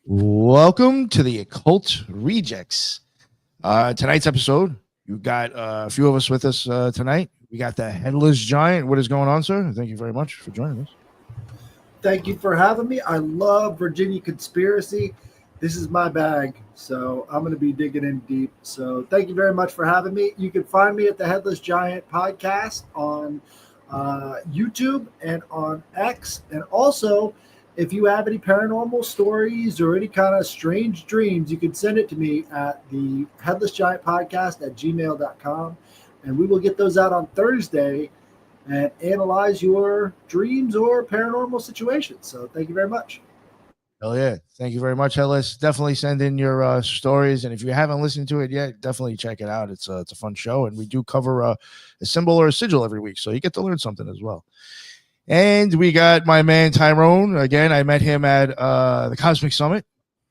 Welcome to the Occult Rejects. Tonight's episode, you got a few of us with us tonight. We got the Headless Giant. What is going on, sir? Thank you very much for joining us. Thank you for having me. I love Virginia conspiracy. This is my bag, so I'm going to be digging in deep. So thank you very much for having me. You can find me at the Headless Giant podcast on YouTube and on X. And also, if you have any paranormal stories or any kind of strange dreams, you can send it to me at the Headless Giant podcast at gmail.com. And we will get those out on Thursday and analyze your dreams or paranormal situations. So thank you very much. Hell yeah. Thank you very much, Headless. Definitely send in your stories. And if you haven't listened to it yet, definitely check it out. It's a fun show. And we do cover a symbol or a sigil every week. So you get to learn something as well. And we got my man Tyrone. Again, I met him at the Cosmic Summit.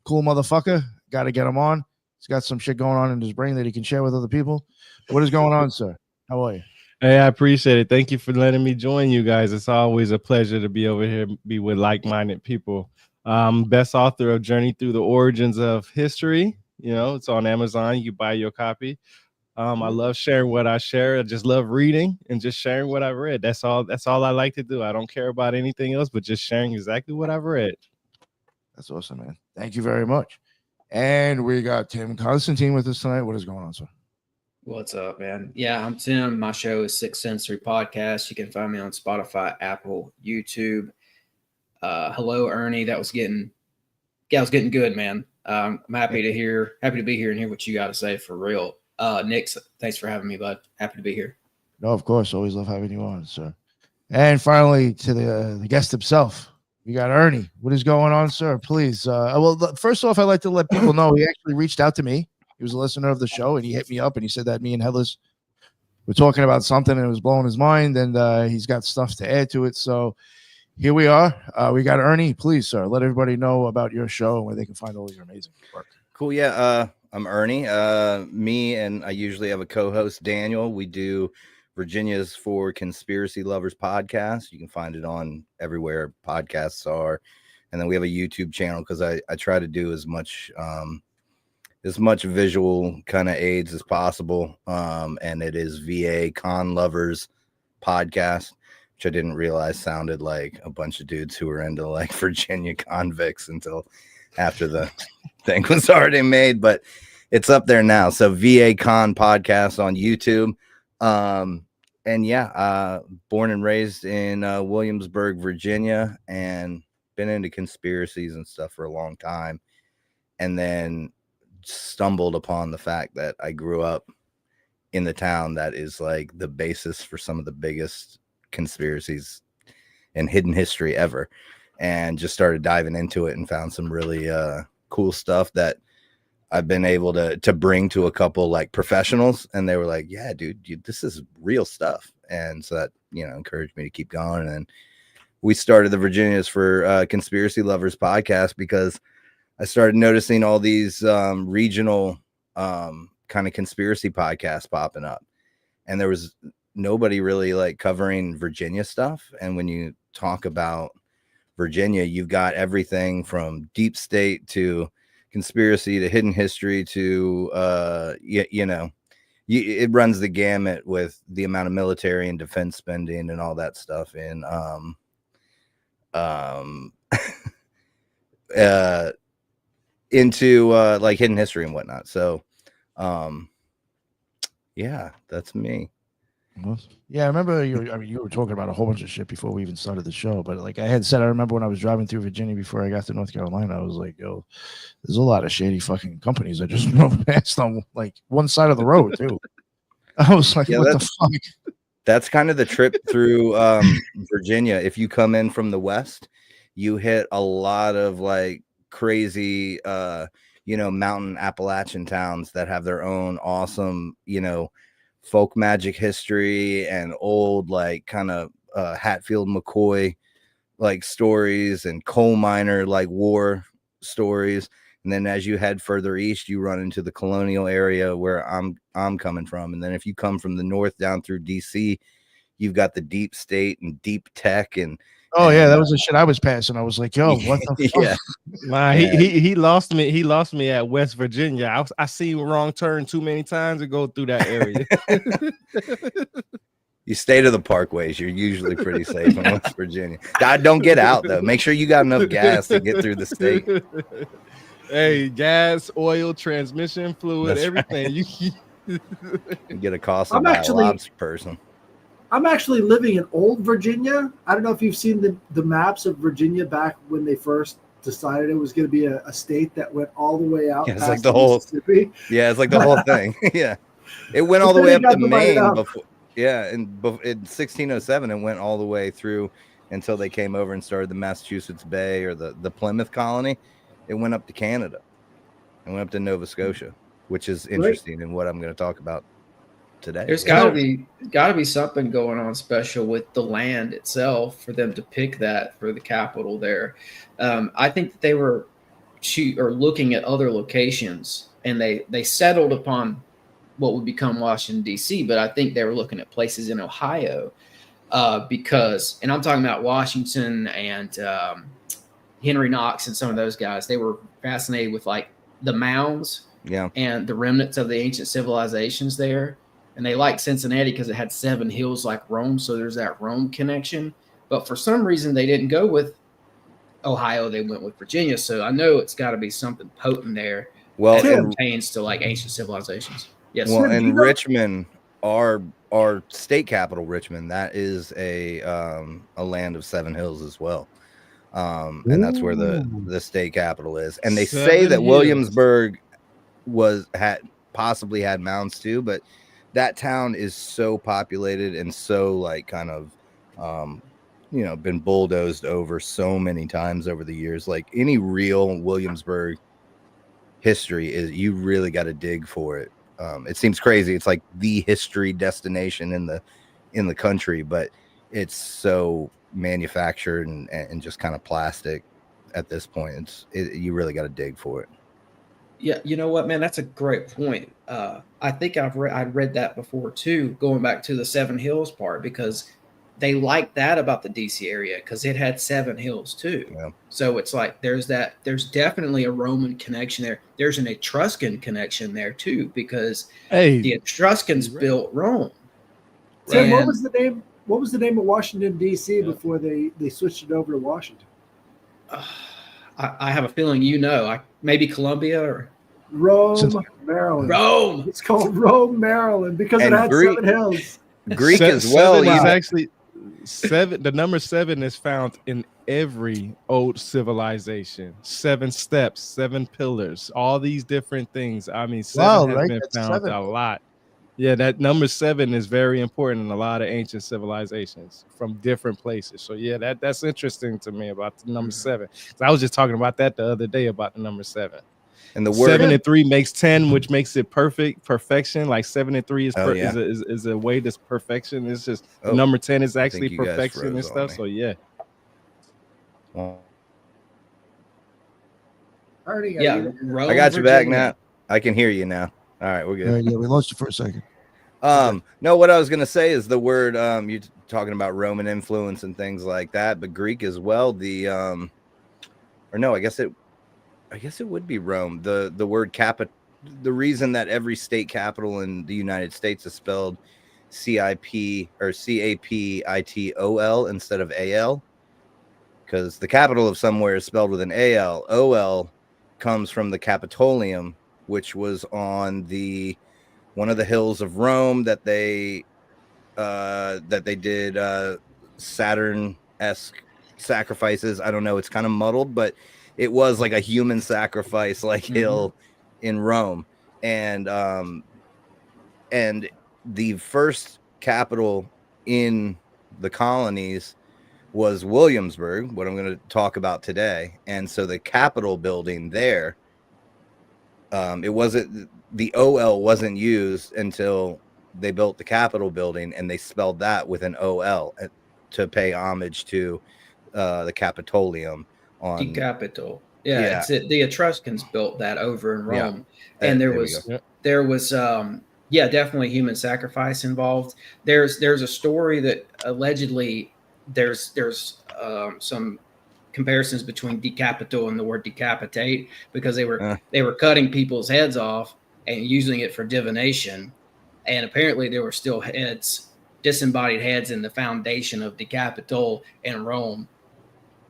Cool motherfucker. Got to get him on. He's got some shit going on in his brain that he can share with other people. What is going on, sir? How are you? Hey, I appreciate it. Thank you for letting me join you guys. It's always a pleasure to be over here, be with like-minded people. Best author of Journey Through the Origins of History. You know, it's on Amazon. You can buy your copy. I love sharing what I share. I just love reading and just sharing what I've read. That's all I like to do. I don't care about anything else, but just sharing exactly what I've read. That's awesome, man. Thank you very much. And we got Tim Constantine with us tonight. What is going on, sir? What's up, man? Yeah, I'm Tim. My show is Sixth Sensory Podcast. You can find me on Spotify, Apple, YouTube. Hello, Ernie. That was getting good, man. I'm happy to be here and hear what you got to say for real. Nick, thanks for having me, bud. Happy to be here. No, of course. Always love having you on, sir. And finally, to the guest himself, we got Ernie. What is going on, sir? Please. Well, first off, I'd like to let people know he actually reached out to me. He was a listener of the show, and he hit me up, and he said that me and Headless were talking about something, and it was blowing his mind, and he's got stuff to add to it. So here we are. We got Ernie. Please, sir, let everybody know about your show and where they can find all your amazing work. Cool. Yeah, I'm Ernie. Me and I usually have a co-host, Daniel. We do Virginia's for Conspiracy Lovers podcast. You can find it on everywhere podcasts are. And then we have a YouTube channel because I try to do as much visual kind of aids as possible. And it is VA Con Lovers podcast, which I didn't realize sounded like a bunch of dudes who were into like Virginia convicts until after the thing was already made, but it's up there now. So VA Con podcast on YouTube. And yeah, born and raised in Williamsburg, Virginia, and been into conspiracies and stuff for a long time. And then stumbled upon the fact that I grew up in the town that is like the basis for some of the biggest conspiracies and hidden history ever, and just started diving into it and found some really cool stuff that I've been able to bring to a couple like professionals, and they were like, yeah, dude, this is real stuff. And so that, encouraged me to keep going. And we started the Virginia's for Conspiracy Lovers podcast because I started noticing all these regional kind of conspiracy podcasts popping up, and there was nobody really like covering Virginia stuff. And when you talk about Virginia, you've got everything from deep state to conspiracy to hidden history to it runs the gamut with the amount of military and defense spending and all that stuff in into like hidden history and whatnot. So yeah, that's me. Yeah, I remember you were talking about a whole bunch of shit before we even started the show. But like I had said, I remember when I was driving through Virginia before I got to North Carolina, I was like, yo, there's a lot of shady fucking companies that just drove past on like one side of the road too. I was like, what the fuck? That's kind of the trip through Virginia. If you come in from the west, you hit a lot of like crazy mountain Appalachian towns that have their own awesome, folk magic history and old like kind of Hatfield McCoy like stories and coal miner like war stories. And then as you head further east, you run into the colonial area where I'm coming from. And then if you come from the north down through DC, you've got the deep state and deep tech and Oh yeah, that was the shit I was passing. I was like, yo, what the fuck? Yeah. Nah, Yeah. he lost me. He lost me at West Virginia. I seen wrong turn too many times to go through that area. You stay to the parkways. You're usually pretty safe in West Virginia. Don't get out though. Make sure you got enough gas to get through the state. Hey, gas, oil, transmission fluid, That's everything. You get accosted I'm by actually- a lobster person. I'm actually living in old Virginia. I don't know if you've seen the maps of Virginia back when they first decided it was going to be a state that went all the way out Yeah, it's past like the whole- Mississippi. Yeah, it's like the whole thing. Yeah, it went all the But way then up it to got divided Maine up. before. Yeah, in 1607, it went all the way through until they came over and started the Massachusetts Bay or the Plymouth colony. It went up to Canada. It went up to Nova Scotia, which is interesting in what I'm going to talk about today. There's got to be something going on special with the land itself for them to pick that for the capital there. I think that they were looking at other locations, and they settled upon what would become Washington D.C. But I think they were looking at places in Ohio because, and I'm talking about Washington and Henry Knox and some of those guys. They were fascinated with like the mounds and the remnants of the ancient civilizations there. And they liked Cincinnati because it had 7 hills like Rome. So there's that Rome connection. But for some reason, they didn't go with Ohio. They went with Virginia. So I know it's got to be something potent there Well, that and pertains to like ancient civilizations. Yes. well, Tim, do and you know- Richmond, our state capital, Richmond, that is a land of 7 hills as well. And that's where the state capital is. And they say 7 that hills. Williamsburg possibly had mounds too, but that town is so populated and so like kind of been bulldozed over so many times over the years. Like any real Williamsburg history is, you really got to dig for it. It seems crazy. It's like the history destination in the country, but it's so manufactured and just kind of plastic at this point. You really got to dig for it. Yeah, you know what, man? That's a great point. I think I'd read that before too, going back to the 7 hills part, because they liked that about the DC area because it had 7 hills too. Yeah. So it's like there's definitely a Roman connection there. There's an Etruscan connection there too, because the Etruscans built Rome. Tim, And- what was the name? What was the name of Washington D.C. before they switched it over to Washington? I have a feeling maybe Columbia or Rome, Maryland. Rome. It's called Rome, Maryland, because And it had Greek- 7 hills. Greek as well. Seven is Yeah. actually 7. The number 7 is found in every old civilization. 7 steps, 7 pillars, all these different things. I mean, 7 has been That's found 7. a lot. Yeah, that number 7 is very important in a lot of ancient civilizations from different places. So yeah, that's interesting to me about the number 7. 'Cause I was just talking about that the other day about the number 7. And the word 7 and 3 makes 10, which makes it perfection. Like 7 and 3 is Oh, yeah. is a way that's perfection. It's just Oh, number 10 is I actually think you guys perfection and froze on stuff. me. So yeah. Ernie, are Yeah, you there? Rome, I got you back Virginia. now. I can hear you now. All right, we're good. Yeah, we lost you for a second. No, what I was gonna say is the word you're talking about Roman influence and things like that, but Greek as well. I guess it would be Rome. The word the reason that every state capital in the United States is spelled CIP or CAPITOL instead of AL, because the capital of somewhere is spelled with an AL. OL comes from the Capitolium, which was on one of the hills of Rome that they did Saturn-esque sacrifices. I don't know, it's kind of muddled, but it was like a human sacrifice hill in Rome. And the first capital in the colonies was Williamsburg, what I'm going to talk about today. And so the Capitol building there, the OL wasn't used until they built the Capitol building, and they spelled that with an OL to pay homage to the Capitolium. The Capitol. Yeah, the Etruscans built that over in Rome. Yeah. And there we was go. definitely human sacrifice involved. There's a story that allegedly there's some comparisons between decapito and the word decapitate, because they were cutting people's heads off and using it for divination, and apparently there were still disembodied heads in the foundation of decapito in Rome,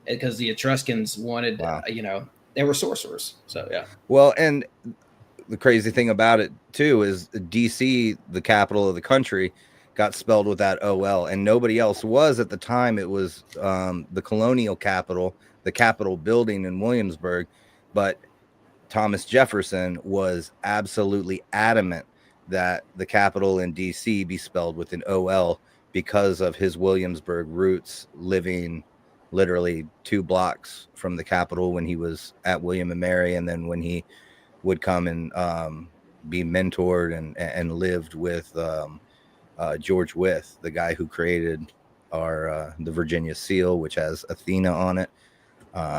because the Etruscans wanted, they were sorcerers. So yeah. Well, and the crazy thing about it too is DC, the capital of the country, got spelled with that OL, and nobody else was at the time. It was the colonial capital, the Capitol building in Williamsburg, but Thomas Jefferson was absolutely adamant that the capital in DC be spelled with an OL because of his Williamsburg roots, living literally 2 blocks from the Capitol when he was at William and Mary, and then when he would come and be mentored and lived with George Wythe, the guy who created the Virginia seal, which has Athena on it,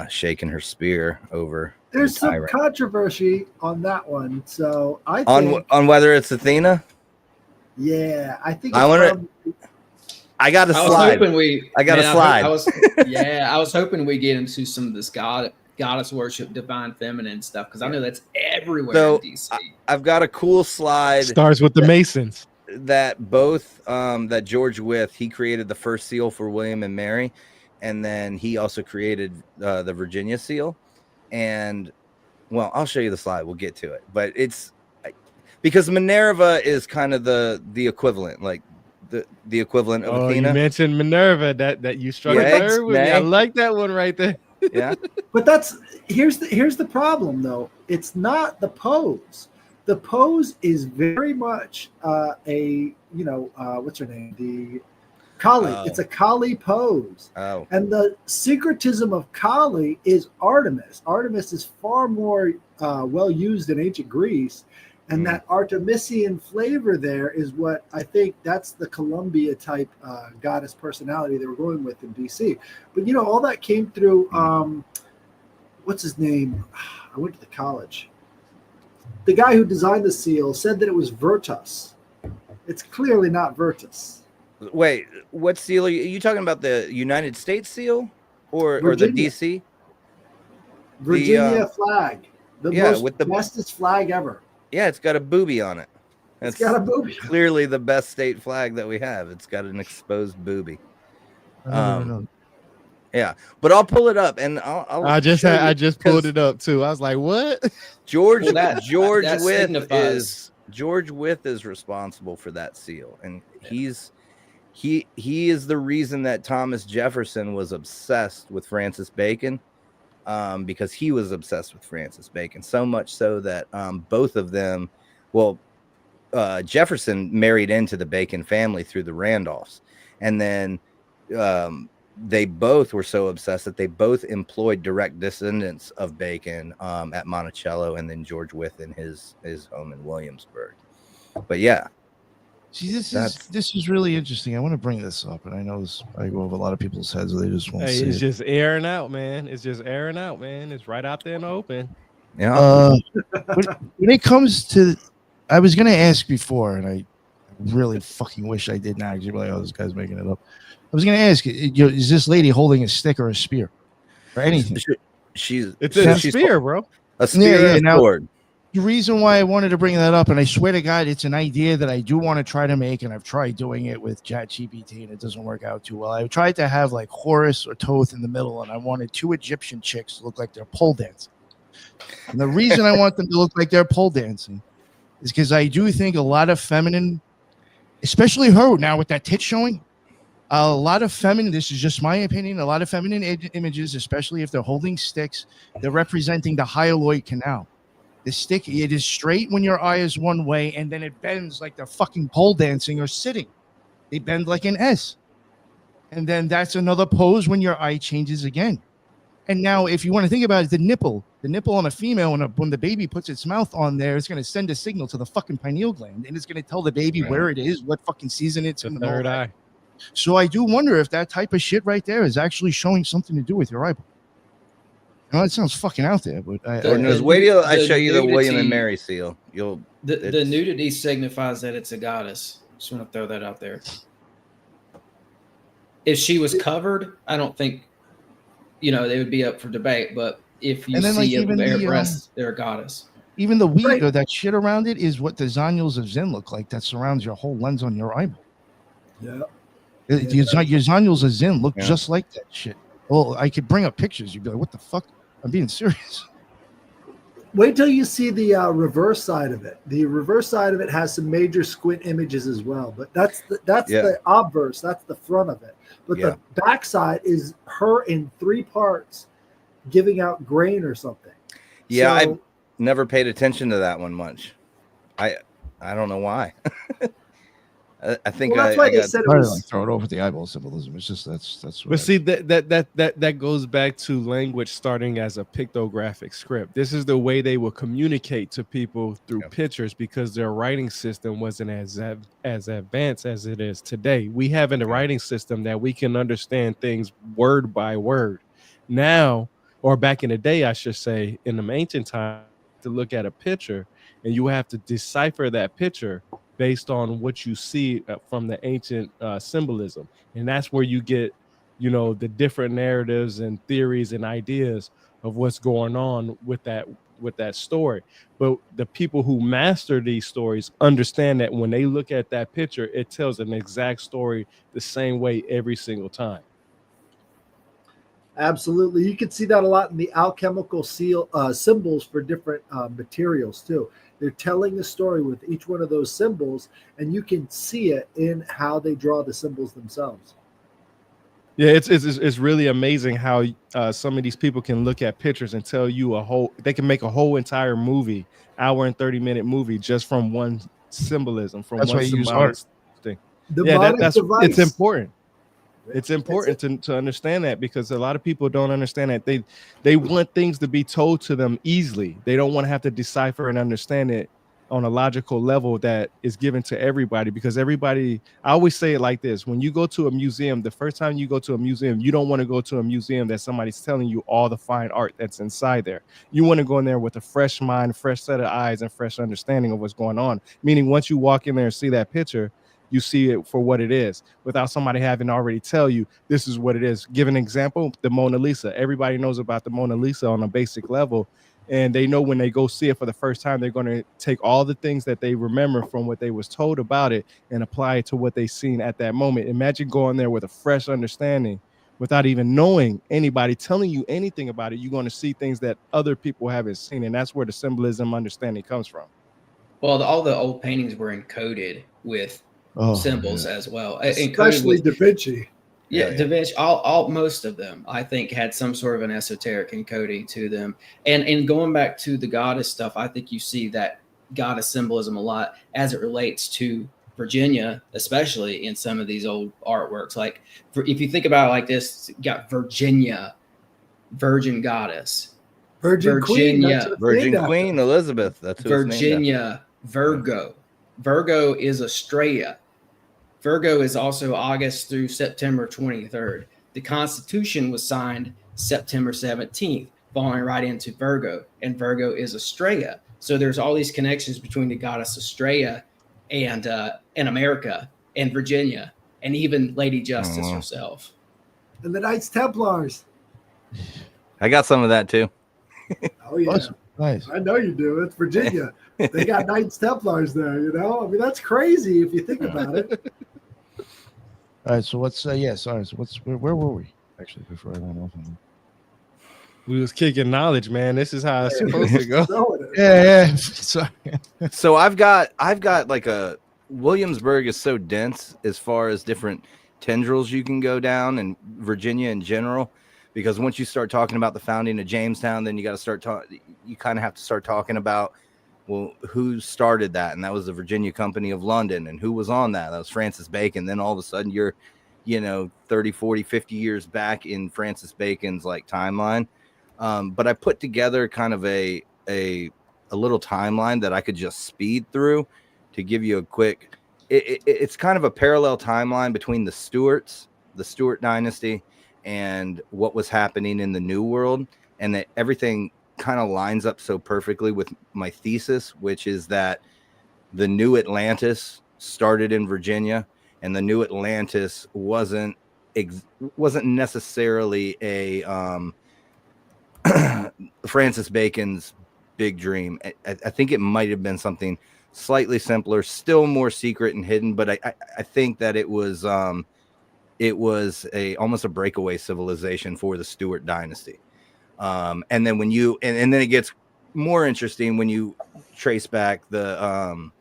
shaking her spear over. There's some controversy on that one, so I think on whether it's Athena. Yeah, I think. I got a slide. I got a slide. I was hoping we get into some of this goddess worship, divine feminine stuff, because I know that's everywhere in DC. I've got a cool slide. Starts with the Masons. That both that George Wythe, he created the first seal for William and Mary, and then he also created the Virginia seal. And well, I'll show you the slide. We'll get to it, but it's because Minerva is kind of the equivalent, like the equivalent of Athena. You mentioned Minerva, that you struck a nerve with me. I like that one right there. Yeah, but here's the problem though. It's not the pose. The pose is very much what's her name? The Kali. It's a Kali pose. Oh. And the syncretism of Kali is Artemis. Artemis is far more well used in ancient Greece. And that Artemisian flavor there is what I think that's the Columbia type goddess personality they were going with in DC. But, all that came through, what's his name? I went to the college. The guy who designed the seal said that it was Virtus. It's clearly not Virtus. Wait, what seal are you talking about? The United States seal or the DC? Virginia flag. The bestest flag ever. Yeah, it's got a booby on it. It's got a booby. Clearly the best state flag that we have. It's got an exposed booby. Yeah, but I'll pull it up and I just pulled it up too. I was like, what? George Wythe is responsible for that seal, and he is the reason that Thomas Jefferson was obsessed with Francis Bacon, because he was obsessed with Francis Bacon, so much so that both of them, Jefferson married into the Bacon family through the Randolphs, and then they both were so obsessed that they both employed direct descendants of Bacon at Monticello, and then George Wythe in his home in Williamsburg. But yeah. See, this is really interesting. I want to bring this up, and I know I go over a lot of people's heads, they just won't see it. It's just airing out, man. It's right out there in the open. Yeah. When it comes to, I was going to ask before, and I really fucking wish I did not. You're like, oh, this guy's making it up. I was going to ask, is this lady holding a stick or a spear or anything? It's a spear, bro. A spear and a sword. The reason why I wanted to bring that up, and I swear to God, it's an idea that I do want to try to make, and I've tried doing it with ChatGPT, and it doesn't work out too well. I tried to have like Horus or Thoth in the middle, and I wanted 2 Egyptian chicks to look like they're pole dancing. And the reason I want them to look like they're pole dancing is because I do think a lot of feminine, especially her now with that tit showing, a lot of feminine, this is just my opinion, a lot of feminine images, especially if they're holding sticks, they're representing the hyaloid canal. The stick, it is straight when your eye is one way, and then it bends like they're fucking pole dancing or sitting. They bend like an S. And then that's another pose when your eye changes again. And now, if you want to think about it, the nipple on a female, when the baby puts its mouth on there, it's going to send a signal to the fucking pineal gland, and it's going to tell the baby where it is, what fucking season it's in the third eye. So I do wonder if that type of shit right there is actually showing something to do with your eyeball. It sounds fucking out there, but wait till I show you the William and Mary seal. The nudity signifies that it's a goddess. Just want to throw that out there. if she was covered, I don't think, they would be up for debate. But if you And then, like, see a even bare the, breast, they're a goddess. Even the wheat Right. or that shit around it is what the zonules of Zin look like. That surrounds your whole lens on your eyeball. Yeah. Your zonules of Zin look Yeah. just like that shit. Well, I could bring up pictures. You'd be like, "What the fuck?" I'm being serious. Wait till you see the reverse side of it. The reverse side of it has some major squint images as well, but that's the obverse. That's the front of it. But the back side is her in 3 parts giving out grain or something. Yeah, So, I've never paid attention to that one much. I don't know why. I think well, that's why they said it Like was. throw it over the eyeball symbolism. It's just that's. But see that goes back to language starting as a pictographic script. This is the way they will communicate to people through pictures, because their writing system wasn't as advanced as it is today. We have a writing system that we can understand things word by word now, or back in the day, I should say, in the ancient time, to look at a picture and you have to decipher that picture based on what you see from the ancient symbolism. And that's where you get, the different narratives and theories and ideas of what's going on with that story. But the people who master these stories understand that when they look at that picture, it tells an exact story the same way every single time. Absolutely. You can see that a lot in the alchemical symbols for different materials too. They're telling a story with each one of those symbols, and you can see it in how they draw the symbols themselves. Yeah, it's really amazing how some of these people can look at pictures and tell you they can make a whole entire movie, hour and 30-minute movie, just from one symbolism, from That's one why you use symbolic art. thing. Demonic device. It's important. It's important to understand that, because a lot of people don't understand that. They want things to be told to them easily. They don't want to have to decipher and understand it on a logical level that is given to everybody, because everybody, I always say it like this: when you go to a museum, the first time you go to a museum, you don't want to go to a museum that somebody's telling you all the fine art that's inside there. You want to go in there with a fresh mind, fresh set of eyes, and fresh understanding of what's going on. Meaning, once you walk in there and see that picture, you see it for what it is, without somebody having already tell you this is what it is. Give an example: the Mona Lisa. Everybody knows about the Mona Lisa on a basic level, and they know when they go see it for the first time, they're going to take all the things that they remember from what they was told about it and apply it to what they seen at that moment. Imagine going there with a fresh understanding without even knowing anybody telling you anything about it. You're going to see things that other people haven't seen, and that's where the symbolism understanding comes from. Well, all the old paintings were encoded with symbols as well, especially Da Vinci. Da Vinci. Most of them, I think, had some sort of an esoteric encoding to them. And going back to the goddess stuff, I think you see that goddess symbolism a lot as it relates to Virginia, especially in some of these old artworks. Like, if you think about it like this, you got Virginia, virgin goddess, Virginia, Virgin Queen Elizabeth. That's who Virginia, Virgo. Virgo is Estrella. Virgo is also August through September 23rd. The Constitution was signed September 17th, falling right into Virgo, and Virgo is Estrella. So there's all these connections between the goddess Estrella and America and Virginia, and even Lady Justice herself. And the Knights Templars. I got some of that too. Oh yeah, nice. I know you do. It's Virginia. They got Knights Templars there. I mean, that's crazy if you think about it. All right, so what's So where were we actually before I went off on? We was kicking knowledge, man. This is how it's supposed to go. Yeah. Sorry. So I've got like a Williamsburg is so dense as far as different tendrils you can go down, and Virginia in general, because once you start talking about the founding of Jamestown, then you got to start you kind of have to start talking about, well, who started that? And that was the Virginia Company of London. And who was on that? That was Francis Bacon. Then all of a sudden you're, 30, 40, 50 years back in Francis Bacon's like timeline. But I put together kind of a little timeline that I could just speed through to give you a quick, it's kind of a parallel timeline between the Stewarts, the Stewart dynasty, and what was happening in the New World, and that everything kind of lines up so perfectly with my thesis, which is that the New Atlantis started in Virginia, and the New Atlantis wasn't wasn't necessarily a Francis Bacon's big dream. I think it might have been something slightly simpler, still more secret and hidden, but I think that it was almost a breakaway civilization for the Stewart dynasty. And then when you and then it gets more interesting when you trace back the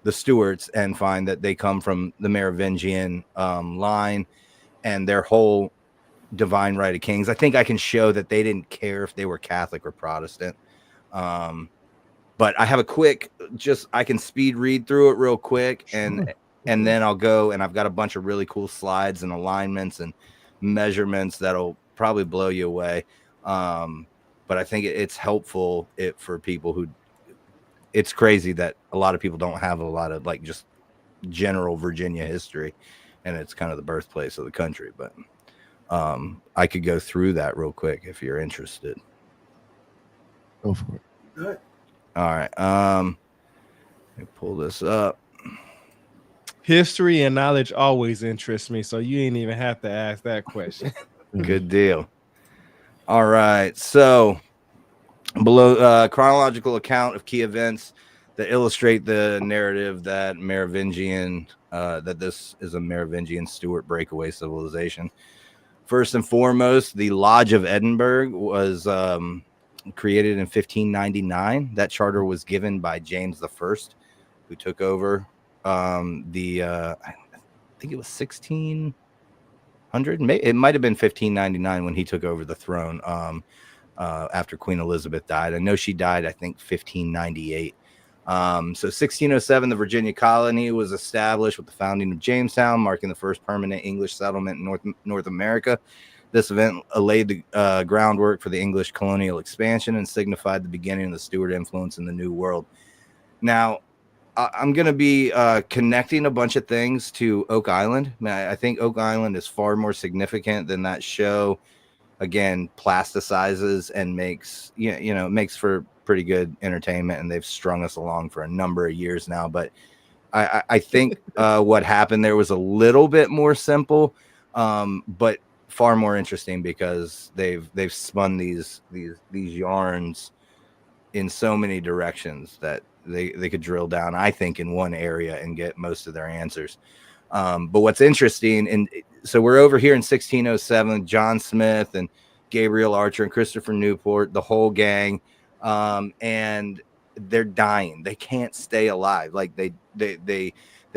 Stewarts and find that they come from the Merovingian line and their whole divine right of kings. I think I can show that they didn't care if they were Catholic or Protestant. But I have a quick, I can speed read through it real quick, and then I'll go, and I've got a bunch of really cool slides and alignments and measurements that'll probably blow you away. But I think it's helpful for people who, it's crazy that a lot of people don't have a lot of like just general Virginia history, and it's kind of the birthplace of the country. But I could go through that real quick if you're interested. Go for it. Good. All right. Let me pull this up. History and knowledge always interests me, so you ain't even have to ask that question. Good deal. All right. So below chronological account of key events that illustrate the narrative that that this is a Merovingian Stewart breakaway civilization. First and foremost, the Lodge of Edinburgh was created in 1599. That charter was given by James I, who took over I think it was 1600. It might have been 1599 when he took over the throne after Queen Elizabeth died. I know she died, I think, 1598. So 1607, the Virginia colony was established with the founding of Jamestown, marking the first permanent English settlement in North America. This event laid the groundwork for the English colonial expansion and signified the beginning of the Stewart influence in the New World. Now, I'm going to be connecting a bunch of things to Oak Island. I think Oak Island is far more significant than that show. Again, plasticizes and makes makes for pretty good entertainment, and they've strung us along for a number of years now. But I think what happened there was a little bit more simple, but far more interesting because they've spun these yarns in so many directions that they could drill down, I think, in one area and get most of their answers. But what's interesting, and so we're over here in 1607, John Smith and Gabriel Archer and Christopher Newport, the whole gang, and they're dying. They can't stay alive. Like they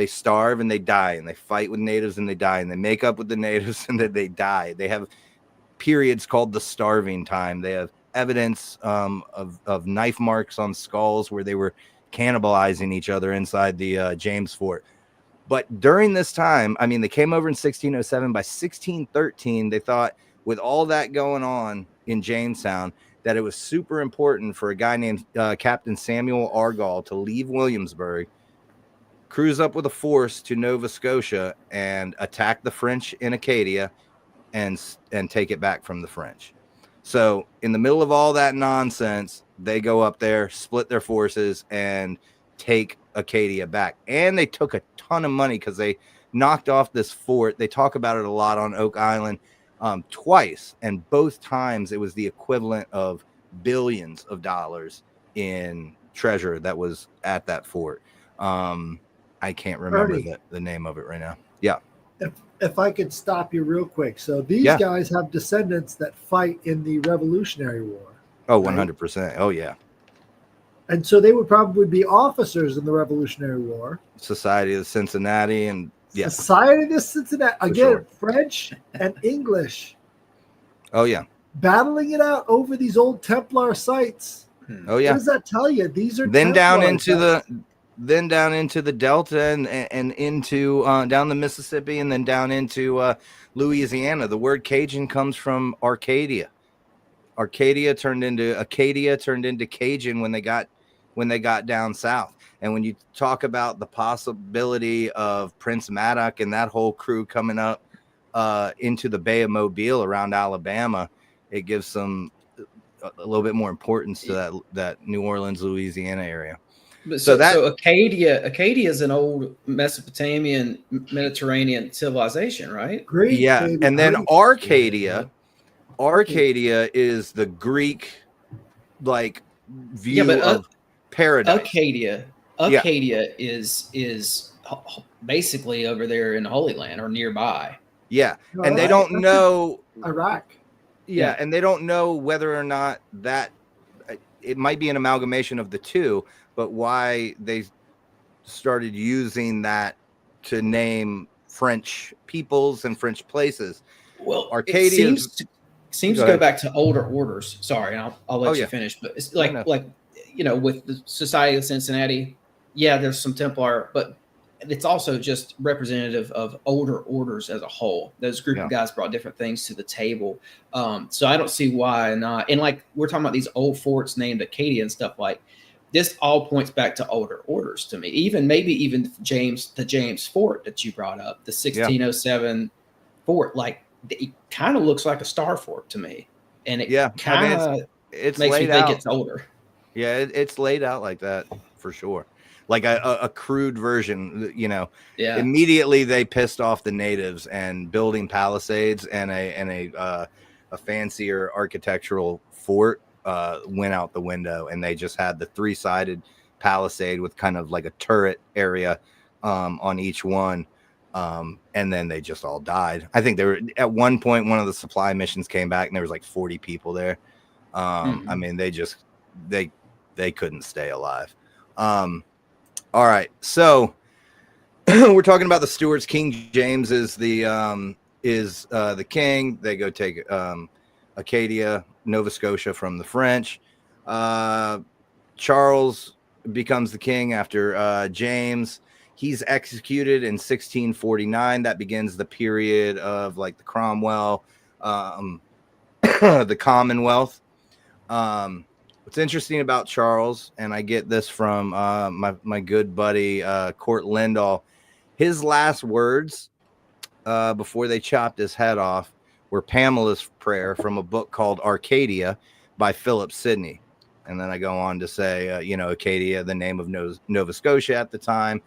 starve and they die, and they fight with natives and they die, and they make up with the natives and then they die. They have periods called the starving time. They have evidence of knife marks on skulls where they were cannibalizing each other inside the James Fort. But during this time, I mean, they came over in 1607. By 1613, they thought, with all that going on in Jamestown, that it was super important for a guy named Captain Samuel Argall to leave Williamsburg, cruise up with a force to Nova Scotia, and attack the French in Acadia and take it back from the French. So in the middle of all that nonsense, they go up there, split their forces, and take Acadia back. And they took a ton of money because they knocked off this fort. They talk about it a lot on Oak Island twice, and both times it was the equivalent of billions of dollars in treasure that was at that fort. I can't remember Ernie, the name of it right now. Yeah. If I could stop you real quick. So these guys have descendants that fight in the Revolutionary War. Oh, 100%. Oh, yeah. And so they would probably be officers in the Revolutionary War. Society of Cincinnati and Society of Cincinnati. Again, sure. French and English. Oh, yeah. Battling it out over these old Templar sites. Oh, yeah. What does that tell you? These are then Templar down into the Delta and into down the Mississippi, and then down into Louisiana. The word Cajun comes from Arcadia. Acadia turned into Cajun when they got down south. And when you talk about the possibility of Prince Maddox and that whole crew coming up into the Bay of Mobile around Alabama, it gives some a little bit more importance to that New Orleans, Louisiana area. But So so Acadia is an old Mesopotamian Mediterranean civilization, right? Greek, yeah, baby, and then Greek. Arcadia is the Greek like Yeah, view but of paradise. Acadia is basically over there in the Holy Land or nearby. Yeah, No, and they that's- don't know. Iraq. Yeah, and they don't know whether or not that it might be an amalgamation of the two, but why they started using that to name French peoples and French places. Well, Arcadia it seems to go back to older orders. Sorry, and I'll let you finish. But it's like with the Society of Cincinnati, yeah, there's some Templar, but it's also just representative of older orders as a whole. Those group of guys brought different things to the table. So I don't see why not. And like we're talking about these old forts named Acadia and stuff, like this all points back to older orders to me. Maybe even the James Fort that you brought up, the 1607 fort, like it kind of looks like a star fort to me. And it kind of it's makes me laid think out. it's older. Yeah, it's laid out like that for sure. Like a crude version, Immediately they pissed off the natives, and building palisades and a fancier architectural fort went out the window, and they just had the 3-sided palisade with kind of like a turret area on each one, and then they just all died. I think they were at one point, one of the supply missions came back and there was like 40 people there. I mean, they couldn't stay alive. All right, so we're talking about the Stuarts. King James is the king. They go take Acadia, Nova Scotia from the French. Charles becomes the king after James. He's executed in 1649. That begins the period of like the Cromwell, the Commonwealth. What's interesting about Charles, and I get this from my good buddy Court Lindahl, his last words before they chopped his head off were Pamela's prayer from a book called Arcadia by Philip Sidney. And then I go on to say, Acadia, the name of Nova Scotia at the time.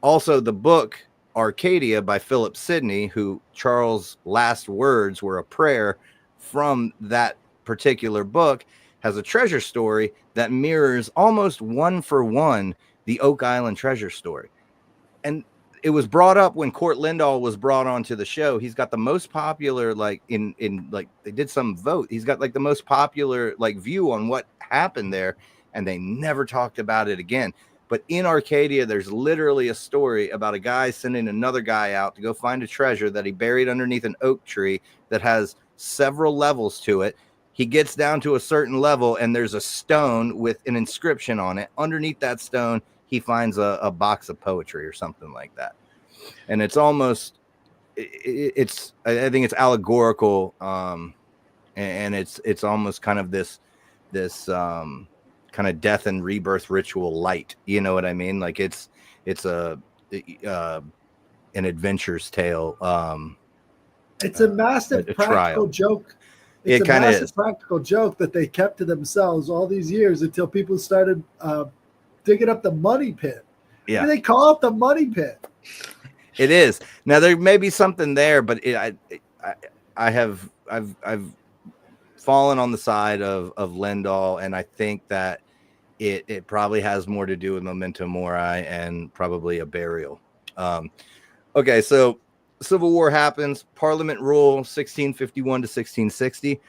Also, the book Arcadia by Philip Sidney, who Charles' last words were a prayer from that particular book, has a treasure story that mirrors almost one for one the Oak Island treasure story. And it was brought up when Court Lindahl was brought onto the show. He's got the most popular, like in like they did some vote. He's got like the most popular like view on what happened there, and they never talked about it again. But in Arcadia, there's literally a story about a guy sending another guy out to go find a treasure that he buried underneath an oak tree that has several levels to it. He gets down to a certain level, and there's a stone with an inscription on it. Underneath that stone, he finds a box of poetry or something like that. And it's almost, I think it's allegorical, and it's almost kind of this kind of death and rebirth ritual light. You know what I mean? Like it's an adventure's tale. It's a massive practical joke. It's a massive practical joke that they kept to themselves all these years until people started digging up the money pit. Yeah, they call it the money pit. It is. Now there may be something there, but I've fallen on the side of Lindahl, and I think that it probably has more to do with memento mori and probably a burial. Okay, so Civil War happens. Parliament rule 1651 to 1660.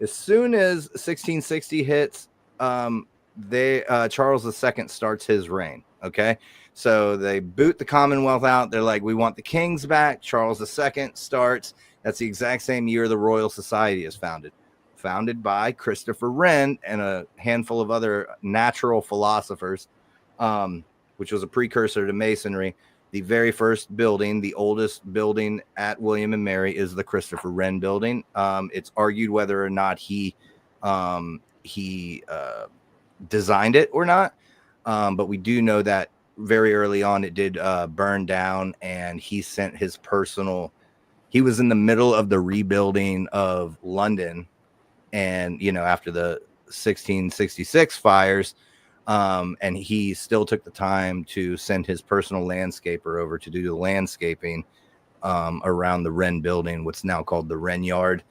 As soon as 1660 hits, Charles II starts his reign. Okay, so they boot the Commonwealth out. They're like, we want the kings back. Charles II starts. That's the exact same year the Royal Society is founded by Christopher Wren and a handful of other natural philosophers, which was a precursor to Masonry. The very first building, the oldest building at William and Mary, is the Christopher Wren building. It's argued whether or not he designed it or not, but we do know that very early on it did burn down, and he sent his personal. He was in the middle of the rebuilding of London, and after the 1666 fires, And he still took the time to send his personal landscaper over to do the landscaping around the Wren building, what's now called the Wren Yard,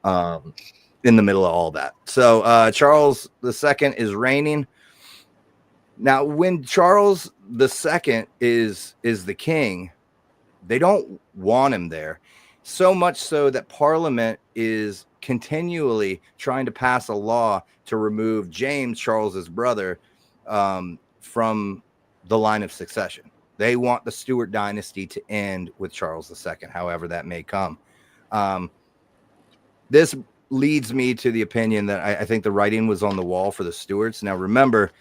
in the middle of all that. So Charles II is reigning. Now, when Charles II is the king, they don't want him there. So much so that Parliament is continually trying to pass a law to remove James, Charles's brother, from the line of succession. They want the Stewart dynasty to end with Charles II, however that may come. This leads me to the opinion that I think the writing was on the wall for the Stuarts. Now, remember,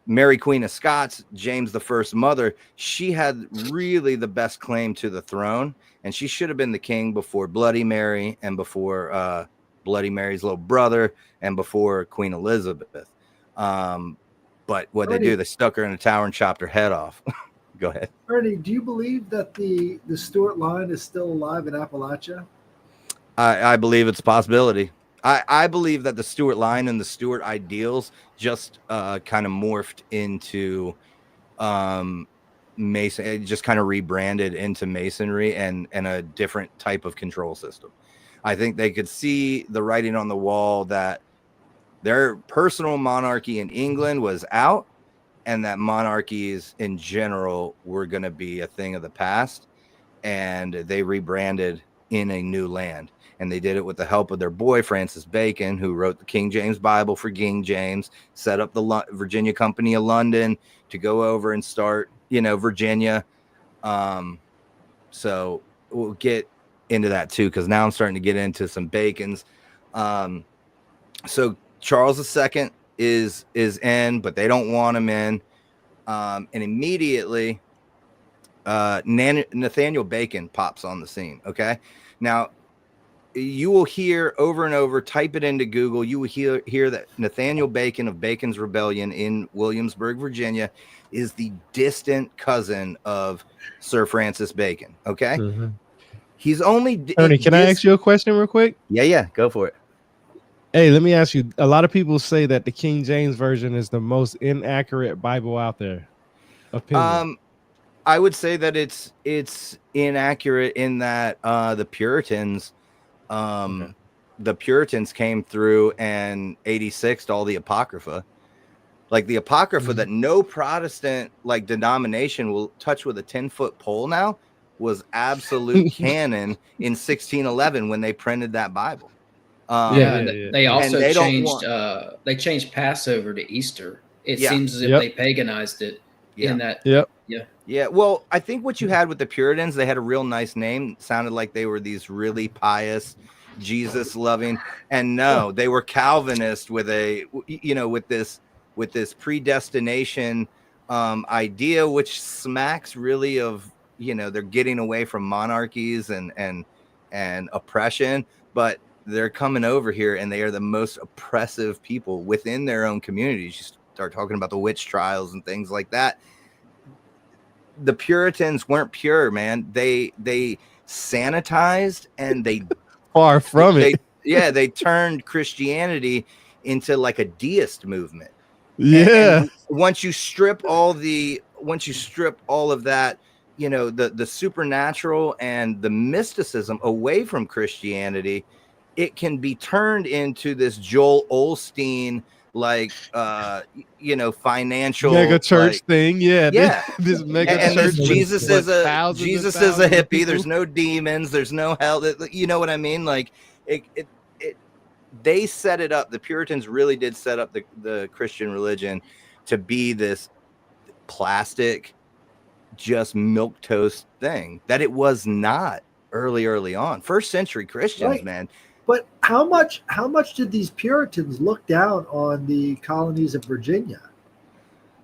Mary Queen of Scots, James I's mother, she had really the best claim to the throne, and she should have been the king before Bloody Mary and before Bloody Mary's little brother and before Queen Elizabeth. But what Ernie, they stuck her in a tower and chopped her head off. Go ahead. Ernie, do you believe that the Stewart line is still alive in Appalachia? I believe it's a possibility. I believe that the Stewart line and the Stewart ideals just kind of morphed into Mason. It just kind of rebranded into Masonry and a different type of control system. I think they could see the writing on the wall that their personal monarchy in England was out, and that monarchies in general were going to be a thing of the past, and they rebranded in a new land. And they did it with the help of their boy, Francis Bacon, who wrote the King James Bible for King James, set up the Virginia Company of London to go over and start, Virginia. So we'll get into that too, because now I'm starting to get into some Bacons. So Charles II is in, but they don't want him in. And immediately, Nathaniel Bacon pops on the scene. Okay. Now, you will hear over and over, type it into Google, you will hear that Nathaniel Bacon of Bacon's Rebellion in Williamsburg, Virginia, is the distant cousin of Sir Francis Bacon. Okay. Mm-hmm. He's only Ernie, can I ask you a question real quick? Yeah, go for it. Hey, let me ask you. A lot of people say that the King James version is the most inaccurate Bible out there. Opinion. I would say that it's inaccurate in that the Puritans the Puritans came through and 86'd all the Apocrypha. Like the Apocrypha that no Protestant denomination will touch with a 10-foot pole now was absolute canon in 1611 when they printed that Bible. They also changed Passover to Easter. It seems as if they paganized it in that. Yeah. Well, I think what you had with the Puritans, they had a real nice name. It sounded like they were these really pious, Jesus loving, and no, they were Calvinist with this predestination idea, which smacks really of, they're getting away from monarchies and oppression, but they're coming over here and they are the most oppressive people within their own communities. You start talking about the witch trials and things like that. The Puritans weren't pure, man. They sanitized and they far from it. They turned Christianity into like a deist movement. And once you strip all of that, the supernatural and the mysticism away from Christianity, it can be turned into this Joel Osteen financial mega church thing. This mega church. Jesus is a hippie. There's no demons. There's no hell. You know what I mean? Like they set it up. The Puritans really did set up the Christian religion to be this plastic, just milquetoast thing that it was not early on. First century Christians, man. But how much did these Puritans look down on the colonies of Virginia?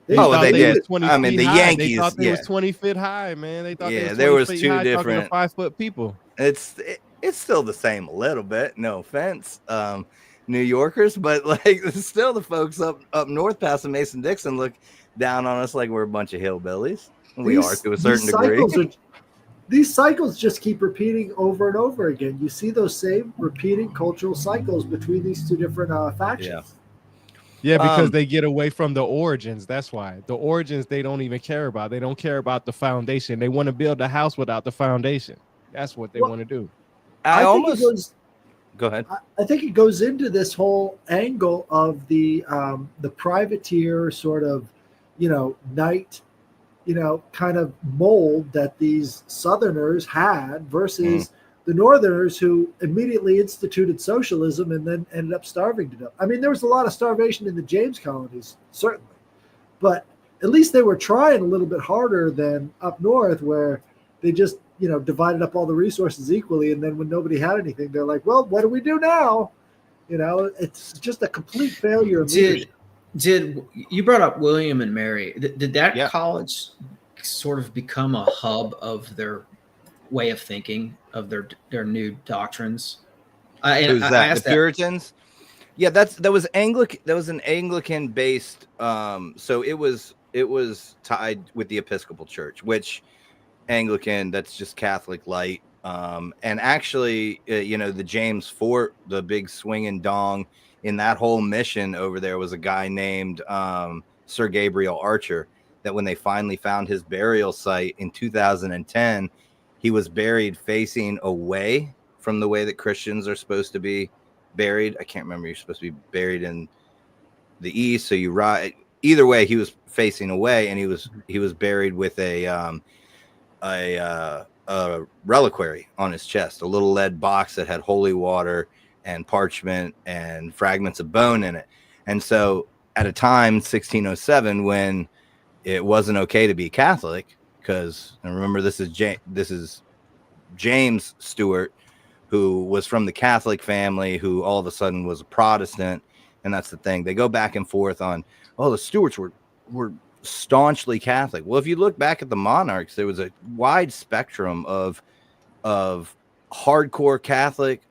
They did. I mean, the Yankees. They thought they was 20 feet high, man. They thought there was two different 5-foot people. It's still the same a little bit. No offense, New Yorkers, but still the folks up north past the Mason-Dixon look down on us like we're a bunch of hillbillies. We are to a certain degree. These cycles just keep repeating over and over again. You see those same repeating cultural cycles between these two different factions. Yeah, because they get away from the origins. That's why the origins they don't even care about. They don't care about the foundation. They want to build a house without the foundation. That's what they want to do. I think it almost go ahead. I think it goes into this whole angle of the privateer sort of, knight, kind of mold that these Southerners had versus the Northerners who immediately instituted socialism and then ended up starving to death. I mean, there was a lot of starvation in the James colonies, certainly, but at least they were trying a little bit harder than up north where they just, divided up all the resources equally. And then when nobody had anything, they're like, well, what do we do now? It's just a complete failure of leadership. Did you brought up William and Mary? Did that college sort of become a hub of their way of thinking, of their new doctrines? Who's that? The Puritans? Yeah, that was Anglican. That was an Anglican based. So it was tied with the Episcopal Church, which Anglican, that's just Catholic light. And actually, the James Fort, the big swinging dong in that whole mission over there was a guy named Sir Gabriel Archer, that when they finally found his burial site in 2010, he was buried facing away from the way that Christians are supposed to be buried. I can't remember. You're supposed to be buried in the east. So you right. Either way, he was facing away, and he was buried with a reliquary on his chest, a little lead box that had holy water and parchment and fragments of bone in it. And so at a time, 1607, when it wasn't okay to be Catholic, because, and remember, this is James Stewart, who was from the Catholic family, who all of a sudden was a Protestant. And that's the thing. They go back and forth on, the Stewarts were staunchly Catholic. Well, if you look back at the monarchs, there was a wide spectrum of hardcore Catholic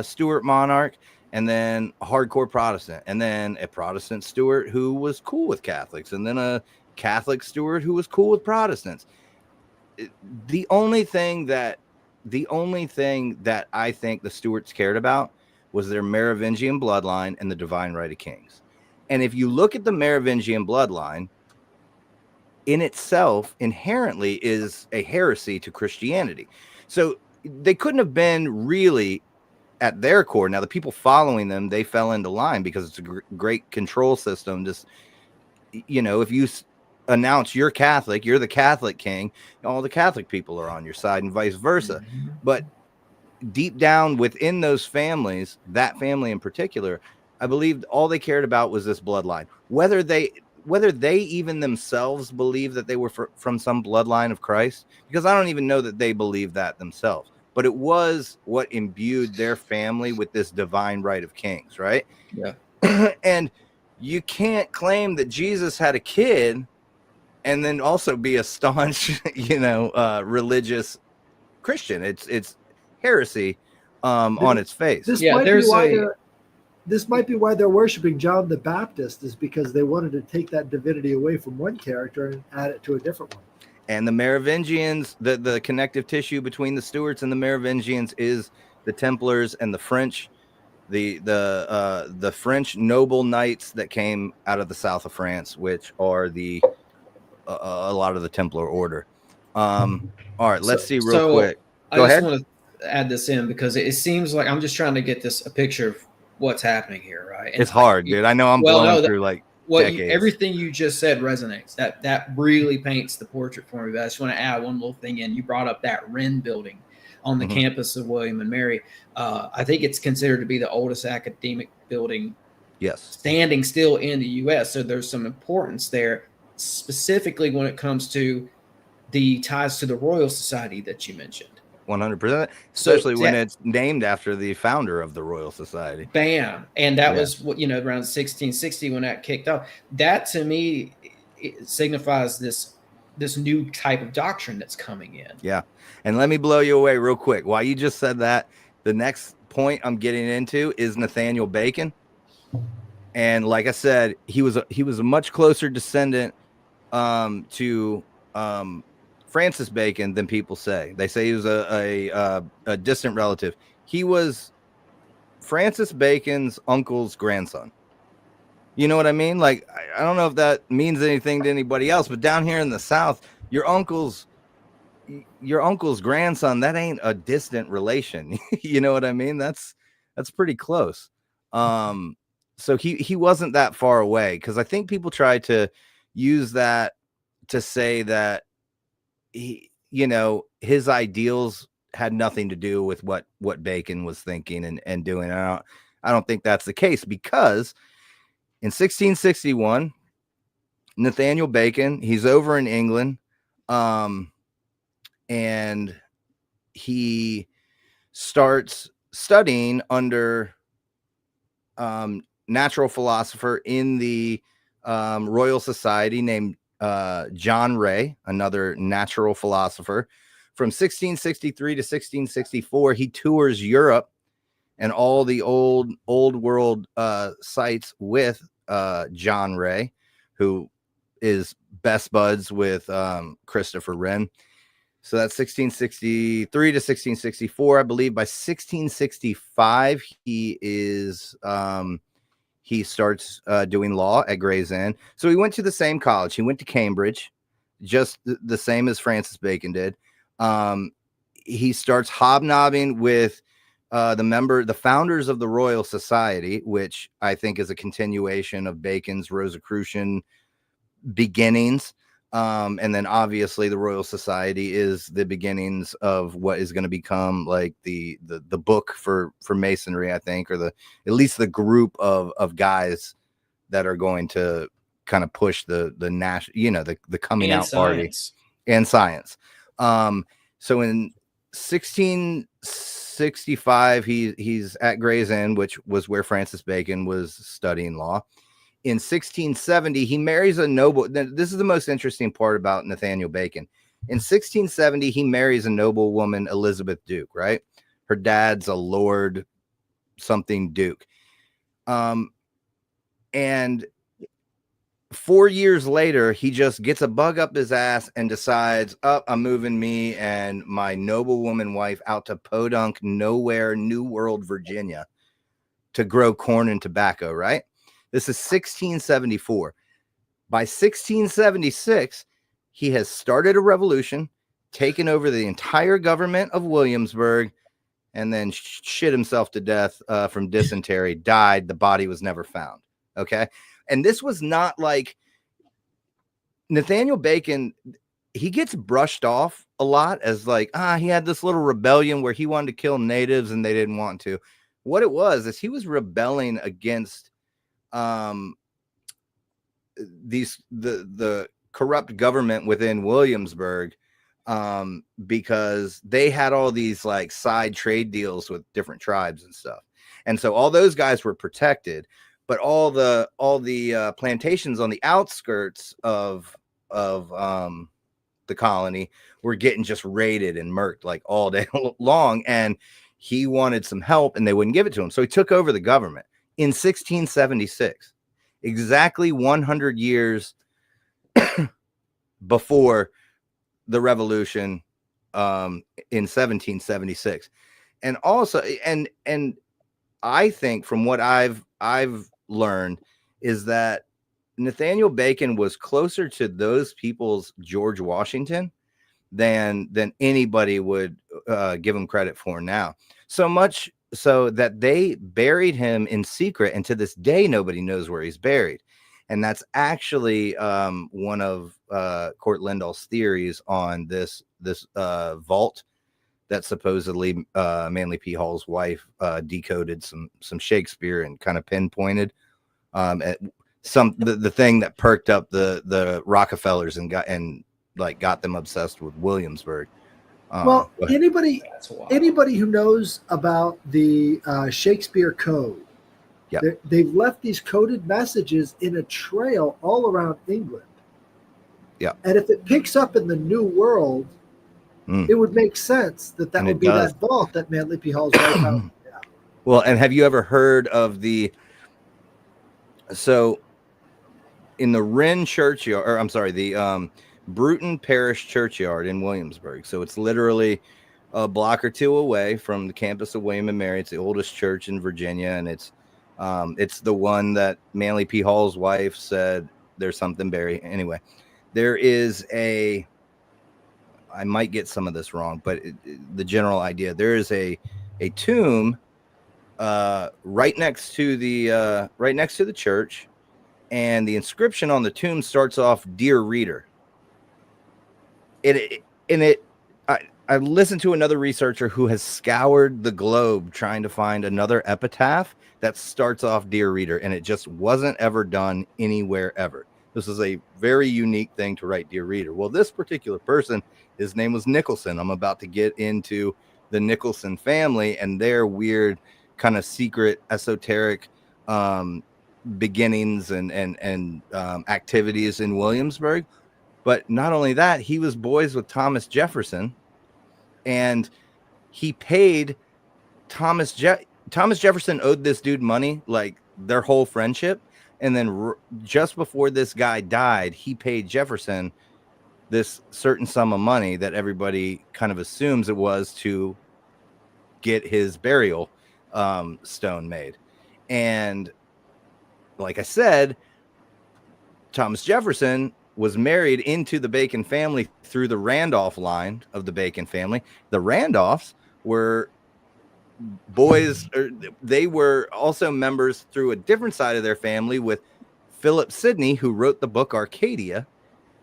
Stewart monarch, and then a hardcore Protestant, and then a Protestant Stewart who was cool with Catholics, and then a Catholic Stewart who was cool with Protestants. The only thing that I think the Stewarts cared about was their Merovingian bloodline and the divine right of kings. And if you look at the Merovingian bloodline, in itself inherently is a heresy to Christianity. So they couldn't have been really at their core. Now, the people following them, they fell into line because it's a great control system. Just, if you announce you're Catholic, you're the Catholic king, all the Catholic people are on your side and vice versa. Mm-hmm. But deep down within those families, that family in particular, I believe all they cared about was this bloodline. Whether they even themselves believe that they were from some bloodline of Christ, because I don't even know that they believe that themselves, but it was what imbued their family with this divine right of kings, right? Yeah. And you can't claim that Jesus had a kid and then also be a staunch, religious Christian. It's heresy on its face. This might be why they're worshiping John the Baptist, is because they wanted to take that divinity away from one character and add it to a different one. And the Merovingians, the connective tissue between the Stewarts and the Merovingians is the Templars and the French, the French noble knights that came out of the south of France, which are a lot of the Templar order. All right, let's see real quick. Go ahead. I just want to add this in because it seems like I'm just trying to get a picture of what's happening here, right? And it's hard, dude. I know I'm blowing through decades. Everything you just said resonates. That really paints the portrait for me. But I just want to add one little thing in. You brought up that Wren building on the campus of William and Mary. I think it's considered to be the oldest academic building standing still in the U.S. So there's some importance there, specifically when it comes to the ties to the Royal Society that you mentioned. 100%, especially when it's named after the founder of the Royal Society. Bam. And that was what, around 1660 when that kicked off. That to me, it signifies this new type of doctrine that's coming in. Yeah. And let me blow you away real quick. While you just said that, the next point I'm getting into is Nathaniel Bacon. And like I said, he was a much closer descendant to Francis Bacon than people say. They say he was a distant relative. He was Francis Bacon's uncle's grandson. You know what I mean? Like, I don't know if that means anything to anybody else, but down here in the South, your uncle's grandson, that ain't a distant relation. You know what I mean? That's pretty close. So he wasn't that far away, because I think people try to use that to say that he, you know, his ideals had nothing to do with what Bacon was thinking and doing. I don't think that's the case, because in 1661, Nathaniel Bacon, he's over in England, and he starts studying under natural philosopher in the Royal Society named John Ray, another natural philosopher. From 1663 to 1664, he tours Europe and all the old world sites with John Ray, who is best buds with Christopher Wren. So that's 1663 to 1664. I believe by 1665, he starts doing law at Gray's Inn. So he went to the same college. He went to Cambridge, just the same as Francis Bacon did. He starts hobnobbing with the founders of the Royal Society, which I think is a continuation of Bacon's Rosicrucian beginnings. And then obviously the Royal Society is the beginnings of what is going to become like the book for Masonry, I think, or at least the group of guys that are going to kind of push the national, you know, the coming And out science. party and science. So in 1665, he's at Gray's Inn, which was where Francis Bacon was studying law. In 1670, he marries a noble. This is the most interesting part about Nathaniel Bacon. In 1670, he marries a noble woman, Elizabeth Duke, right? Her dad's a Lord something Duke. And 4 years later, he just gets a bug up his ass and decides, I'm moving me and my noblewoman wife out to Podunk, nowhere, New World, Virginia, to grow corn and tobacco, right? This is 1674. By 1676, he has started a revolution, taken over the entire government of Williamsburg, and then shit himself to death from dysentery, died. The body was never found. Okay. And this was not like Nathaniel Bacon. He gets brushed off a lot as like, he had this little rebellion where he wanted to kill natives and they didn't want to. What it was is he was rebelling against the corrupt government within Williamsburg, because they had all these like side trade deals with different tribes and stuff. And so all those guys were protected, but all the plantations on the outskirts of the colony were getting just raided and murked like all day long. And he wanted some help and they wouldn't give it to him. So he took over the government in 1676, exactly 100 years before the revolution, in 1776. And also, and I think from what I've learned is that Nathaniel Bacon was closer to those people's George Washington than anybody would give him credit for now. So much so that they buried him in secret, and to this day nobody knows where he's buried. And that's actually one of Court Lindahl's theories on this vault that supposedly Manly P. Hall's wife decoded some Shakespeare and kind of pinpointed at the thing that perked up the Rockefellers and got them obsessed with Williamsburg. Well, anybody who knows about the Shakespeare Code, yep, they've left these coded messages in a trail all around England. Yeah, and if it picks up in the New World, it would make sense that would be that vault that Manly P. Hall's right now. Yeah. Well, and have you ever heard of in the Wren churchyard, or I'm sorry, the Bruton Parish Churchyard in Williamsburg. So it's literally a block or two away from the campus of William and Mary. It's the oldest church in Virginia, and it's It's the one that Manly P. Hall's wife said there's something buried. Anyway, there is I might get some of this wrong, but the general idea, there is a tomb right next to the church, and the inscription on the tomb starts off "Dear Reader." I listened to another researcher who has scoured the globe trying to find another epitaph that starts off "Dear Reader," and it just wasn't ever done anywhere ever. This is a very unique thing to write "Dear Reader." Well, this particular person, his name was Nicholson. I'm about to get into the Nicholson family and their weird kind of secret esoteric beginnings and activities in Williamsburg. But not only that, he was boys with Thomas Jefferson, and he paid Thomas Jefferson owed this dude money, like their whole friendship. And then just before this guy died, he paid Jefferson this certain sum of money that everybody kind of assumes it was to get his burial stone made. And like I said, Thomas Jefferson was married into the Bacon family through the Randolph line of the Bacon family. The Randolphs were boys, or they were also members through a different side of their family with Philip Sidney, who wrote the book Arcadia.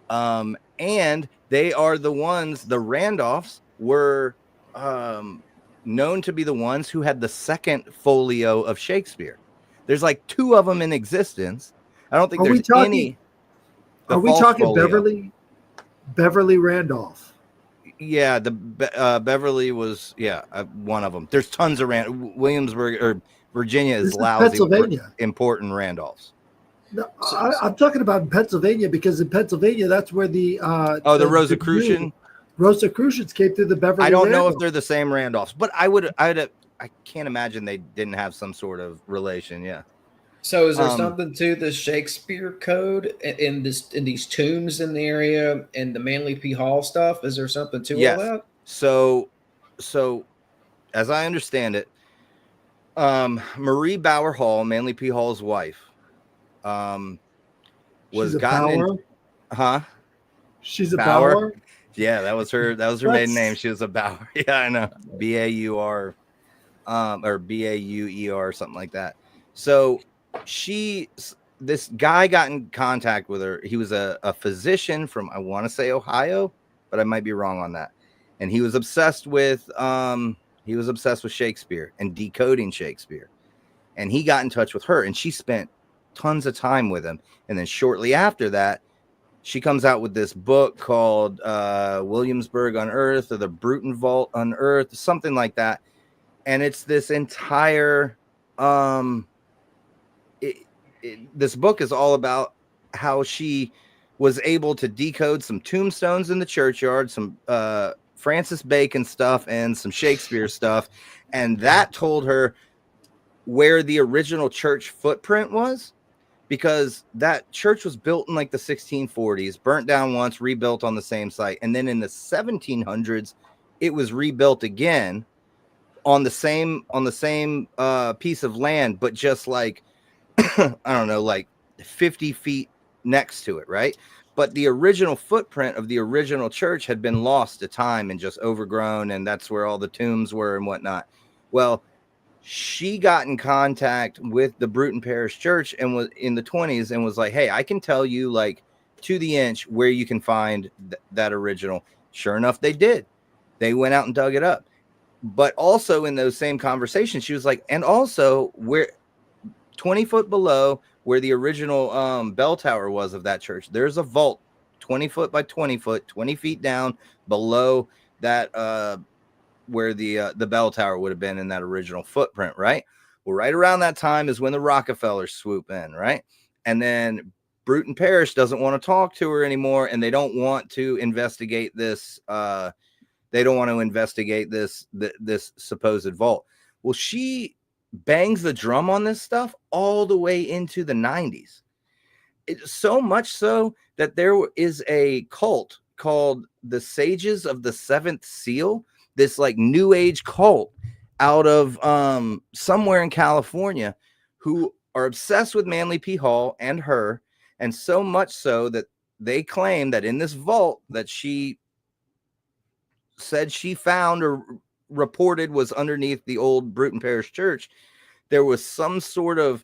And they are the ones, the Randolphs were known to be the ones who had the second folio of Shakespeare. There's like two of them in existence. I don't think there's any. Are we talking Beverly Randolph? Yeah, the Beverly was one of them. There's tons of Williamsburg or Virginia is lousy. Pennsylvania. Important Randolphs. No, I'm talking about in Pennsylvania, because in Pennsylvania that's where the Rosicrucian Rosicrucians came through the Beverly. I don't Randolph. know if they're the same Randolphs, but I can't imagine they didn't have some sort of relation. Yeah. So is there something to the Shakespeare code in these tombs in the area and the Manly P. Hall stuff? Is there something to all that? So as I understand it, Marie Bower Hall, Manly P. Hall's wife, was gotten She's a Bower. Yeah, that was her maiden name. She was a Bower. Yeah, I know. Baur, or Bauer, something like that. So this guy got in contact with her. He was a physician from, I want to say, Ohio, but I might be wrong on that. And he was obsessed with Shakespeare and decoding Shakespeare. And he got in touch with her, and she spent tons of time with him. And then shortly after that, she comes out with this book called Williamsburg Unearthed, or the Bruton Vault Unearthed, something like that. And it's this entire this book is all about how she was able to decode some tombstones in the churchyard, some Francis Bacon stuff, and some Shakespeare stuff. And that told her where the original church footprint was, because that church was built in like the 1640s, burnt down once, rebuilt on the same site. And then in the 1700s, it was rebuilt again on the same piece of land, but just like, I don't know, like 50 feet next to it, right? But the original footprint of the original church had been lost to time and just overgrown, and that's where all the tombs were and whatnot. Well, she got in contact with the Bruton Parish Church and was in the 20s and was like, hey, I can tell you like to the inch where you can find that original. Sure enough, they did. They went out and dug it up. But also in those same conversations, she was like, and also where 20 foot below where the original bell tower was of that church, there's a vault 20 foot by 20 foot, 20 feet down below that where the bell tower would have been in that original footprint, right? Well, right around that time is when the Rockefellers swoop in, right? And then Bruton Parish doesn't want to talk to her anymore, and they don't want to investigate this. They don't want to investigate this supposed vault. Well, she bangs the drum on this stuff all the way into the 90s. It's so much so that there is a cult called the Sages of the Seventh Seal, this like new age cult out of somewhere in California, who are obsessed with Manly P. Hall and her, and so much so that they claim that in this vault that she said she found or reported was underneath the old Bruton Parish Church, there was some sort of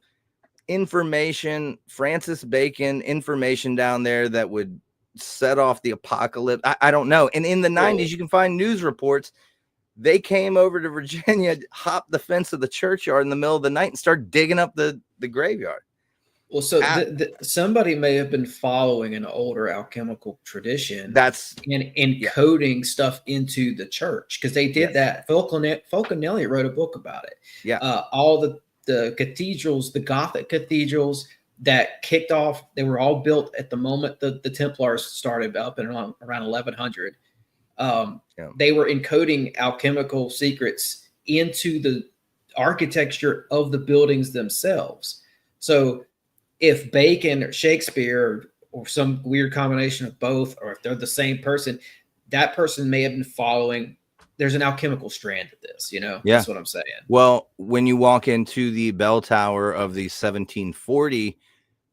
information, Francis Bacon information down there that would set off the apocalypse. I don't know. And in the 90s, you can find news reports. They came over to Virginia, hopped the fence of the churchyard in the middle of the night and started digging up the graveyard. Well, so somebody may have been following an older alchemical tradition. That's and encoding stuff into the church, because they did that. Fulcanelli wrote a book about it. Yeah. All the cathedrals, the Gothic cathedrals that kicked off, they were all built at the moment the Templars started up in around 1100. They were encoding alchemical secrets into the architecture of the buildings themselves. So if Bacon or Shakespeare or some weird combination of both, or if they're the same person, that person may have been following. There's an alchemical strand to this, That's what I'm saying. Well, when you walk into the bell tower of the circa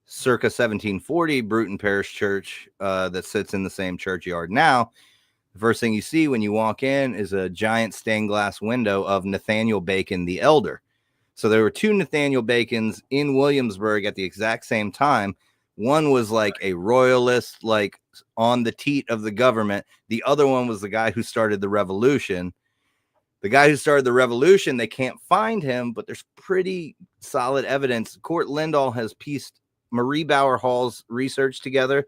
1740 Bruton Parish Church that sits in the same churchyard now, the first thing you see when you walk in is a giant stained glass window of Nathaniel Bacon the Elder. So there were two Nathaniel Bacons in Williamsburg at the exact same time. One was like a royalist, like on the teat of the government. The other one was the guy who started the revolution. The guy who started the revolution, they can't find him, but there's pretty solid evidence. Court Lindahl has pieced Marie Bauer Hall's research together,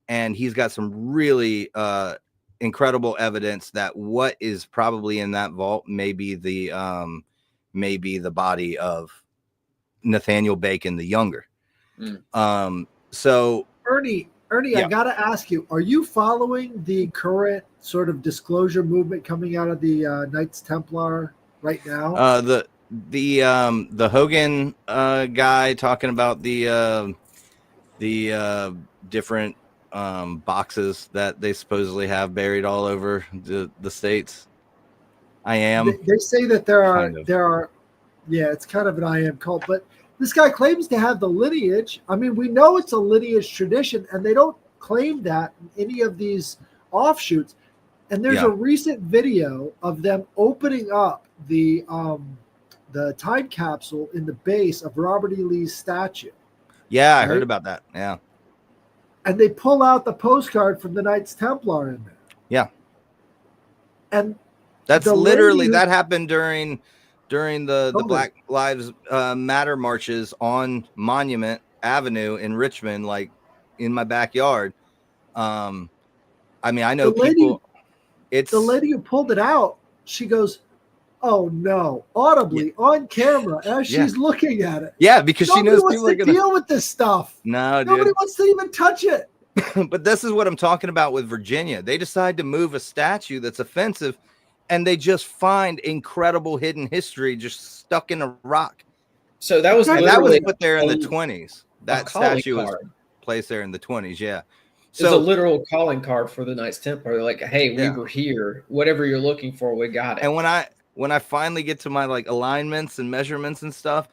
and he's got some really incredible evidence that what is probably in that vault may be the body of Nathaniel Bacon the Younger. So Ernie, I gotta ask you, are you following the current sort of disclosure movement coming out of the Knights Templar right now? The Hogan guy talking about the different boxes that they supposedly have buried all over the states. I am. They say that there are, it's kind of an I am cult, but this guy claims to have the lineage. I mean, we know it's a lineage tradition, and they don't claim that in any of these offshoots. And there's a recent video of them opening up the time capsule in the base of Robert E. Lee's statue. Yeah, I heard about that. Yeah. And they pull out the postcard from the Knights Templar in there. Yeah. And that's literally that happened during the Black Lives Matter marches on Monument Avenue in Richmond, like in my backyard. I mean, I know people. It's the lady who pulled it out. She goes, "Oh no!" audibly on camera as she's looking at it. Yeah, because she knows people are gonna deal with this stuff. No, nobody wants to even touch it. But this is what I'm talking about with Virginia. They decide to move a statue that's offensive, and they just find incredible hidden history just stuck in a rock. So that was put there in the 20s. That statue was placed there in the 20s. Yeah. So it's a literal calling card for the Knights Templar. They're like, hey, we were here. Whatever you're looking for, we got it. And when I finally get to my like alignments and measurements and stuff,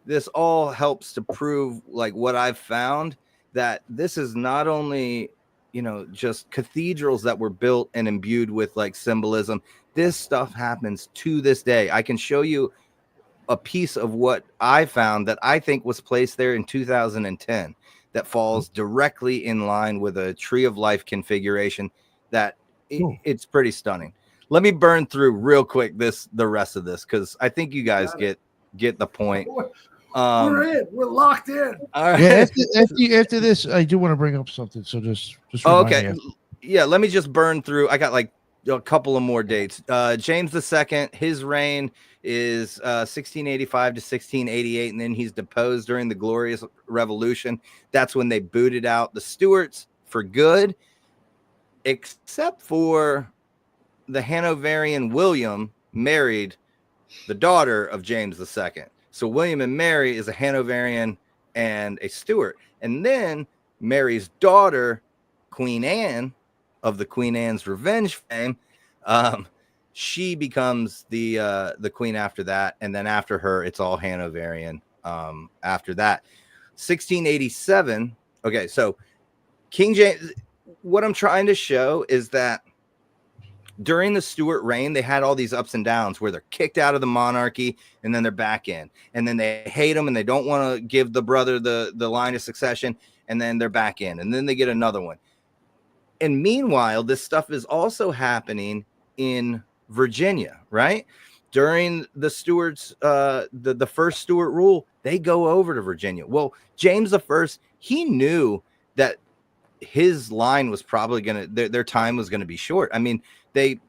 this all helps to prove like what I've found, that this is not only, just cathedrals that were built and imbued with like symbolism. This stuff happens to this day. I can show you a piece of what I found that I think was placed there in 2010 that falls directly in line with a tree of life configuration that it's pretty stunning. Let me burn through real quick the rest of this, because I think you guys get the point. We're locked in. All right. Yeah, after this, I do want to bring up something. So just okay. Yeah, let me just burn through. I got like a couple of more dates. James II, his reign is 1685 to 1688, and then he's deposed during the Glorious Revolution. That's when they booted out the Stewarts for good, except for the Hanoverian William married the daughter of James II. So William and Mary is a Hanoverian and a Stewart. And then Mary's daughter, Queen Anne of the Queen Anne's Revenge fame, she becomes the queen after that. And then after her, it's all Hanoverian after that. 1687. Okay, so King James, what I'm trying to show is that during the Stewart reign, they had all these ups and downs where they're kicked out of the monarchy and then they're back in, and then they hate them and they don't want to give the brother the line of succession, and then they're back in, and then they get another one. And meanwhile, this stuff is also happening in Virginia, right? During the Stuarts, the first Stuart rule, they go over to Virginia. Well, James I, he knew that his line was probably their time was gonna be short. I mean, they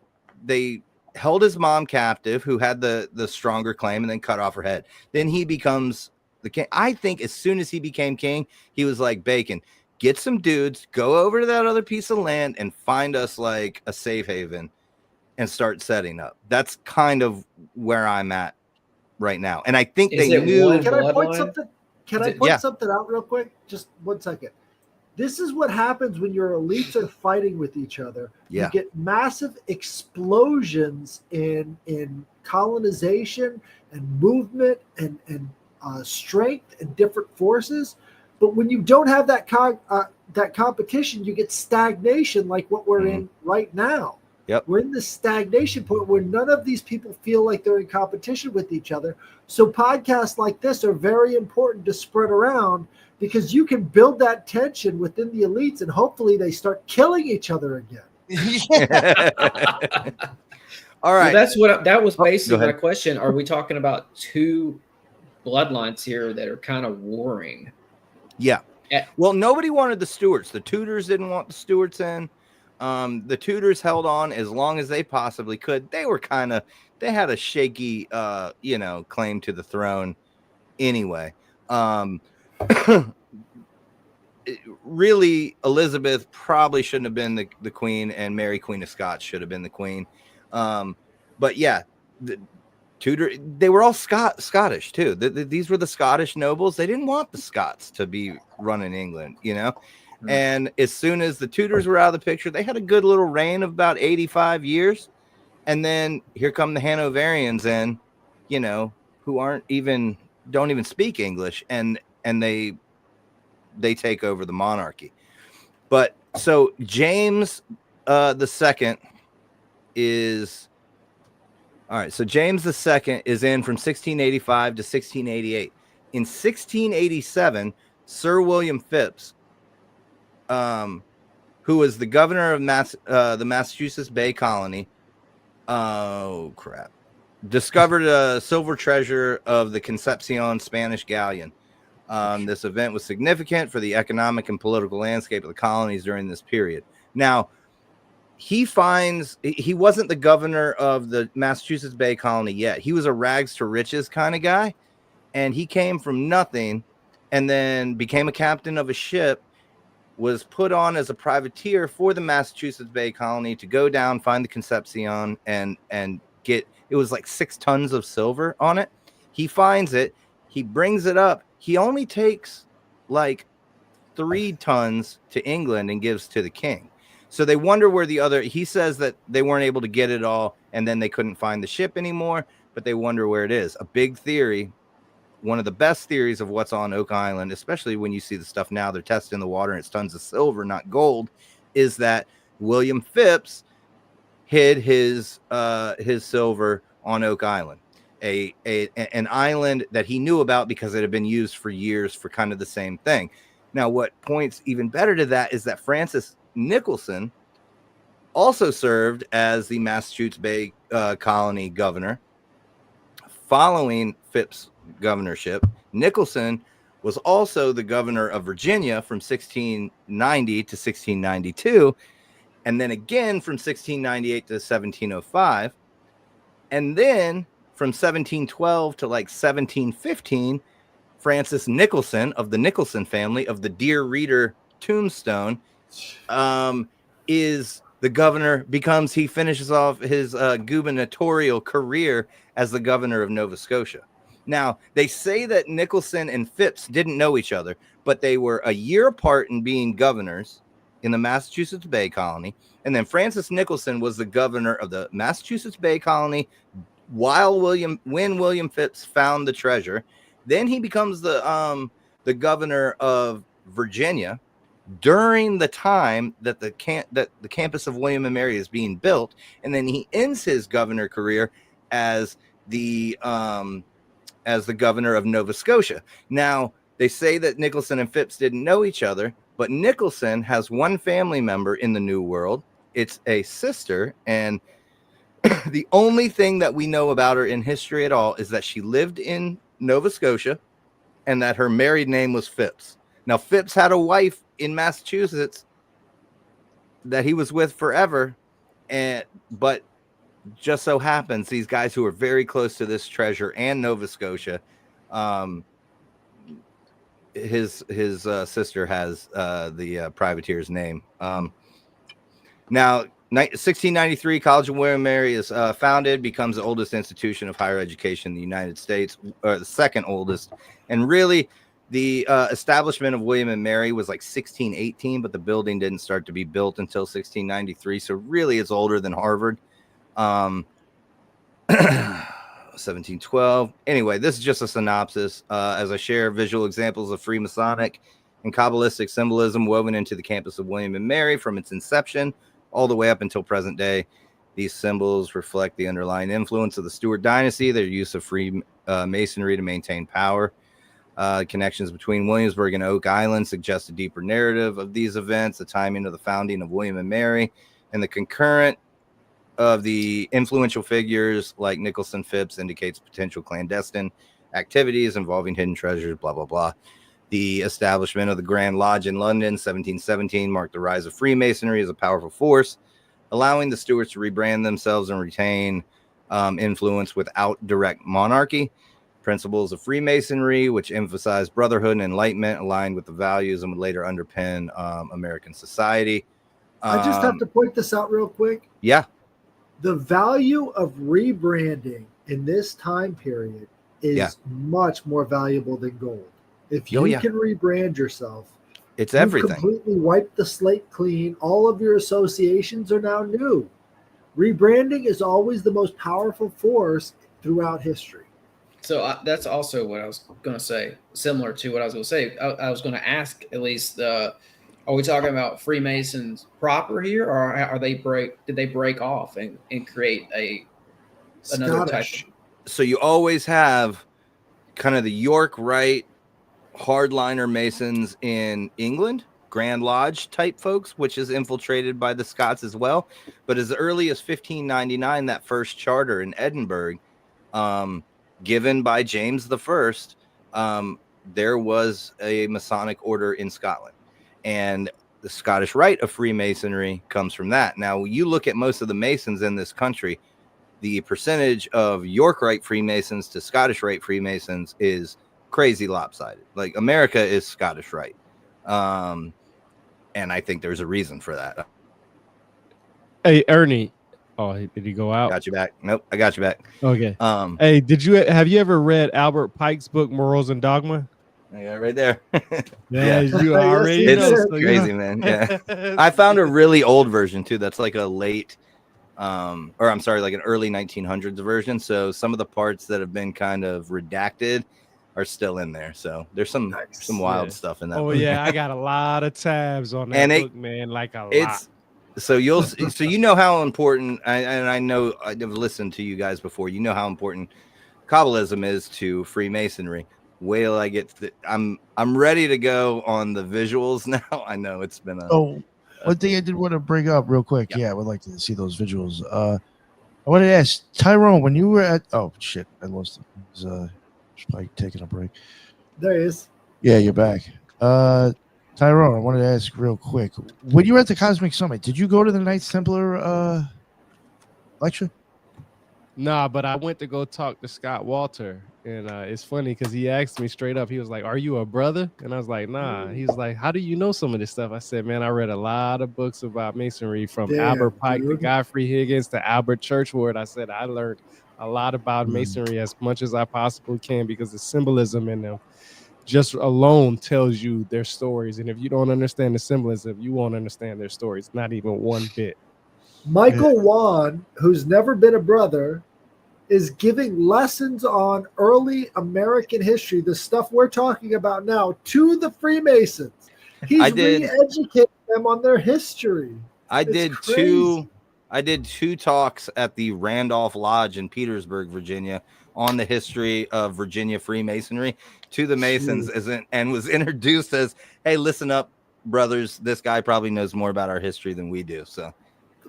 held his mom captive, who had the stronger claim, and then cut off her head. Then he becomes the king. I think as soon as he became king, he was like, Bacon, get some dudes, go over to that other piece of land and find us like a safe haven and start setting up. That's kind of where I'm at right now. And I think they knew. Can I point something? Can I point something out real quick? Just 1 second. This is what happens when your elites are fighting with each other. Yeah. You get massive explosions in colonization and movement and strength and different forces. But when you don't have that competition, you get stagnation, like what we're in right now. Yep. We're in this stagnation point where none of these people feel like they're in competition with each other. So podcasts like this are very important to spread around, because you can build that tension within the elites, and hopefully they start killing each other again. All right. Well, that was basically my question. Are we talking about two bloodlines here that are kind of warring? Yeah. Well, nobody wanted the Stuarts. The Tudors didn't want the Stuarts in. The Tudors held on as long as they possibly could. They were they had a shaky, claim to the throne anyway. Really, Elizabeth probably shouldn't have been the queen, and Mary, Queen of Scots, should have been the queen. But yeah, the Tudor, they were all Scottish too. These were the Scottish nobles. They didn't want the Scots to be running England, And as soon as the Tudors were out of the picture, they had a good little reign of about 85 years. And then here come the Hanoverians in, who don't even speak English, and they take over the monarchy. But so James the second is all right. So James II is in from 1685 to 1688. In 1687, Sir William Phipps, who was the governor of the Massachusetts Bay Colony, discovered a silver treasure of the Concepcion Spanish galleon. This event was significant for the economic and political landscape of the colonies during this period. Now, he wasn't the governor of the Massachusetts Bay Colony yet. He was a rags to riches kind of guy, and he came from nothing and then became a captain of a ship, was put on as a privateer for the Massachusetts Bay Colony to go down, find the Concepcion, and get, it was like 6 tons of silver on it. He finds it. He brings it up. He only takes like 3 tons to England and gives to the king. So they wonder where he says that they weren't able to get it all, and then they couldn't find the ship anymore, but they wonder where it is. A big theory, one of the best theories of what's on Oak Island, especially when you see the stuff now, they're testing the water and it's tons of silver, not gold, is that William Phipps hid his silver on Oak Island, an island that he knew about because it had been used for years for kind of the same thing. Now, what points even better to that is that Francis Nicholson also served as the Massachusetts Bay Colony governor. Following Phipps' governorship, Nicholson was also the governor of Virginia from 1690 to 1692, and then again from 1698 to 1705, and then from 1712 to like 1715, Francis Nicholson of the Nicholson family of the Dear Reader tombstone is the governor, he finishes off his gubernatorial career as the governor of Nova Scotia. Now, they say that Nicholson and Phipps didn't know each other, but they were a year apart in being governors in the Massachusetts Bay Colony. And then Francis Nicholson was the governor of the Massachusetts Bay Colony when William Phipps found the treasure. Then he becomes the governor of Virginia during the time that the campus of William and Mary is being built, and then he ends his governor career as the governor of Nova Scotia. Now, they say that Nicholson and Phipps didn't know each other, but Nicholson has one family member in the New World. It's a sister, and the only thing that we know about her in history at all is that she lived in Nova Scotia and that her married name was Phipps. Now, Phipps had a wife in Massachusetts that he was with forever, but just so happens these guys who are very close to this treasure and Nova Scotia, his sister has the privateer's name. Now, 1693, College of William and Mary is founded, becomes the oldest institution of higher education in the United States, or the second oldest. And really, the establishment of William and Mary was like 1618, but the building didn't start to be built until 1693. So really, it's older than Harvard. 1712. Anyway, this is just a synopsis as I share visual examples of Freemasonic and Kabbalistic symbolism woven into the campus of William and Mary from its inception all the way up until present day. These symbols reflect the underlying influence of the Stewart dynasty, their use of free masonry to maintain power. Connections between Williamsburg and Oak Island suggest a deeper narrative of these events, the timing of the founding of William and Mary, and the concurrent of the influential figures like Nicholson Phipps indicates potential clandestine activities involving hidden treasures, blah, blah, blah. The establishment of the Grand Lodge in London, 1717, marked the rise of Freemasonry as a powerful force, allowing the Stuarts to rebrand themselves and retain influence without direct monarchy. Principles of Freemasonry, which emphasize brotherhood and enlightenment, aligned with the values and would later underpin American society. I just have to point this out real quick. Yeah. The value of rebranding in this time period is much more valuable than gold. If you can rebrand yourself, it's everything. Completely wipe the slate clean. All of your associations are now new. Rebranding is always the most powerful force throughout history. So that's also what I was going to say, similar to what I was going to say. I was going to ask, at least, are we talking about Freemasons proper here, or are did they break off and create another Scottish type? So you always have kind of the York Rite hardliner Masons in England, Grand Lodge type folks, which is infiltrated by the Scots as well. But as early as 1599, that first charter in Edinburgh, given by James I, there was a Masonic order in Scotland. And the Scottish Rite of Freemasonry comes from that. Now, you look at most of the Masons in this country, the percentage of York Rite Freemasons to Scottish Rite Freemasons is crazy lopsided. Like, America is Scottish Rite. And I think there's a reason for that. Hey, Ernie. Oh, did he go out? Got you back. Nope, I got you back. Okay. Hey, have you ever read Albert Pike's book, Morals and Dogma? I got it right there. Yeah, you already it's know. crazy, man. Yeah. I found a really old version too. That's like a late, like an early 1900s version. So some of the parts that have been kind of redacted are still in there. So there's some wild stuff in that. Oh, yeah, I got a lot of tabs on that book, man. Like a lot. So you know how important, and I know I've listened to you guys before. You know how important Kabbalism is to Freemasonry. Wait till I get to I'm ready to go on the visuals now. I know it's been one thing I did want to bring up real quick. Yeah, I would like to see those visuals. I wanted to ask Tyrone, when you were at I lost him. He was Pike taking a break. There he is. Yeah, you're back. Tyrone, I wanted to ask real quick. When you were at the Cosmic Summit, did you go to the Knights Templar lecture? Nah, but I went to go talk to Scott Walter, and it's funny because he asked me straight up. He was like, "Are you a brother?" And I was like, "Nah." He's like, "How do you know some of this stuff?" I said, "Man, I read a lot of books about Masonry, from Albert Pike to Godfrey Higgins to Albert Churchward." I said, "I learned a lot about Masonry, as much as I possibly can, because the symbolism in them just alone tells you their stories. And if you don't understand the symbolism, you won't understand their stories, not even one bit." Michael Wan, who's never been a brother, is giving lessons on early American history, the stuff we're talking about now, to the Freemasons. He's re-educating them on their history. I did two talks at the Randolph Lodge in Petersburg, Virginia, on the history of Virginia Freemasonry to the Masons, and was introduced as, hey, listen up, brothers. This guy probably knows more about our history than we do. So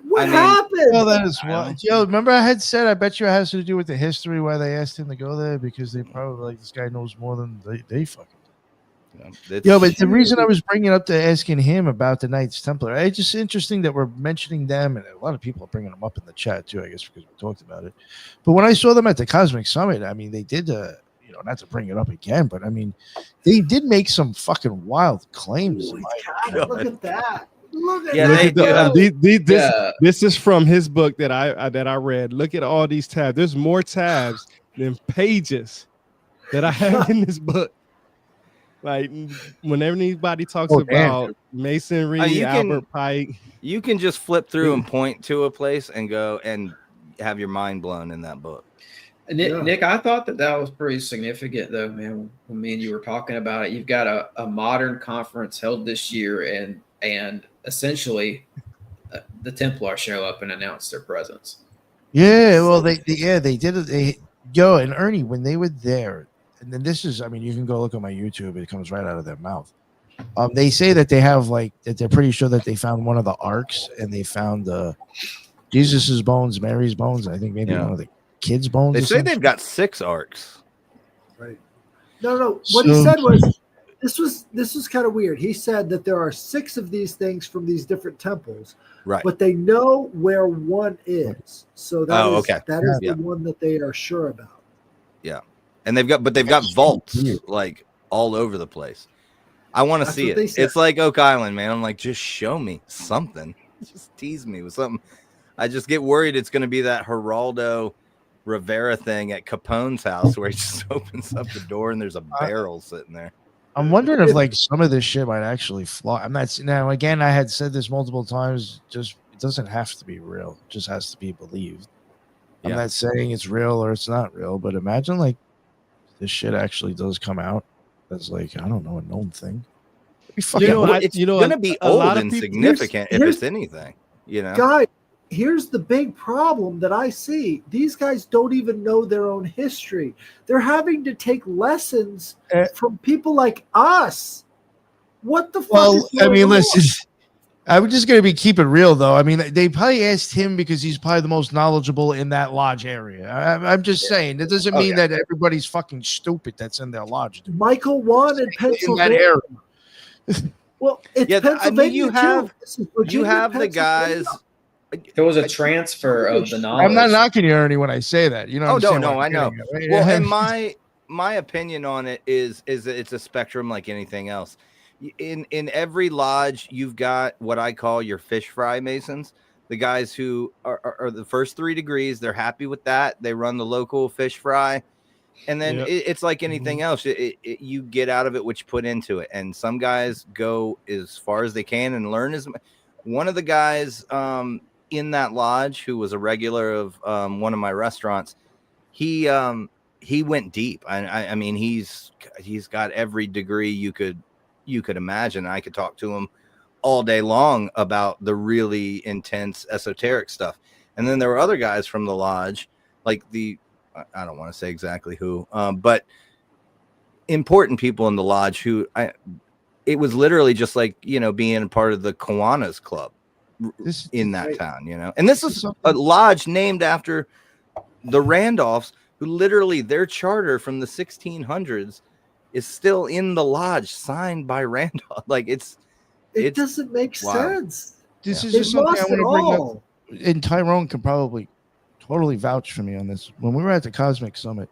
what happened? Well, that is what. Yo, remember I had said, I bet you it has to do with the history why they asked him to go there, because they probably like, this guy knows more than they fucking. Yo, but the reason I was bringing up to asking him about the Knights Templar, it's just interesting that we're mentioning them, and a lot of people are bringing them up in the chat too, I guess, because we talked about it. But when I saw them at the Cosmic Summit, I mean, they did, not to bring it up again, but I mean, they did make some fucking wild claims. Holy God, look at that. Look at that. This is from his book that I read. Look at all these tabs. There's more tabs than pages that I have in this book. Like, whenever anybody talks about Masonry, Albert Pike, you can just flip through and point to a place and go and have your mind blown in that book. Nick, I thought that was pretty significant, though, man. When me and you were talking about it, you've got a modern conference held this year, and essentially the Templar show up and announce their presence. Yeah, well, they did it. And Ernie, when they were there. And then this is, I mean, you can go look on my YouTube. It comes right out of their mouth. They say that they have that they're pretty sure that they found one of the arks, and they found Jesus's bones, Mary's bones. I think maybe one of the kids' bones. They say they've got 6 arks. Right. No. What he said was this was kind of weird. He said that there are 6 of these things from these different temples, right? But they know where one is. So that is the one that they are sure about. Yeah. And they've got vaults like all over the place. I want to see it. It's like Oak Island, man. I'm like, just show me something. Just tease me with something. I just get worried it's going to be that Geraldo Rivera thing at Capone's house where he just opens up the door and there's a barrel sitting there. I'm wondering if some of this shit might actually fly. I'm not now. Again, I had said this multiple times. Just it doesn't have to be real. It just has to be believed. I'm not saying it's real or it's not real, but imagine this shit actually does come out as I don't know, a known thing. It's gonna be old and significant if it's anything, Guy, here's the big problem that I see. These guys don't even know their own history. They're having to take lessons from people like us. What the fuck is going on? Listen, I'm just going to keep it real, though. I mean, they probably asked him because he's probably the most knowledgeable in that lodge area. I'm just saying. That doesn't mean that everybody's fucking stupid that's in their lodge. Michael won in Pennsylvania. In that area. Well, it's Pennsylvania, you have the guys. There was a transfer of the knowledge. I'm not knocking you, Ernie, when I say that. You know. No, I know. Right? Well, and my opinion on it is it's a spectrum like anything else. In every lodge, you've got what I call your fish fry Masons, the guys who are the first 3 degrees. They're happy with that. They run the local fish fry. And then it's like anything else. You get out of it what you put into it. And some guys go as far as they can and learn as much. One of the guys in that lodge who was a regular of one of my restaurants, he went deep. I mean, he's got every degree you could imagine. I could talk to him all day long about the really intense esoteric stuff. And then there were other guys from the lodge, like I don't want to say exactly who, but important people in the lodge who it was literally just like, being part of the Kiwanis Club in that town, and this is a lodge named after the Randolphs, who literally their charter from the 1600s is still in the lodge, signed by Randolph. Like it doesn't make sense. This is just something I want to bring up. And Tyrone can probably totally vouch for me on this. When we were at the Cosmic Summit,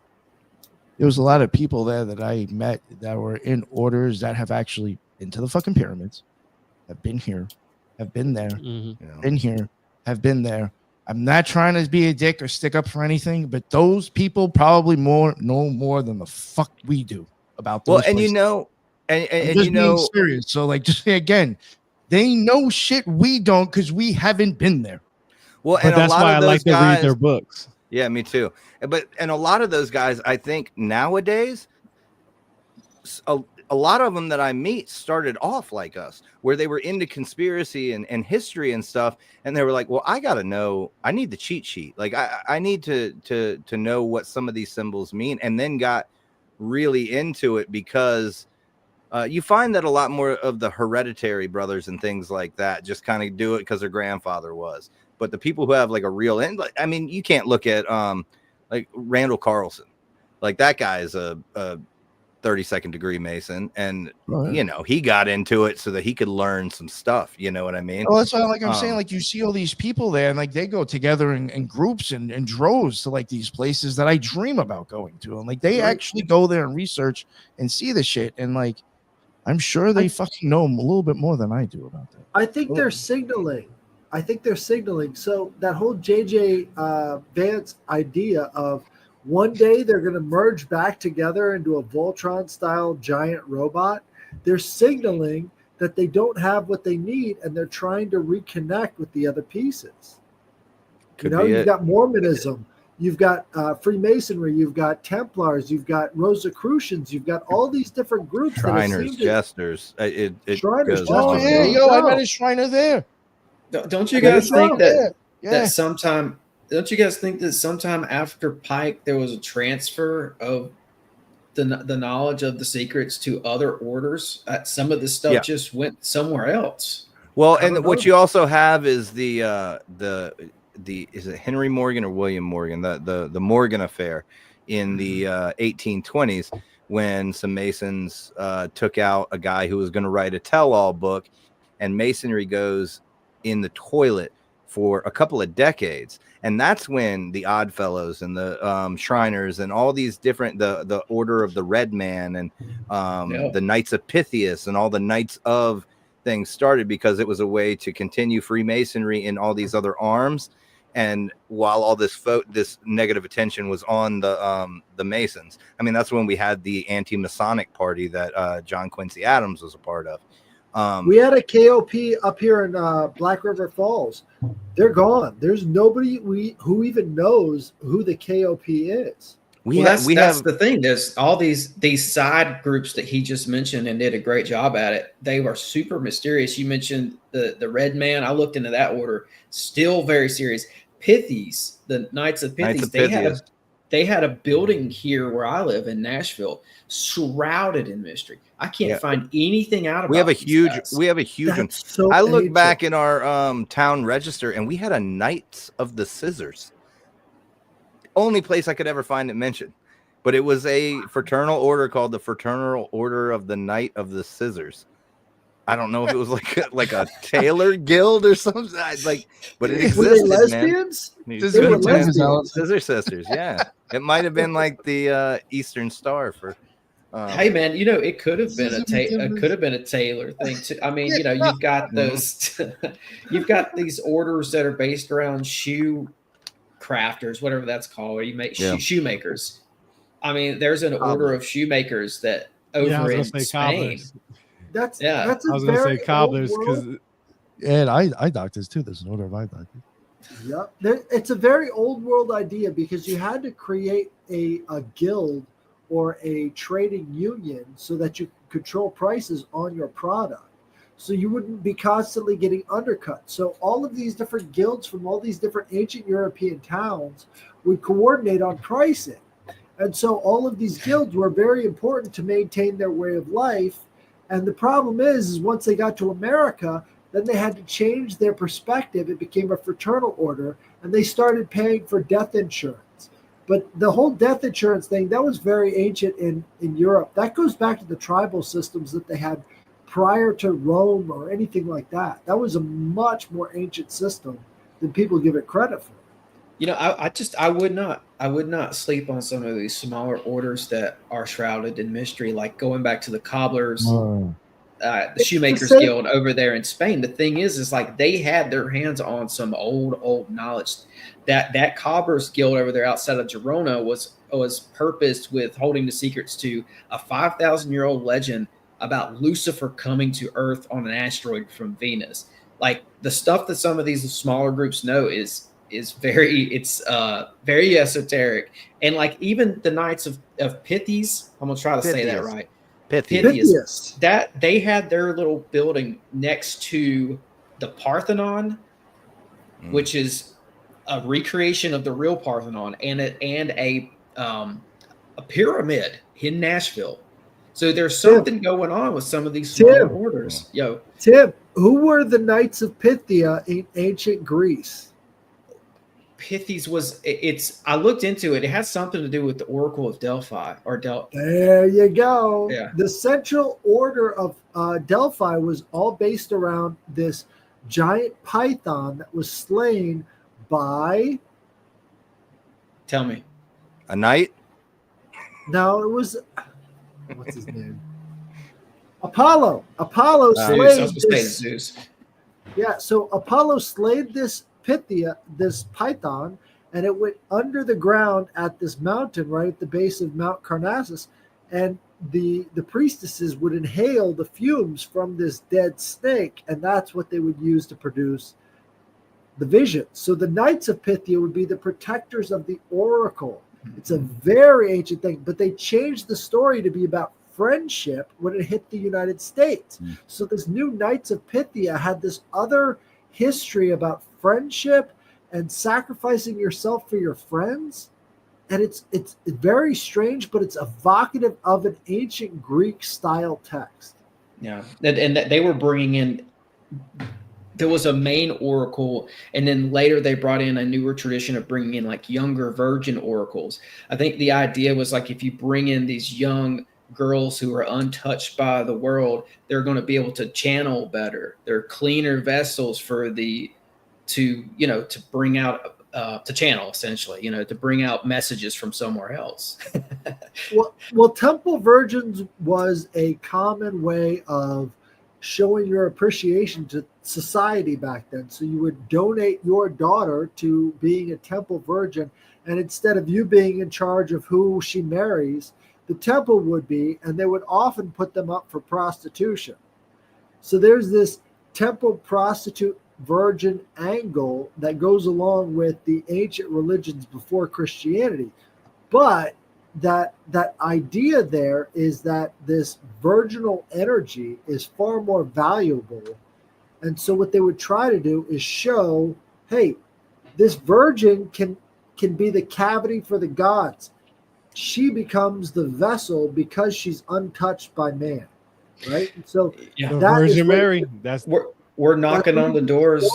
there was a lot of people there that I met that were in orders that have actually been to the fucking pyramids, have been here, have been there, been here, have been there. I'm not trying to be a dick or stick up for anything, but those people probably know more than the fuck we do about those places. and serious. So just again, they know shit we don't because we haven't been there. Well, but and that's why I like to read their books. Yeah, me too. And a lot of those guys, I think nowadays, a lot of them that I meet started off like us, where they were into conspiracy and history and stuff. And they were like, well, I got to know, I need the cheat sheet. Like I need to know what some of these symbols mean, and then got really into it because you find that a lot more of the hereditary brothers and things like that just kind of do it because their grandfather was. But the people who have like a real end, like, I mean, you can't look at like Randall Carlson, like that guy is a 32nd degree Mason, and you know, he got into it so that he could learn some stuff. You know what I mean? Well, that's why, like I'm saying, like you see all these people there, and like they go together in groups and droves to like these places that I dream about going to, and like they actually go there and research and see the shit, and like I'm sure they fucking know a little bit more than I do about that. I think they're signaling. So that whole JJ Vance idea of one day they're going to merge back together into a Voltron-style giant robot, they're signaling that they don't have what they need, and they're trying to reconnect with the other pieces. You've got Mormonism, you've got Freemasonry, you've got Templars, you've got Rosicrucians, you've got all these different groups. Shriners, Jesters. Shriners. Oh, yeah, yo, I met a Shriner there. Don't you guys think that sometime? Don't you guys think that sometime after Pike there was a transfer of the knowledge of the secrets to other orders? Some of this stuff just went somewhere else. Well, and what you also have is the is it Henry Morgan or William Morgan, the Morgan affair in the 1820s, when some Masons took out a guy who was going to write a tell-all book, and Masonry goes in the toilet for a couple of decades. And that's when the Oddfellows and the Shriners and all these different, the Order of the Red Man and the Knights of Pythias and all the Knights of things started, because it was a way to continue Freemasonry in all these other arms. And while all this negative attention was on the Masons, I mean, that's when we had the anti-Masonic party that John Quincy Adams was a part of. We had a KOP up here in Black River Falls. They're gone. There's nobody who even knows who the KOP is. That's the thing. There's all these side groups that he just mentioned and did a great job at it. They were super mysterious. You mentioned the Red Man. I looked into that order. Still very serious. Pythies, the Knights of Pythias. They had a building here where I live in Nashville, shrouded in mystery. I can't find anything out about it. We have a huge one. So I look back in our town register, and we had a Knights of the Scissors. Only place I could ever find it mentioned. But it was a fraternal order called the Fraternal Order of the Knight of the Scissors. I don't know if it was like a tailor guild or something. But it existed. Were they lesbians? They were lesbians. Scissor Sisters, yeah. It might have been like the Eastern Star for. Hey man, it could have been a tailor thing too. I mean, you've got those, you've got these orders that are based around shoe crafters, whatever that's called, where you make shoemakers. I mean, there's an order of shoemakers that over in Spain. That's I was going to say cobblers because eye doctors too. There's an order of eye doctors. Yep, it's a very old world idea, because you had to create a guild or a trading union so that you control prices on your product, so you wouldn't be constantly getting undercut. So all of these different guilds from all these different ancient European towns would coordinate on pricing. And so all of these guilds were very important to maintain their way of life. And the problem is once they got to America, then they had to change their perspective. It became a fraternal order, and they started paying for death insurance. But the whole death insurance thing, that was very ancient in Europe. That goes back to the tribal systems that they had prior to Rome or anything like that. That was a much more ancient system than people give it credit for. I would not sleep on some of these smaller orders that are shrouded in mystery, like going back to the cobblers, the Shoemakers Guild over there in Spain. The thing is like they had their hands on some old knowledge. That Cobblers Guild over there outside of Girona was purposed with holding the secrets to a 5,000-year-old legend about Lucifer coming to Earth on an asteroid from Venus. Like the stuff that some of these smaller groups know is is very esoteric. And like even the Knights of Pythies, I'm gonna try to say that right. Pythias. That they had their little building next to the Parthenon, which is a recreation of the real Parthenon, and a pyramid in Nashville. So there's something going on with some of these smaller orders. Tim, who were the Knights of Pythia in ancient Greece? Pythies I looked into it. It has something to do with the Oracle of Delphi There you go. Yeah. The central order of Delphi was all based around this giant python that was slain by. Tell me. A knight? No, it was. What's his name? Apollo. Apollo slayed Zeus. I was gonna say this. Zeus. Yeah, so Apollo slayed this Pythia, this python, and it went under the ground at this mountain right at the base of Mount Parnassus, and the priestesses would inhale the fumes from this dead snake, and that's what they would use to produce the vision. So the Knights of Pythia would be the protectors of the oracle. It's a very ancient thing, but they changed the story to be about friendship when it hit the United States. So this new Knights of Pythia had this other history about friendship and sacrificing yourself for your friends. And it's very strange, but it's evocative of an ancient Greek style text. Yeah, and they were bringing in. There was a main oracle, and then later they brought in a newer tradition of bringing in like younger virgin oracles. I think the idea was like if you bring in these young girls who are untouched by the world, they're going to be able to channel better. They're cleaner vessels to bring out to channel, essentially, to bring out messages from somewhere else. well, temple virgins was a common way of showing your appreciation to society back then. So you would donate your daughter to being a temple virgin, and instead of you being in charge of who she marries, the temple would be, and they would often put them up for prostitution. So there's this temple prostitute virgin angle that goes along with the ancient religions before Christianity. But that idea there is that this virginal energy is far more valuable. And so what they would try to do is show, hey, this virgin can be the cavity for the gods. She becomes the vessel because she's untouched by man, right? And so the Virgin Mary. We're knocking on the doors.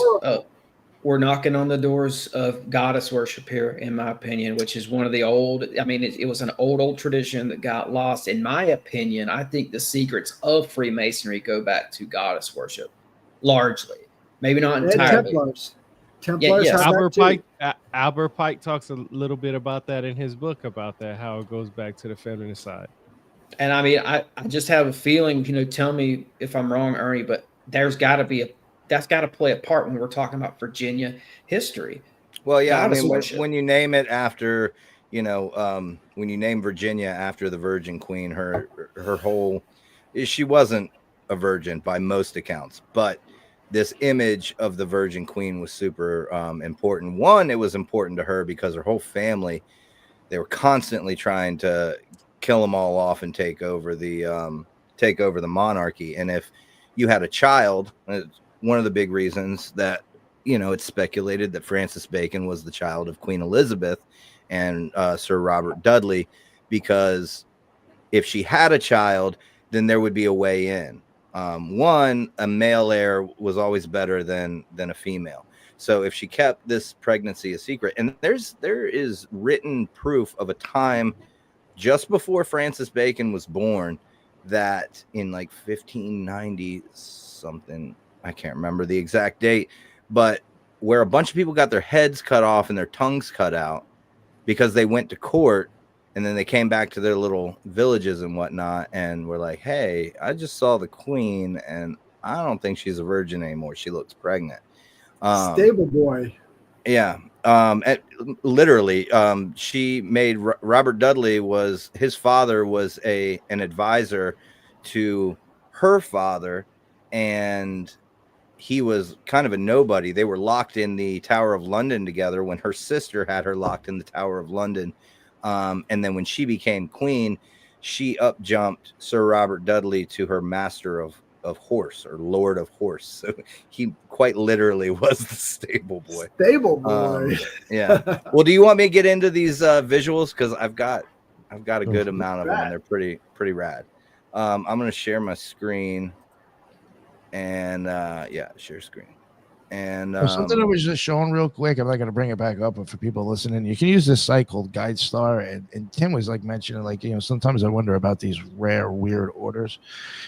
We're knocking on the doors of goddess worship here, in my opinion, which is one of the old. I mean, it was an old tradition that got lost. In my opinion, I think the secrets of Freemasonry go back to goddess worship, largely, maybe not entirely. Templars Yeah. Albert Pike talks a little bit about that in his book about that, how it goes back to the feminine side. And I mean, I just have a feeling, tell me if I'm wrong, Ernie, but that's got to play a part when we're talking about Virginia history. Well, yeah, I mean, when you name it after, when you name Virginia after the Virgin Queen, her whole, she wasn't a virgin by most accounts, but this image of the Virgin Queen was super important. One, it was important to her because her whole family, they were constantly trying to kill them all off and take over the monarchy. And if you had a child, one of the big reasons that, it's speculated that Francis Bacon was the child of Queen Elizabeth and Sir Robert Dudley, because if she had a child, then there would be a way in. One, a male heir was always better than a female. So if she kept this pregnancy a secret, and there is written proof of a time just before Francis Bacon was born, that in like 1590 something, I can't remember the exact date, but where a bunch of people got their heads cut off and their tongues cut out because they went to court, and then they came back to their little villages and whatnot and were like, hey, I just saw the queen and I don't think she's a virgin anymore. She looks pregnant. Stable boy. Yeah. Literally, she made Robert Dudley his father was an advisor to her father, and he was kind of a nobody. They were locked in the Tower of London together when her sister had her locked in the Tower of London. And then when she became queen, she up jumped Sir Robert Dudley to her master of horse, or Lord of Horse. So he quite literally was the stable boy. Stable boy. Yeah. Well, do you want me to get into these visuals? Because I've got a good amount of them, and they're pretty rad. I'm going to share my screen, and share screen. And something I was just showing real quick. I'm not going to bring it back up, but for people listening, you can use this site called GuideStar, and Tim was like mentioning, like, you know, sometimes I wonder about these rare, weird orders.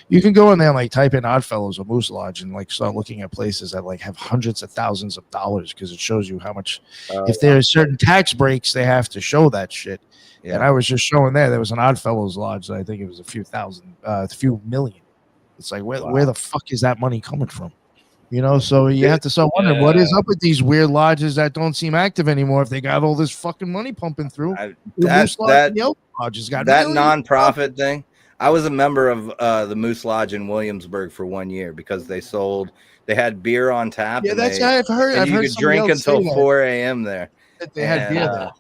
You can go in there and like type in Oddfellows or Moose Lodge and like start looking at places that like have hundreds of thousands of dollars, because it shows you how much. If there are certain tax breaks, they have to show that shit. Yeah. And I was just showing there was an Oddfellows Lodge that I think it was a few million. It's like, where the fuck is that money coming from? You know, so you have to start wondering what is up with these weird lodges that don't seem active anymore if they got all this fucking money pumping through. That nonprofit nonprofit thing. I was a member of the Moose Lodge in Williamsburg for 1 year because they had beer on tap. Yeah, that's I've heard. And you could drink until 4 a.m. there. They had beer there.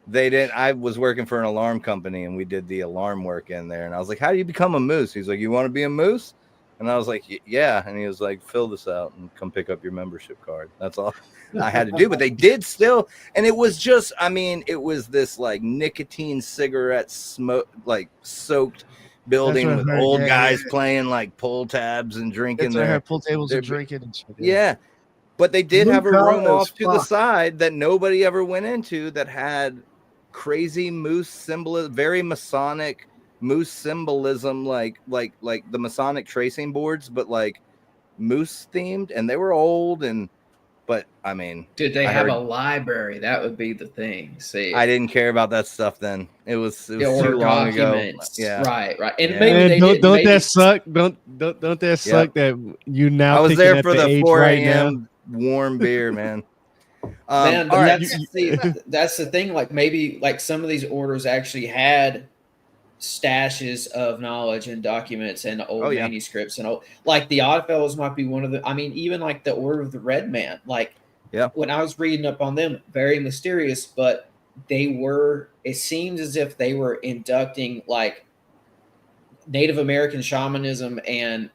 They didn't. I was working for an alarm company, and we did the alarm work in there. And I was like, "How do you become a moose?" He's like, "You want to be a moose?" And I was like, "Yeah." And he was like, "Fill this out and come pick up your membership card." That's all I had to do. But they did still, and it was just, I mean, it was this like nicotine cigarette smoke, like soaked building with old guys playing like pull tabs and drinking. They had pull tables and drinking and shit. Yeah. But they did have a room off to the side that nobody ever went into that had crazy moose symbolism, very Masonic moose symbolism, like the Masonic tracing boards, but like moose themed, and they were old. But I mean, did they have a library? That would be the thing. See, I didn't care about that stuff then. It was too long ago. Yeah, right. And maybe don't that suck? Don't that suck that you now? I was there for the 4 a.m. warm beer, man. Man, that's the thing. Like maybe like some of these orders actually had stashes of knowledge and documents and old manuscripts and old, like the Oddfellows might be one of the. I mean, even like the Order of the Red Man. Like, when I was reading up on them, very mysterious, but they were. It seems as if they were inducting like Native American shamanism and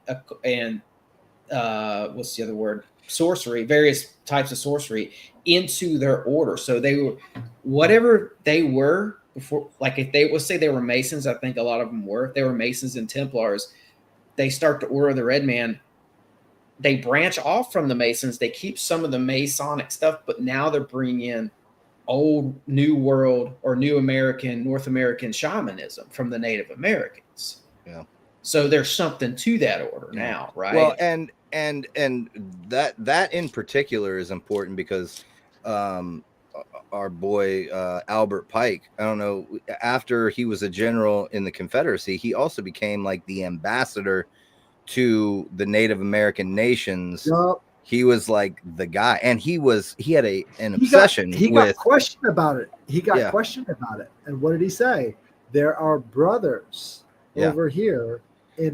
what's the other word? Sorcery, various types of sorcery into their order. So they were whatever they were before. Like if they say they were Masons, I think a lot of them were. If they were Masons and Templars, they start to Order of the Red Man. They branch off from the Masons. They keep some of the Masonic stuff, but now they're bringing in old New World or New American, North American shamanism from the Native Americans. Yeah. So there's something to that order now, right? Well, and that in particular is important because our boy Albert Pike, I don't know, after he was a general in the Confederacy, he also became like the ambassador to the Native American nations. Yep. He was like the guy, and he had an obsession. He got questioned about it. And what did he say? There are brothers over here.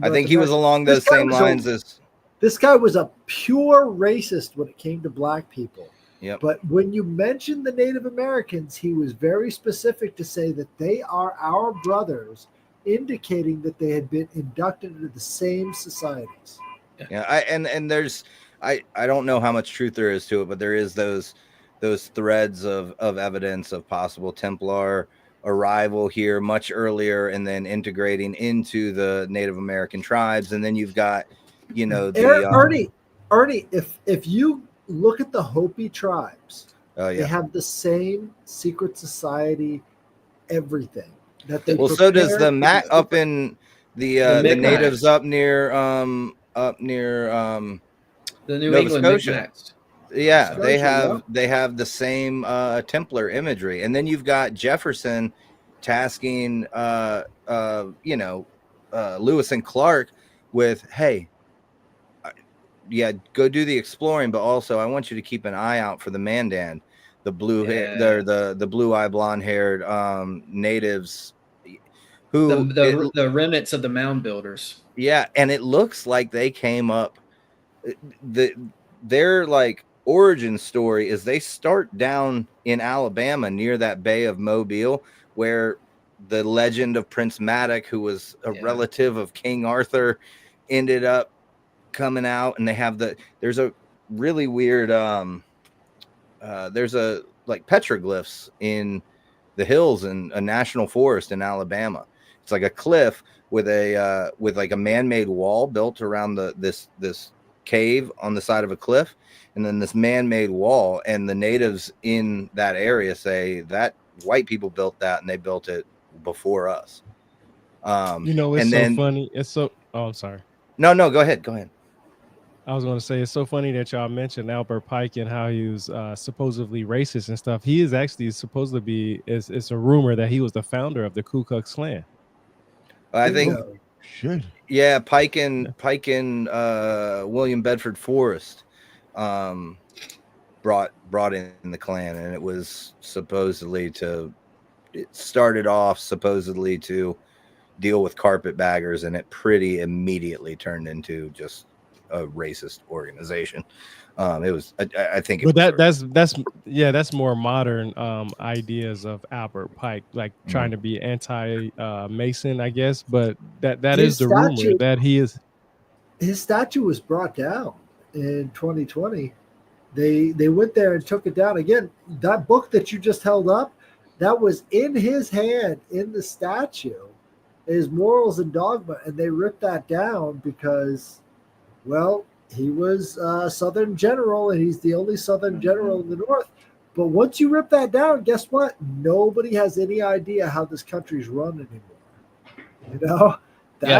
I think he was along those same lines as. This guy was a pure racist when it came to black people. Yep. But when you mentioned the Native Americans, he was very specific to say that they are our brothers, indicating that they had been inducted into the same societies. Yeah, and there's I don't know how much truth there is to it, but there is those threads of evidence of possible Templar arrival here much earlier and then integrating into the Native American tribes, and then you've got Ernie, if you look at the Hopi tribes, they have the same secret society, everything that they. Well, so does the up in the natives up near the New Nova England Scotia. Micmacs. Yeah, they have the same Templar imagery, and then you've got Jefferson tasking Lewis and Clark with, hey. Go do the exploring, but also I want you to keep an eye out for the Mandan, the blue the blue-eye, blonde-haired natives who the remnants of the mound builders. Yeah, and it looks like they came up. their like origin story is they start down in Alabama near that Bay of Mobile, where the legend of Prince Madoc, who was a relative of King Arthur, ended up coming out. And they have there's a really weird there's a like petroglyphs in the hills in a national forest in Alabama. It's like a cliff with a with like a man-made wall built around this cave on the side of a cliff, and then this man-made wall. And the natives in that area say that white people built that, and they built it before us. You know, it's and so then, funny. It's so. Oh, I'm sorry. No, go ahead. I was going to say, it's so funny that y'all mentioned Albert Pike and how he was supposedly racist and stuff. He is actually supposed to be, it's a rumor that he was the founder of the Ku Klux Klan. I think, yeah, Pike and William Bedford Forrest brought in the Klan, and it was it started off supposedly to deal with carpetbaggers, and it pretty immediately turned into just a racist organization. It was, I think, but that's more modern ideas of Albert Pike, like trying to be anti-Mason, I guess. But that is the rumor that he is. His statue was brought down in 2020. They went there and took it down again. That book that you just held up, that was in his hand in the statue, is Morals and Dogma, and they ripped that down because, well, he was a Southern general, and he's the only Southern general in the North. But once you rip that down, guess what? Nobody has any idea how this country's run anymore. You know?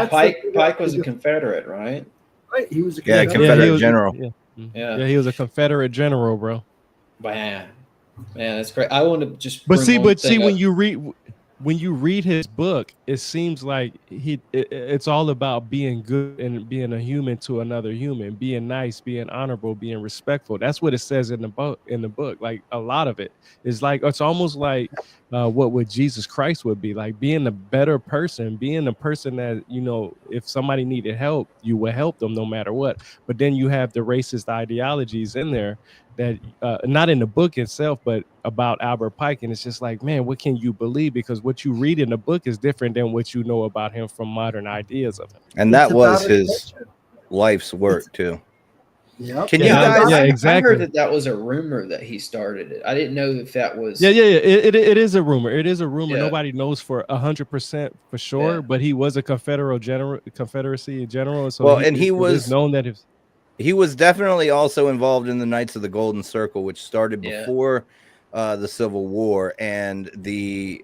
Pike was a Confederate, right? Right. He was a Confederate general. Yeah, he was a Confederate general, bro. Man, that's great. I want to just. But see, when you read his book, it seems like it's all about being good and being a human to another human, being nice, being honorable, being respectful. That's what it says in the book. Like a lot of it is like, it's almost like what would Jesus Christ would be like, being a better person, being a person that, you know, if somebody needed help, you would help them no matter what. But then you have the racist ideologies in there that not in the book itself, but about Albert Pike. And it's just like, man, what can you believe? Because what you read in the book is different than what you know about him from modern ideas of him. And that was his life's work too. Yeah. Can you guys? Exactly. I heard that was a rumor that he started it. I didn't know if that was. Yeah. It is a rumor. It is a rumor. Yeah. Nobody knows for 100% for sure. Yeah. But he was a Confederacy general. So he was known that he was definitely also involved in the Knights of the Golden Circle, which started before the Civil War, and the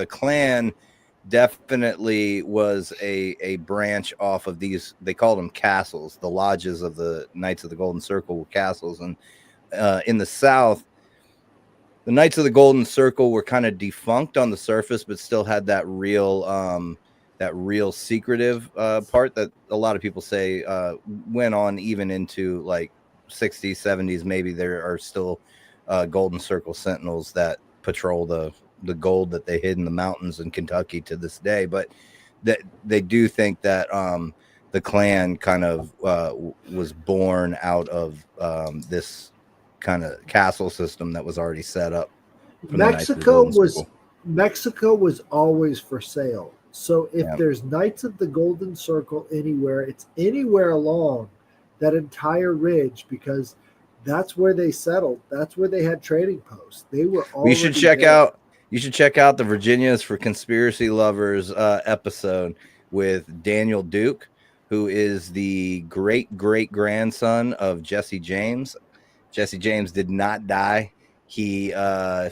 Klan definitely was a branch off of these. They called them castles. The lodges of the Knights of the Golden Circle were castles, and in the South, the Knights of the Golden Circle were kind of defunct on the surface, but still had that real secretive part that a lot of people say went on even into like 60s, 70s. Maybe there are still Golden Circle sentinels that patrol the gold that they hid in the mountains in Kentucky to this day. But that they do think that the Klan kind of was born out of this kind of castle system that was already set up. Mexico was always for sale. So if there's Knights of the Golden Circle anywhere, it's anywhere along that entire ridge, because that's where they settled. That's where they had trading posts. They were all. You should check out the Virginia's for Conspiracy Lovers episode with Daniel Duke, who is the great grandson of Jesse James. Jesse James did not die. He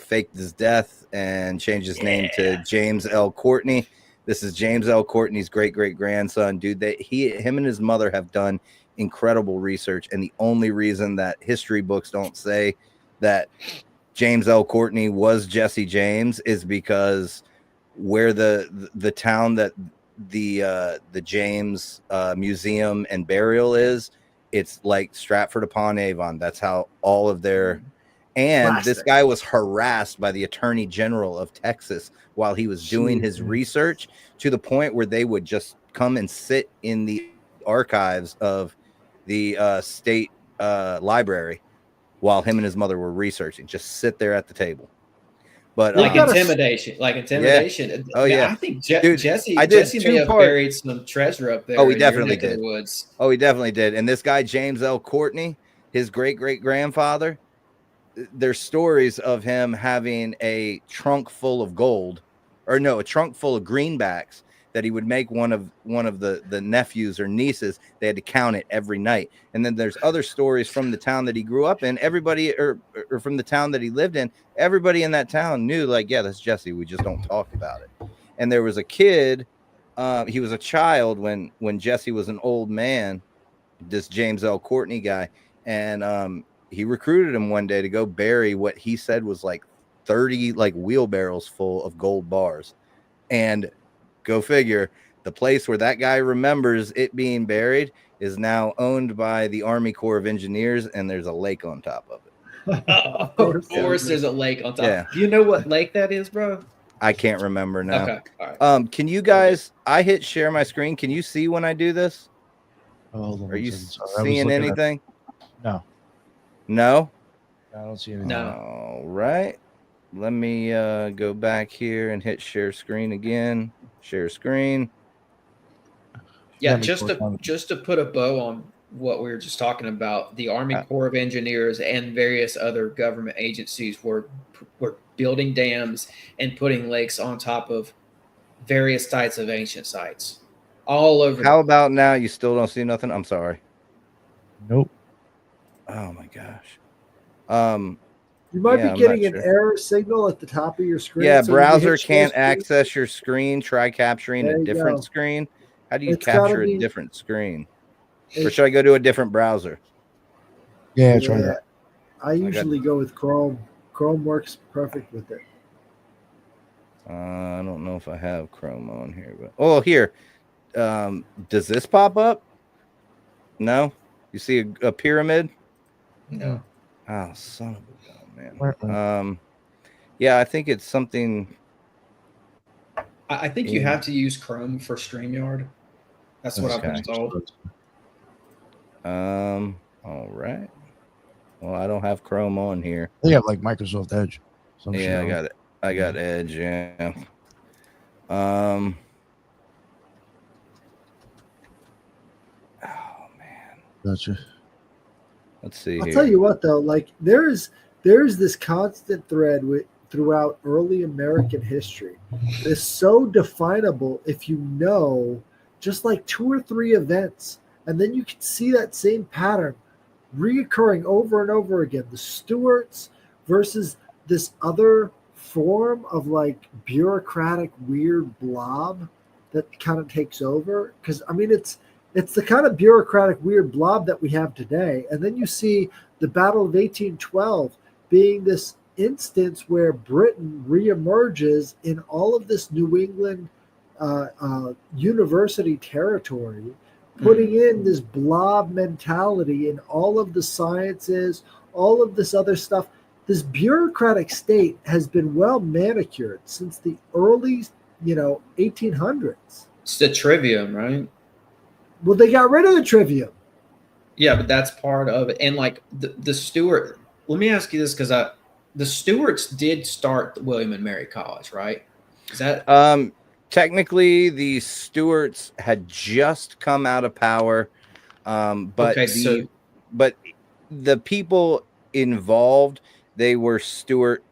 faked his death and changed his name to James L. Courtney. This is James L. Courtney's great grandson, dude. Him and his mother have done incredible research, and the only reason that history books don't say that James L. Courtney was Jesse James is because where the town that the James Museum and Burial is, it's like Stratford upon Avon. That's how all of their. And this guy was harassed by the Attorney General of Texas while he was doing his research, to the point where they would just come and sit in the archives of the state library while him and his mother were researching. Just sit there at the table. But like intimidation. Oh yeah. I think Dude, Jesse I did may have buried some treasure up there. Oh, he in your definitely neck of the did. woods. Oh, he definitely did. And this guy, James L. Courtney, his great-great-grandfather, there's stories of him having a trunk full of gold, or no, a trunk full of greenbacks that he would make one of the nephews or nieces. They had to count it every night. And then there's other stories from the town that he grew up in. Everybody, or from the town that he lived in, everybody in that town knew, like, yeah, that's Jesse. We just don't talk about it. And there was a kid, he was a child when Jesse was an old man, this James L. Courtney guy, and he recruited him one day to go bury what he said was like 30 like wheelbarrows full of gold bars. And go figure, the place where that guy remembers it being buried is now owned by the Army Corps of Engineers, and there's a lake on top of it. Of course, there's a lake on top. Yeah. Do you know what lake that is, bro? I can't remember now. Okay. All right. Can you guys, I hit share my screen. Can you see when I do this? Oh, Are you seeing anything? No. No? I don't see anything. No. All right. Let me go back here and hit share screen again. Share screen. Yeah, just to put a bow on what we were just talking about, the Army Corps of Engineers and various other government agencies were building dams and putting lakes on top of various types of ancient sites all over. How about now? You still don't see nothing? I'm sorry. Nope. Oh my gosh. You might be getting an error signal at the top of your screen. Yeah, so browser can't access your screen. Try capturing a different screen. How do you capture a different screen? Or should I go to a different browser? Yeah, try that. I usually go with Chrome. Chrome works perfect with it. I don't know if I have Chrome on here, but here. Does this pop up? No? You see a pyramid? No. Oh, son of a gun, man. Yeah, I think it's something. I think you have to use Chrome for StreamYard. That's what I've been told. All right. Well, I don't have Chrome on here. They have like Microsoft Edge. Yeah, I got it. I got Edge. Yeah. Oh man. Gotcha. Let's see. I'll tell you what, though. Like there's this constant thread throughout early American history. It's so definable if you know just like 2 or 3 events, and then you can see that same pattern reoccurring over and over again. The Stewarts versus this other form of like bureaucratic weird blob that kind of takes over. Because I mean, it's the kind of bureaucratic weird blob that we have today. And then you see the Battle of 1812 being this instance where Britain reemerges in all of this New England university territory, putting in this blob mentality in all of the sciences, all of this other stuff. This bureaucratic state has been well manicured since the early, 1800s. It's the trivium, right? Well, they got rid of the trivium. Yeah, but that's part of it. And like the Stewart, let me ask you this, because the Stewarts did start William and Mary College, right? Is that technically the Stewarts had just come out of power, but but the people involved, they were Stewart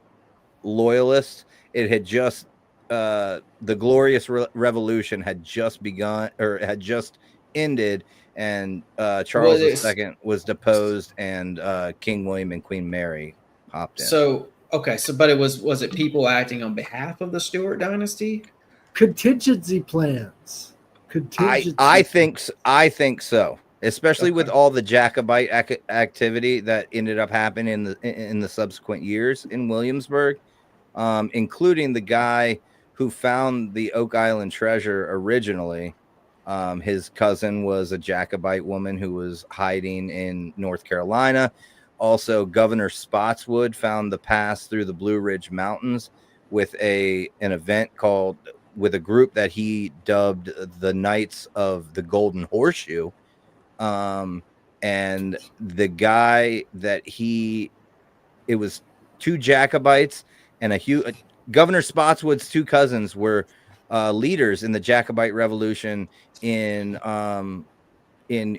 loyalists. It had just the Glorious Revolution had just begun, or had just ended, and Charles II was deposed, and King William and Queen Mary hopped in. So but it was it people acting on behalf of the Stewart dynasty? Contingency plans. I think so, especially with all the Jacobite activity that ended up happening in the subsequent years in Williamsburg, including the guy who found the Oak Island treasure originally. His cousin was a Jacobite woman who was hiding in North Carolina. Also, Governor Spotswood found the pass through the Blue Ridge Mountains with an event called, with a group that he dubbed the Knights of the Golden Horseshoe. and the guy that it was two Jacobites and Governor Spotswood's two cousins were leaders in the Jacobite Revolution in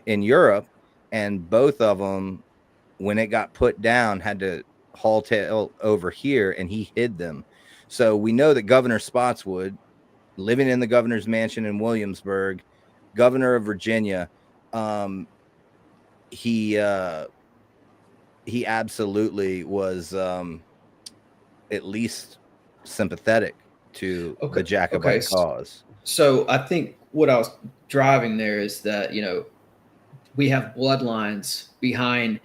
Europe, and both of them, when it got put down, had to haul over here, and he hid them. So we know that Governor Spotswood, living in the governor's mansion in Williamsburg, governor of Virginia, he absolutely was at least sympathetic to the Jacobite cause. So I think what I was driving there is that, we have bloodlines behind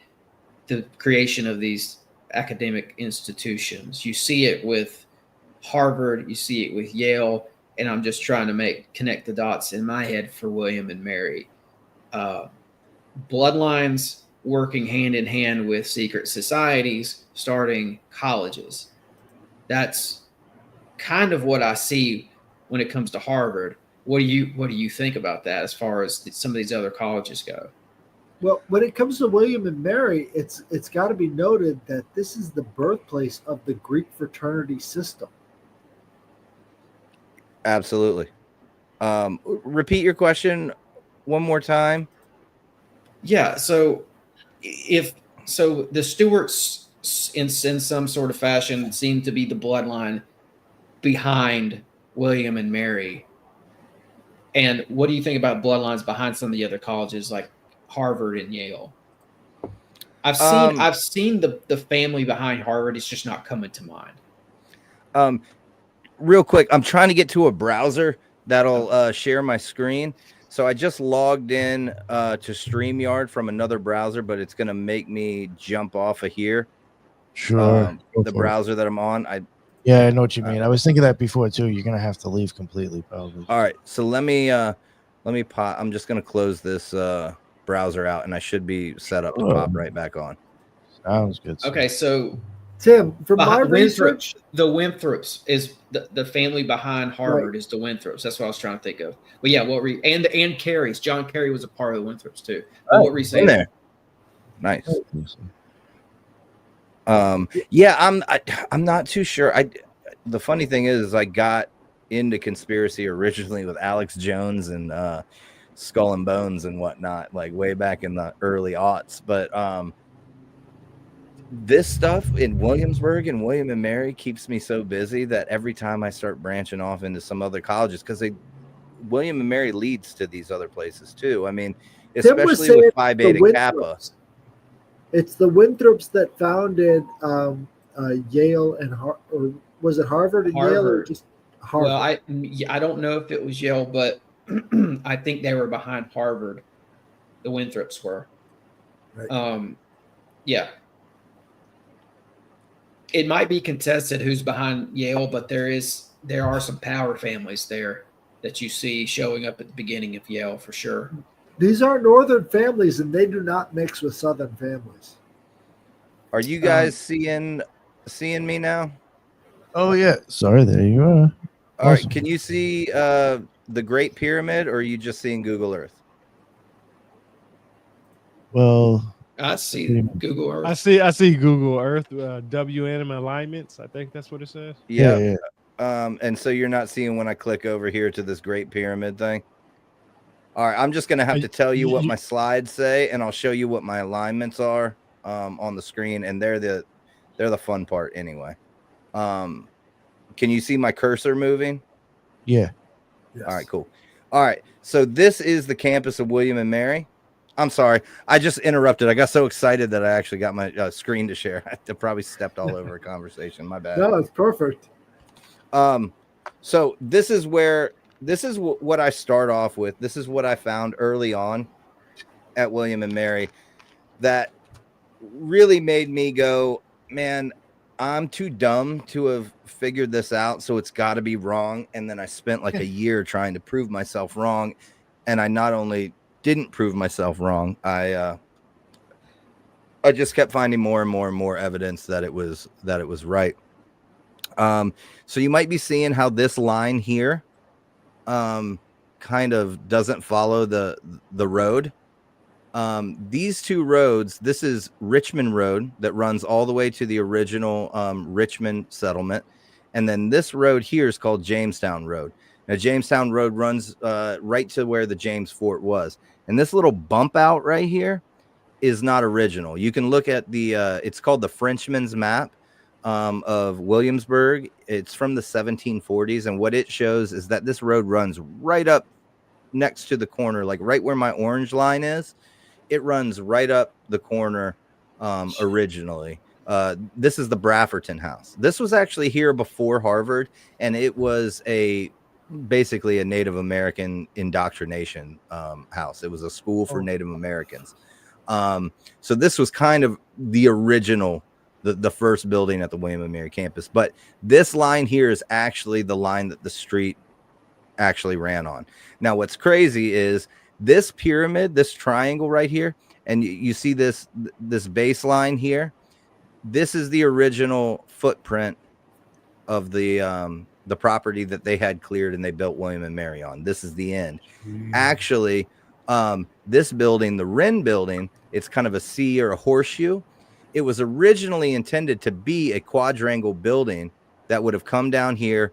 the creation of these academic institutions. You see it with Harvard, you see it with Yale, and I'm just trying to connect the dots in my head for William and Mary. Bloodlines working hand in hand with secret societies, starting colleges. That's kind of what I see when it comes to Harvard. What do you think about that as far as some of these other colleges go? Well, when it comes to William and Mary, it's got to be noted that this is the birthplace of the Greek fraternity system. Absolutely. Repeat your question one more time. Yeah. So the Stewarts in some sort of fashion seem to be the bloodline behind William and Mary. And what do you think about bloodlines behind some of the other colleges like Harvard and Yale? I've seen the family behind Harvard. It's just not coming to mind. Real quick, I'm trying to get to a browser that'll share my screen. So I just logged in to StreamYard from another browser, but it's going to make me jump off of here. Sure. The browser that I'm on. I know what you mean. I was thinking that before too. You're going to have to leave completely, probably. All right. So let me pop. I'm just going to close this browser out, and I should be set up to pop right back on. Sounds good. Okay. So Tim, from my research, the Winthrops is the family behind Harvard, right? Is the Winthrops. That's what I was trying to think of. But yeah, and Carey's. John Carey was a part of the Winthrops too. But what were you saying there? Nice. Yeah, I'm not too sure. The funny thing is I got into conspiracy originally with Alex Jones and Skull and Bones and whatnot, like way back in the early aughts. But this stuff in Williamsburg and William and Mary keeps me so busy that every time I start branching off into some other colleges, because William and Mary leads to these other places too. I mean, especially with Phi Beta Kappa. It's the Winthrops that founded Yale and or was it Harvard and Yale or just Harvard? Well, I don't know if it was Yale, but I think they were behind Harvard. The Winthrops were. Right. Yeah. It might be contested who's behind Yale, but there are some power families there that you see showing up at the beginning of Yale for sure. These are northern families, and they do not mix with southern families. Are you guys seeing me now? Oh yeah, sorry. There you are. All awesome. Right. Can you see the Great Pyramid, or are you just seeing Google Earth? Well, I see Google Earth. I see Google Earth. WNM alignments. I think that's what it says. Yeah. And so you're not seeing when I click over here to this Great Pyramid thing. All right, I'm just going to have to tell you what my slides say, and I'll show you what my alignments are on the screen, and they're the fun part anyway. Can you see my cursor moving? Yeah. Yes. All right, cool. All right, so this is the campus of William and Mary. I'm sorry, I just interrupted. I got so excited that I actually got my screen to share. I probably stepped all over a conversation. My bad. No, it's perfect. So this is what I start off with. This is what I found early on at William and Mary that really made me go, man, I'm too dumb to have figured this out. So it's got to be wrong. And then I spent like a year trying to prove myself wrong. And I not only didn't prove myself wrong, I just kept finding more and more and more evidence that it was right. So you might be seeing how this line here kind of doesn't follow the road. These two roads, this is Richmond Road that runs all the way to the original Richmond settlement. And then this road here is called Jamestown Road. Now, Jamestown Road runs right to where the James Fort was. And this little bump out right here is not original. You can look at the, it's called the Frenchman's Map of Williamsburg. It's from the 1740s. And what it shows is that this road runs right up next to the corner, like right where my orange line is. It runs right up the corner originally. This is the Brafferton House. This was actually here before Harvard, and it was basically a Native American indoctrination house. It was a school for Native Americans. So this was kind of the original, the first building at the William and Mary campus. But this line here is actually the line that the street actually ran on. Now, what's crazy is this pyramid, this triangle right here, and you see this baseline here. This is the original footprint of the property that they had cleared and they built William and Mary on. This is the end. Actually, this building, the Wren building, it's kind of a C or a horseshoe. It was originally intended to be a quadrangle building that would have come down here.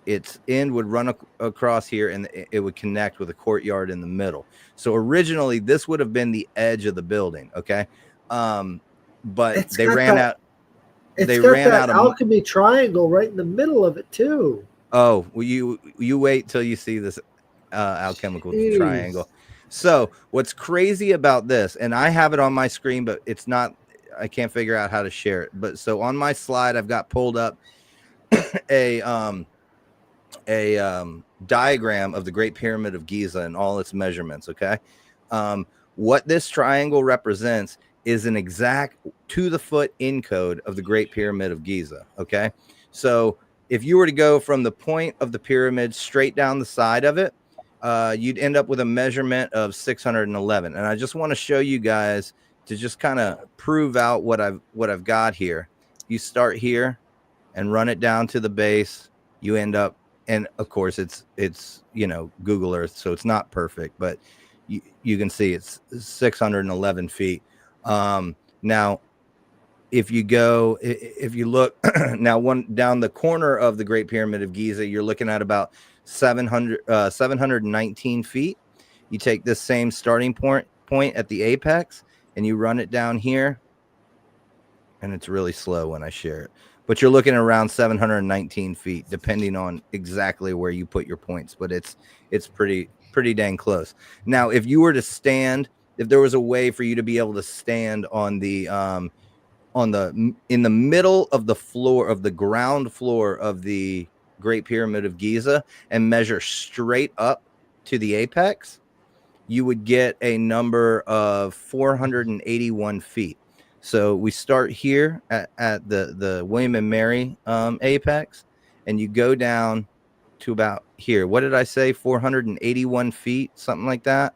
Its end would run across here, and it would connect with a courtyard in the middle. So originally, this would have been the edge of the building. Okay, but they ran out. They ran out of alchemy triangle right in the middle of it too. Oh, well, you wait till you see this alchemical triangle. So what's crazy about this, and I have it on my screen, but it's not. I can't figure out how to share it. But so on my slide, I've got pulled up a diagram of the Great Pyramid of Giza and all its measurements. Okay, what this triangle represents is an exact to the foot encode of the Great Pyramid of Giza. Okay, so if you were to go from the point of the pyramid straight down the side of it, you'd end up with a measurement of 611. And I just want to show you guys to just kind of prove out what I've got here. You start here and run it down to the base. You end up, and of course it's Google Earth, so it's not perfect, but you can see it's 611 feet. Now, if you look now down the corner of the Great Pyramid of Giza, you're looking at about 719 feet. You take this same starting point at the apex and you run it down here, and it's really slow when I share it, but you're looking at around 719 feet, depending on exactly where you put your points, but it's pretty dang close. Now, if you were to stand, if there was a way for you to be able to stand in the middle of the floor of the ground floor of the Great Pyramid of Giza and measure straight up to the apex, you would get a number of 481 feet. So we start here at the William and Mary apex, and you go down to about here. What did I say? 481 feet, something like that.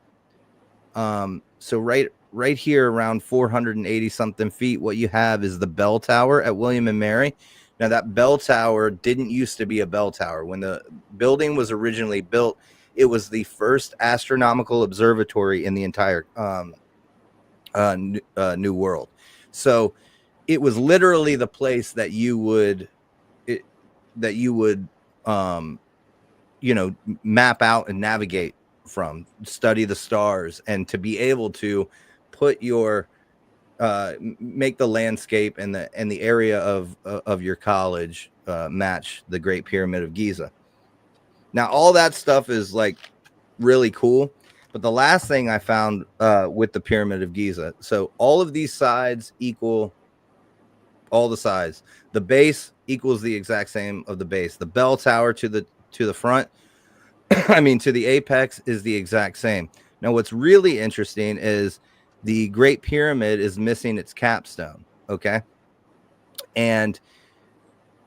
So right here around 480 something feet, what you have is the bell tower at William and Mary. Now, that bell tower didn't used to be a bell tower. When the building was originally built, it was the first astronomical observatory in the entire New World. So it was literally the place that you would map out and navigate from, study the stars, and to be able to put your make the landscape and the area of your college match the Great Pyramid of Giza. Now, all that stuff is like really cool, but the last thing I found with the Pyramid of Giza, so all of these sides equal all the sides. The base equals the exact same of the base. The bell tower to the front, to the apex, is the exact same. Now, what's really interesting is the Great Pyramid is missing its capstone. Okay, and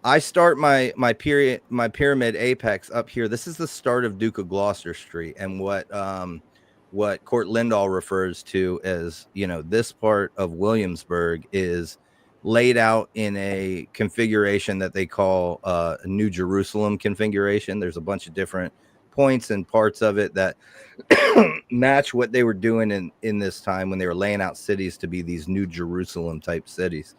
I start my pyramid apex up here. This is the start of Duke of Gloucester Street, and what Court Lindahl refers to as, this part of Williamsburg is laid out in a configuration that they call a New Jerusalem configuration. There's a bunch of different points and parts of it that match what they were doing in this time when they were laying out cities to be these new Jerusalem type cities.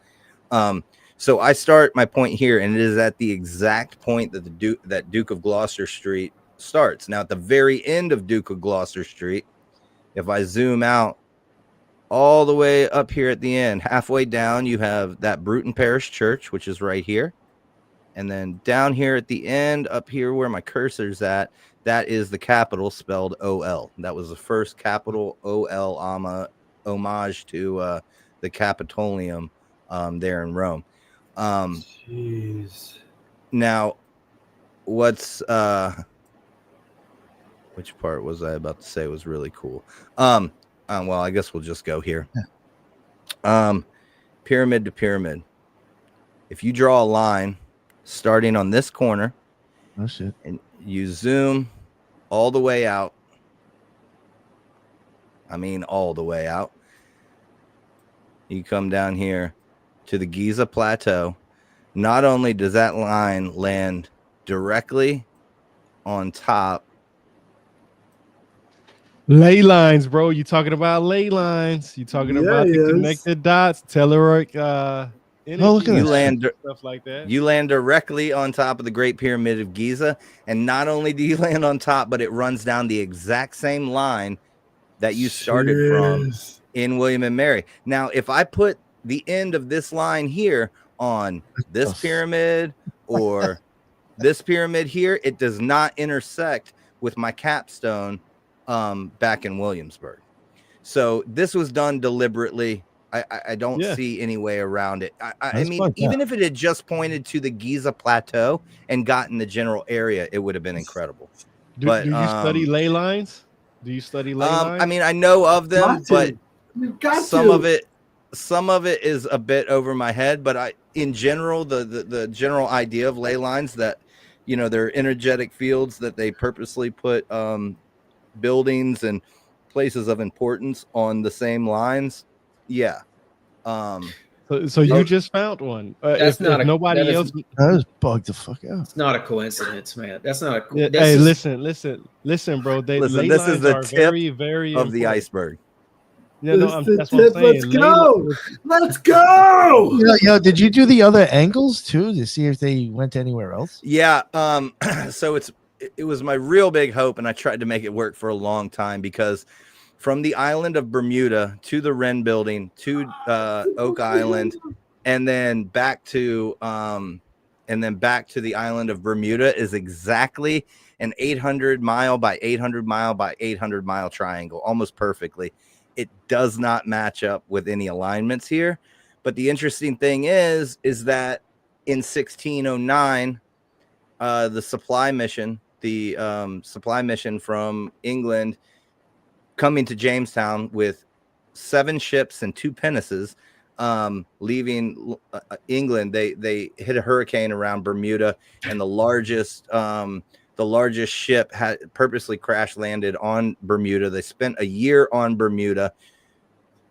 So I start my point here, and it is at the exact point that Duke of Gloucester Street starts. Now, at the very end of Duke of Gloucester Street, if I zoom out all the way up here at the end, halfway down, you have that Bruton Parish Church, which is right here. And then down here at the end, up here where my cursor's at, that is the capital spelled O-L. That was the first capital O-L homage to the Capitolium there in Rome. Jeez. Now, what's which part was I about to say was really cool? Well, I guess we'll just go here. Pyramid to pyramid. If you draw a line starting on this corner, Oh shit. and you zoom all the way out, I mean all the way out, you come down here to the Giza Plateau. Not only does that line land directly on top. Ley lines, bro. You talking about ley lines? You talking about the connected dots, telluric energy, look at You this. land stuff like that. You land directly on top of the Great Pyramid of Giza, and not only do you land on top, but it runs down the exact same line that you started from in William and Mary. Now, if I put the end of this line here on this pyramid or this pyramid here, it does not intersect with my capstone back in Williamsburg. So this was done deliberately. I don't see any way around it. I mean, even if it had just pointed to the Giza Plateau and gotten the general area, it would have been incredible. Do you study ley lines? Do you study ley lines? I mean, I know of them, but some of it is a bit over my head. But in general, the general idea of ley lines, that, you know, they're energetic fields that they purposely put buildings and places of importance on the same lines. Yeah. So you just found one. That's not nobody else. That was bugged the fuck out. It's not a coincidence, man. That's not a. Hey, listen, bro. This is the tip very, very of the important. iceberg. Yeah, no, that's what I'm saying. Let's go. Yo, did you do the other angles too to see if they went anywhere else? Yeah. So it was my real big hope, and I tried to make it work for a long time, because from the island of Bermuda to the Wren Building to Oak Island, and then back to the island of Bermuda is exactly an 800 mile by 800 mile by 800 mile triangle, almost perfectly. It does not match up with any alignments here. But the interesting thing is that in 1609, the supply mission from England, coming to Jamestown with 7 ships and 2 pinnaces, leaving England, they hit a hurricane around Bermuda, and the largest ship had purposely crash landed on Bermuda. They spent a year on Bermuda,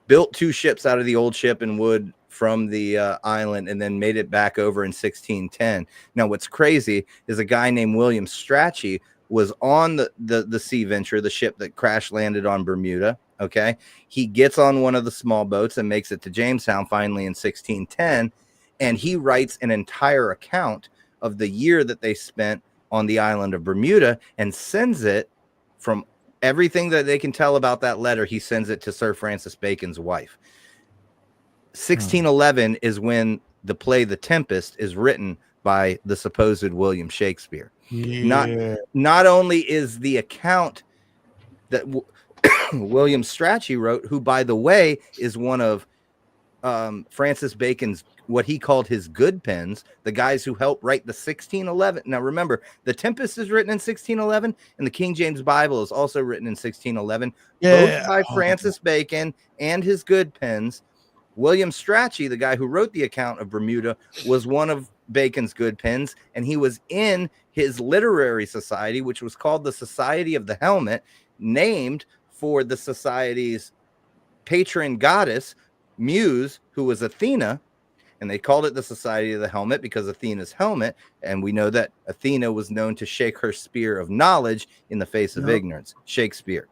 built 2 ships out of the old ship in wood from the island, and then made it back over in 1610. Now, what's crazy is a guy named William Strachey was on the Sea Venture, the ship that crash landed on Bermuda. Okay. He gets on one of the small boats and makes it to Jamestown finally in 1610. And he writes an entire account of the year that they spent on the island of Bermuda, and sends it, from everything that they can tell about that letter, he sends it to Sir Francis Bacon's wife. 1611 is when the play The Tempest is written by the supposed William Shakespeare. Yeah. Not only is the account that William Strachey wrote, who, by the way, is one of Francis Bacon's, what he called his good pens, the guys who helped write the 1611. Now, remember, The Tempest is written in 1611, and the King James Bible is also written in 1611, both by Francis Bacon and his good pens. William Strachey, the guy who wrote the account of Bermuda, was one of Bacon's good pens, and he was in his literary society, which was called the Society of the Helmet, named for the society's patron goddess, Muse, who was Athena. and they called it the Society of the Helmet because Athena's helmet, and we know that Athena was known to shake her spear of knowledge in the face of ignorance. Shakespeare.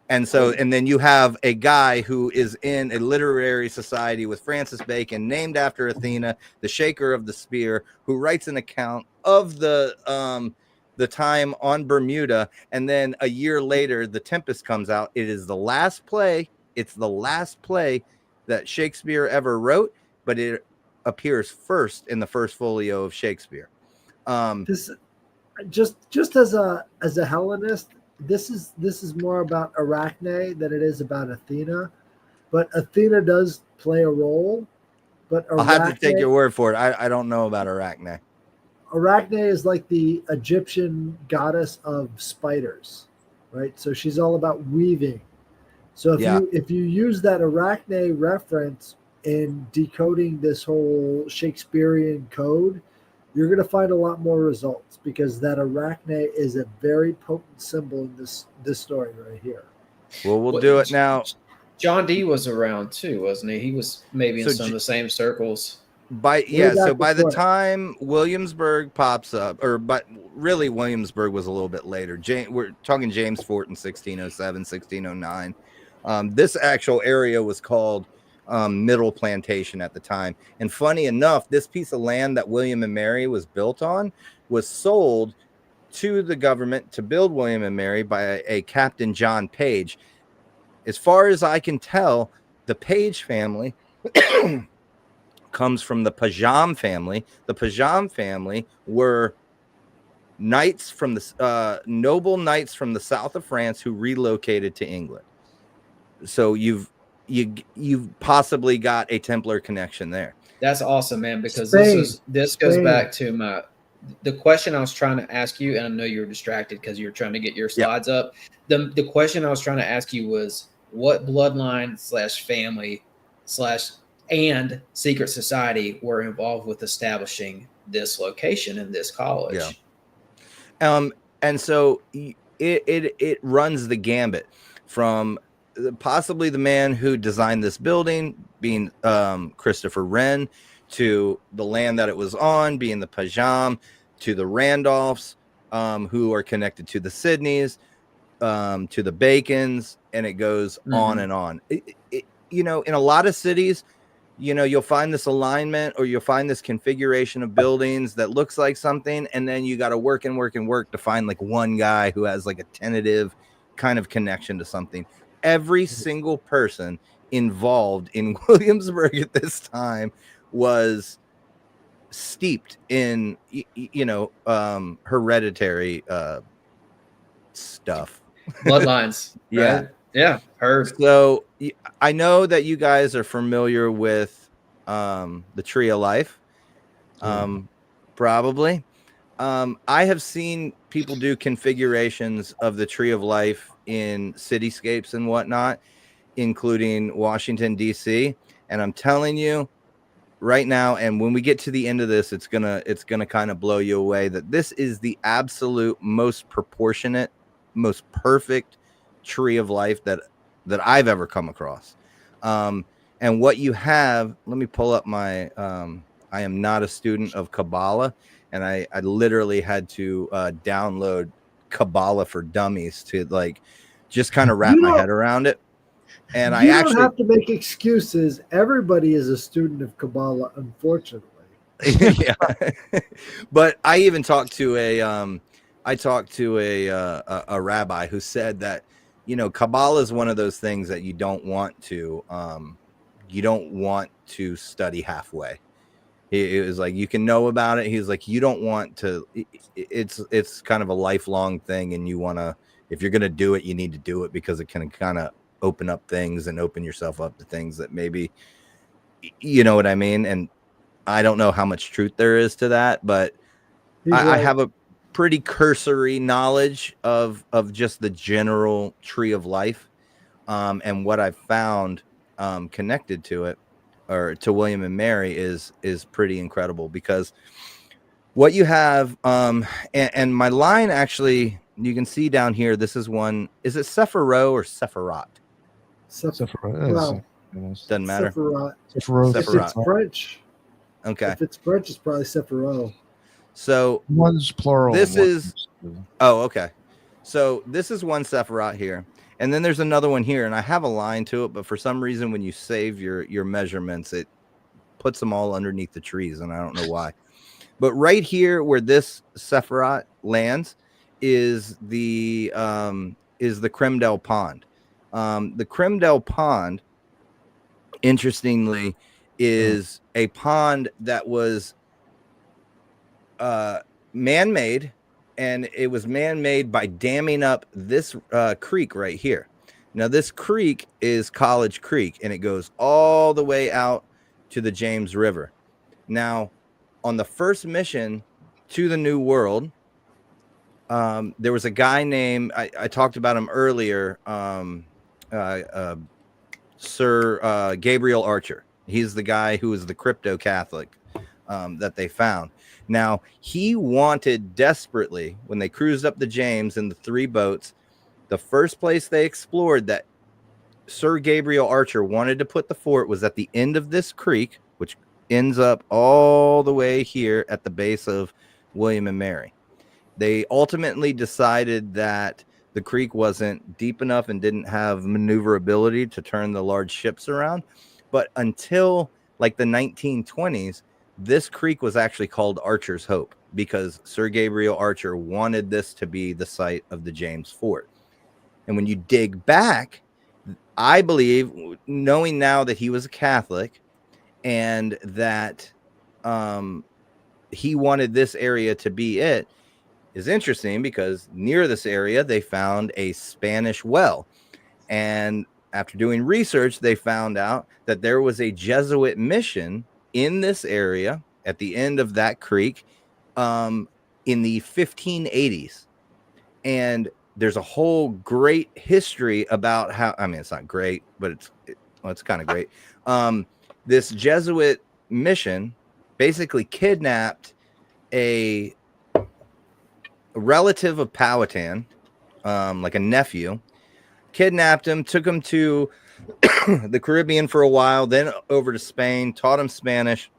And so, and then you have a guy who is in a literary society with Francis Bacon, named after Athena, the shaker of the spear, who writes an account of the time on Bermuda. And then a year later, The Tempest comes out. It is the last play. It's the last play that Shakespeare ever wrote, but it appears first in the first folio of Shakespeare. This just as a Hellenist, this is more about Arachne than it is about Athena, but Athena does play a role. But Arachne, I'll have to take your word for it. I don't know about Arachne. Arachne is like the Egyptian goddess of spiders, right? So she's all about weaving. So if you use that Arachne reference in decoding this whole Shakespearean code, you're going to find a lot more results, because that Arachne is a very potent symbol in this story right here. Well, we'll do it now. John Dee was around too, wasn't he? He was maybe in some of the same circles. By the time Williamsburg pops up, but really Williamsburg was a little bit later. We're talking James Fort in 1607, 1609. This actual area was called Middle Plantation at the time. And funny enough, this piece of land that William and Mary was built on was sold to the government to build William and Mary by a Captain John Page. As far as I can tell, the Page family comes from the Pajam family. The Pajam family were knights from the noble knights from the south of France who relocated to England. So you've possibly got a Templar connection there. That's awesome, man, because Spain. this goes back to the question I was trying to ask you, and I know you're distracted because you're trying to get your slides up. The question I was trying to ask you was, what bloodline / family / and secret society were involved with establishing this location in this college? And so it runs the gambit from possibly the man who designed this building being Christopher Wren, to the land that it was on being the Pajam, to the Randolphs, who are connected to the Sydneys, to the Bacons, and it goes on and on. In a lot of cities, you'll find this alignment, or you'll find this configuration of buildings that looks like something, and then you got to work to find like one guy who has like a tentative kind of connection to something. Every single person involved in Williamsburg at this time was steeped in, hereditary stuff. Bloodlines. Right? Yeah. Heard. So I know that you guys are familiar with the Tree of Life. Probably. I have seen people do configurations of the Tree of Life in cityscapes and whatnot, including Washington, D.C. And I'm telling you right now, and when we get to the end of this, it's gonna kind of blow you away, that this is the absolute most proportionate, most perfect Tree of Life that I've ever come across. And what you have, let me pull up my I am not a student of Kabbalah, and I literally had to download Kabbalah for Dummies to just kind of wrap my head around it. And I actually don't have to make excuses. Everybody is a student of Kabbalah, unfortunately. Yeah. But I even talked to a rabbi who said that, Kabbalah is one of those things that you don't want to study halfway. It was like, you can know about it. He's like, you don't want to, it's kind of a lifelong thing. And you want to, if you're going to do it, you need to do it, because it can kind of open up things and open yourself up to things that maybe, you know what I mean? And I don't know how much truth there is to that, but I have a pretty cursory knowledge of just the general Tree of Life. And what I've found connected to it, or to William and Mary, is pretty incredible, because what you have, and my line, actually, you can see down here, this is one, is it Sephiroth or Sephiroth? Well, Doesn't matter. Sephiroth. Sephiroth. If Sephiroth. it's French, Okay. if it's French, it's probably Sephiroth. So One's plural. This and is- okay. So this is one Sephiroth here. And then there's another one here. And I have a line to it, but for some reason, when you save your measurements, it puts them all underneath the trees. And I don't know why. But right here where this Sephiroth lands is the Cremdell Pond. The Cremdell Pond, interestingly, is a pond that was man-made, and it was man-made by damming up this creek right here. Now, this creek is College Creek, and it goes all the way out to the James River. Now, on the first mission to the New World, there was a guy named, I talked about him earlier, Sir Gabriel Archer. He's the guy who is the crypto Catholic that they found. Now, he wanted desperately, when they cruised up the James in the 3 boats, the first place they explored that Sir Gabriel Archer wanted to put the fort was at the end of this creek, which ends up all the way here at the base of William and Mary. They ultimately decided that the creek wasn't deep enough and didn't have maneuverability to turn the large ships around. But until like the 1920s, this creek was actually called Archer's Hope because Sir Gabriel Archer wanted this to be the site of the James Fort. And when you dig back, I believe, knowing now that he was a Catholic and that he wanted this area to be it, is interesting because near this area, they found a Spanish well. And after doing research, they found out that there was a Jesuit mission in this area at the end of that creek in the 1580s. And there's a whole great history about how, I mean, it's not great, but it's kind of great. This Jesuit mission basically kidnapped a relative of Powhatan, like a nephew, kidnapped him, took him to the Caribbean for a while, then over to Spain, taught him Spanish.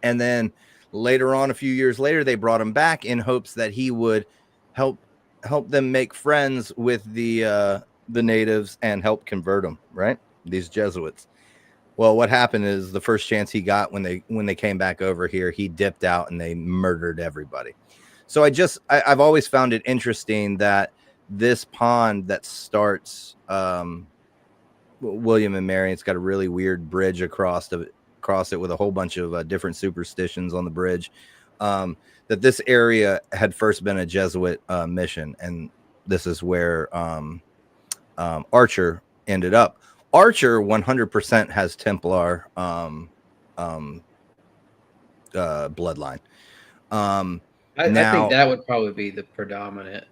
And then later on, a few years later, they brought him back in hopes that he would help them make friends with the natives and help convert them, right? These Jesuits. Well, what happened is the first chance he got when they came back over here, he dipped out and they murdered everybody. So I've always found it interesting that this pond that starts William and Mary, it's got a really weird bridge across it with a whole bunch of different superstitions on the bridge. That this area had first been a Jesuit mission, and this is where Archer ended up. Archer 100% has Templar bloodline. I think that would probably be the predominant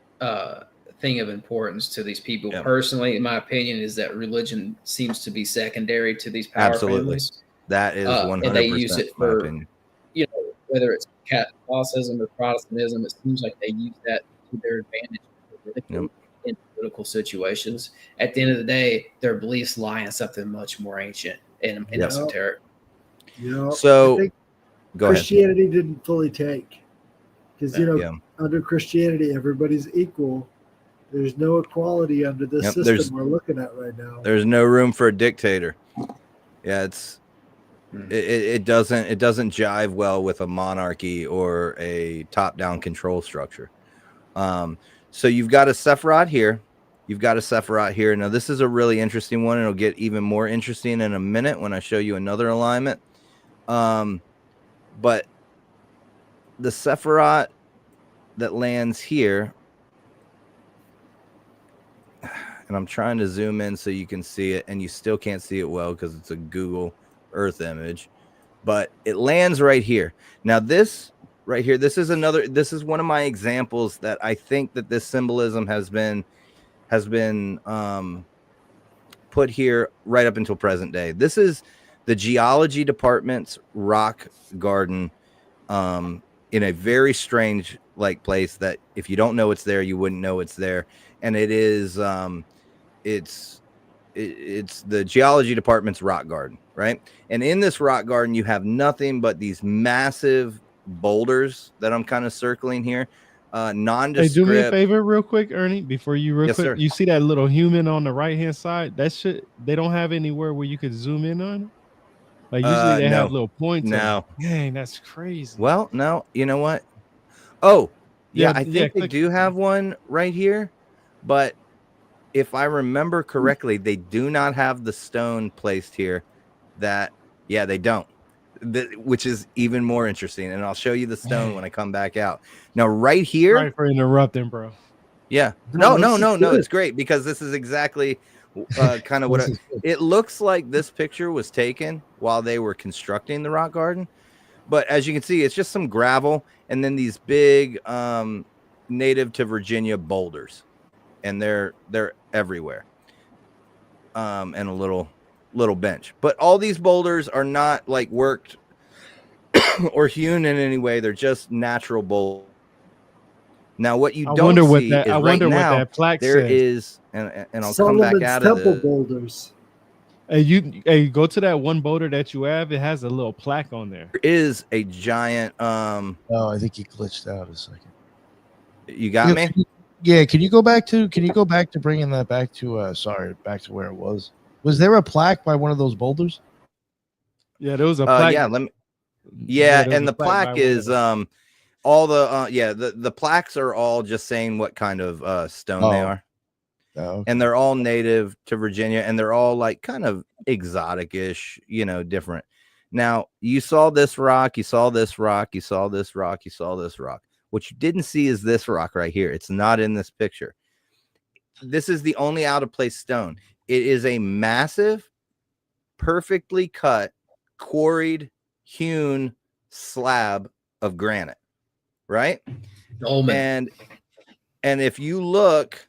thing of importance to these people. Yep. Personally, in my opinion, is that religion seems to be secondary to these power families. That is 100%. And they use it my for, opinion. Whether it's Catholicism or Protestantism, it seems like they use that to their advantage in political situations. At the end of the day, their beliefs lie in something much more ancient and esoteric. So, I think go ahead. Christianity didn't fully take because under Christianity everybody's equal. There's no equality under this system we're looking at right now. There's no room for a dictator. Yeah, it doesn't jive well with a monarchy or a top-down control structure. So you've got a Sephiroth here. Now, this is a really interesting one. It'll get even more interesting in a minute when I show you another alignment. But the Sephiroth that lands here, and I'm trying to zoom in so you can see it, and you still can't see it well because it's a Google Earth image, but it lands right here. Now, this right here, this is one of my examples that I think that this symbolism has been put here right up until present day. This is the geology department's rock garden in a very strange place that if you don't know it's there, you wouldn't know it's there. And it is it's the geology department's rock garden, right? And in this rock garden, you have nothing but these massive boulders that I'm kind of circling here. Nondescript. Hey, do me a favor real quick, Ernie, before you Yes, quick. sir. You see that little human on the right-hand side? That shit, they don't have anywhere where you could zoom in on it? Like usually they have little points. No. Dang, that's crazy. Well, no, you know what? Oh, yeah, I think they click. do have one right here, but if I remember correctly, they do not have the stone placed here. They don't. Which is even more interesting, and I'll show you the stone when I come back out. Now, right here. Sorry for interrupting, bro. Yeah. No. It's great because this is exactly kind of what it looks like. This picture was taken while they were constructing the rock garden, but as you can see, it's just some gravel and then these big native to Virginia boulders, and they're everywhere. And a little bench, but all these boulders are not like worked or hewn in any way. They're just natural boulders. Now, what you don't see is right now that plaque there says. is, and I'll Solomon's come back out Temple of this. boulders. Hey, go to that one boulder that you have. It has a little plaque on there. There is a giant. Oh, I think you glitched out a second. You got me? Yeah. Can you go back to bringing that back to back to where it was? Was there a plaque by one of those boulders? Yeah, there was a plaque. And the plaque is all the the plaques are all just saying what kind of stone they are. Oh, okay. And they're all native to Virginia, and they're all like kind of exotic-ish, different. Now, you saw this rock, you saw this rock, you saw this rock, you saw this rock. What you didn't see is this rock right here. It's not in this picture. This is the only out of place stone. It is a massive, perfectly cut, quarried, hewn slab of granite, right? Oh, man. And if you look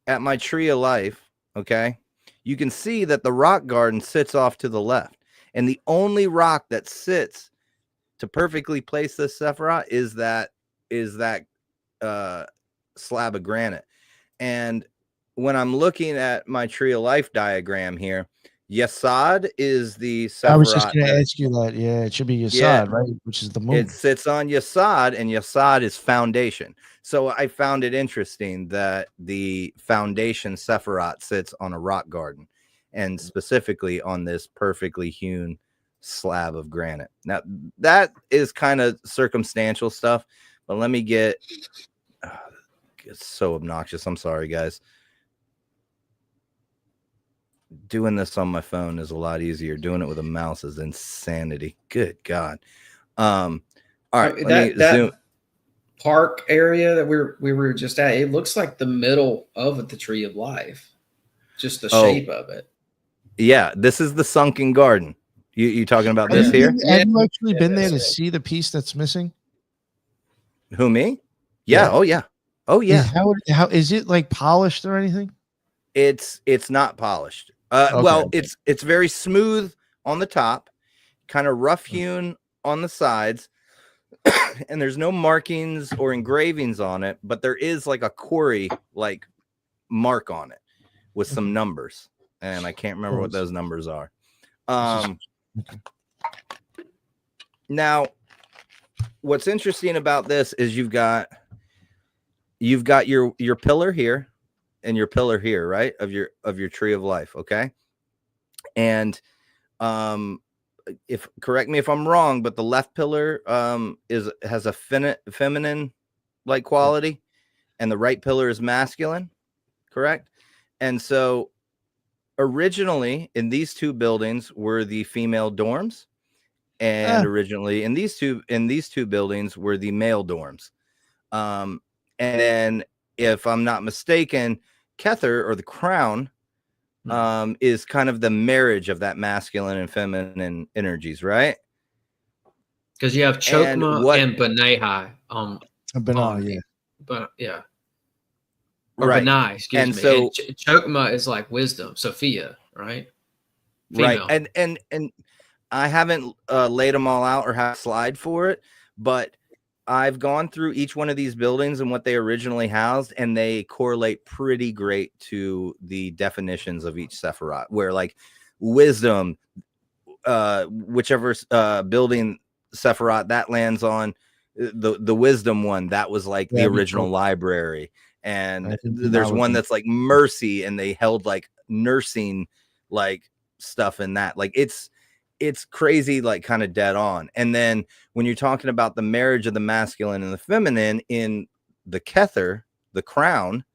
at my tree of life, okay, you can see that the rock garden sits off to the left. And the only rock that sits to perfectly place this Sephiroth is that slab of granite. And when I'm looking at my tree of life diagram here, Yesod is the Sephiroth. I was just going to ask you that. Yeah, it should be Yesod, right? Which is the moon. It sits on Yesod, and Yesod is foundation. So I found it interesting that the foundation Sephiroth sits on a rock garden, and specifically on this perfectly hewn slab of granite. Now, that is kind of circumstantial stuff, but let me get... it's so obnoxious. I'm sorry, guys. Doing this on my phone is a lot easier. Doing it with a mouse is insanity. Good God. All right. That park area that we were just at, it looks like the middle of the tree of life. Just the shape of it. Yeah, this is the sunken garden. You talking about this here? Have you actually been there to see the piece that's missing? Who, me? Yeah. Oh yeah. Oh yeah. How is it like polished or anything? It's not polished. Well, it's very smooth on the top, kind of rough hewn on the sides, and there's no markings or engravings on it, but there is like a quarry like mark on it with some numbers, and I can't remember what those numbers are. Now, what's interesting about this is you've got your pillar here and your pillar here, right? Of your tree of life. Okay. And, correct me if I'm wrong, but the left pillar, has a feminine like quality, and the right pillar is masculine. Correct. And so originally in these two buildings were the female dorms, and originally in these two buildings were the male dorms. And then, if I'm not mistaken, Kether, or the crown, is kind of the marriage of that masculine and feminine energies, right? Because you have Chokma and Benai. Benai, yeah. But yeah. Or right. Benai, excuse me. So Chokma is like wisdom, Sophia, right? Female. Right. And I haven't laid them all out or have a slide for it, but I've gone through each one of these buildings and what they originally housed, and they correlate pretty great to the definitions of each Sephiroth, where like wisdom, whichever building Sephiroth that lands on, the wisdom one, that was like the original library. And there's one that's like mercy, and they held like nursing like stuff in that. Like it's crazy, like kind of dead on. And then when you're talking about the marriage of the masculine and the feminine in the Kether, the crown,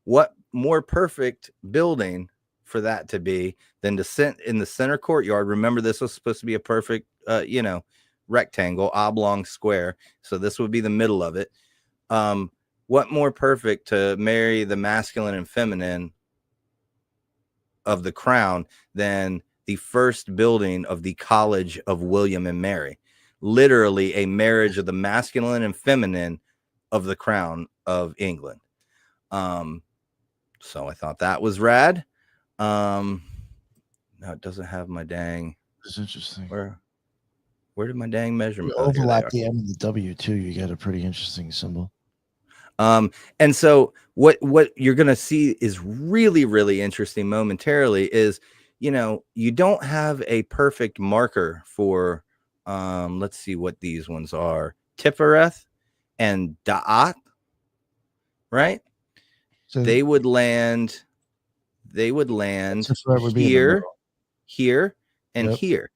what more perfect building for that to be than to sit in the center courtyard? Remember, this was supposed to be a perfect, rectangle, oblong square. So this would be the middle of it. What more perfect to marry the masculine and feminine of the crown than the first building of the College of William and Mary? Literally a marriage of the masculine and feminine of the crown of England. So I thought that was rad. No, it doesn't have my dang. It's interesting. Where did my dang measurement? You overlap the M and the W too. You get a pretty interesting symbol. And so what you're gonna see is really, really interesting momentarily is, you don't have a perfect marker for let's see what these ones are. Tifereth and Da'at, right? So they would land here, here, and here.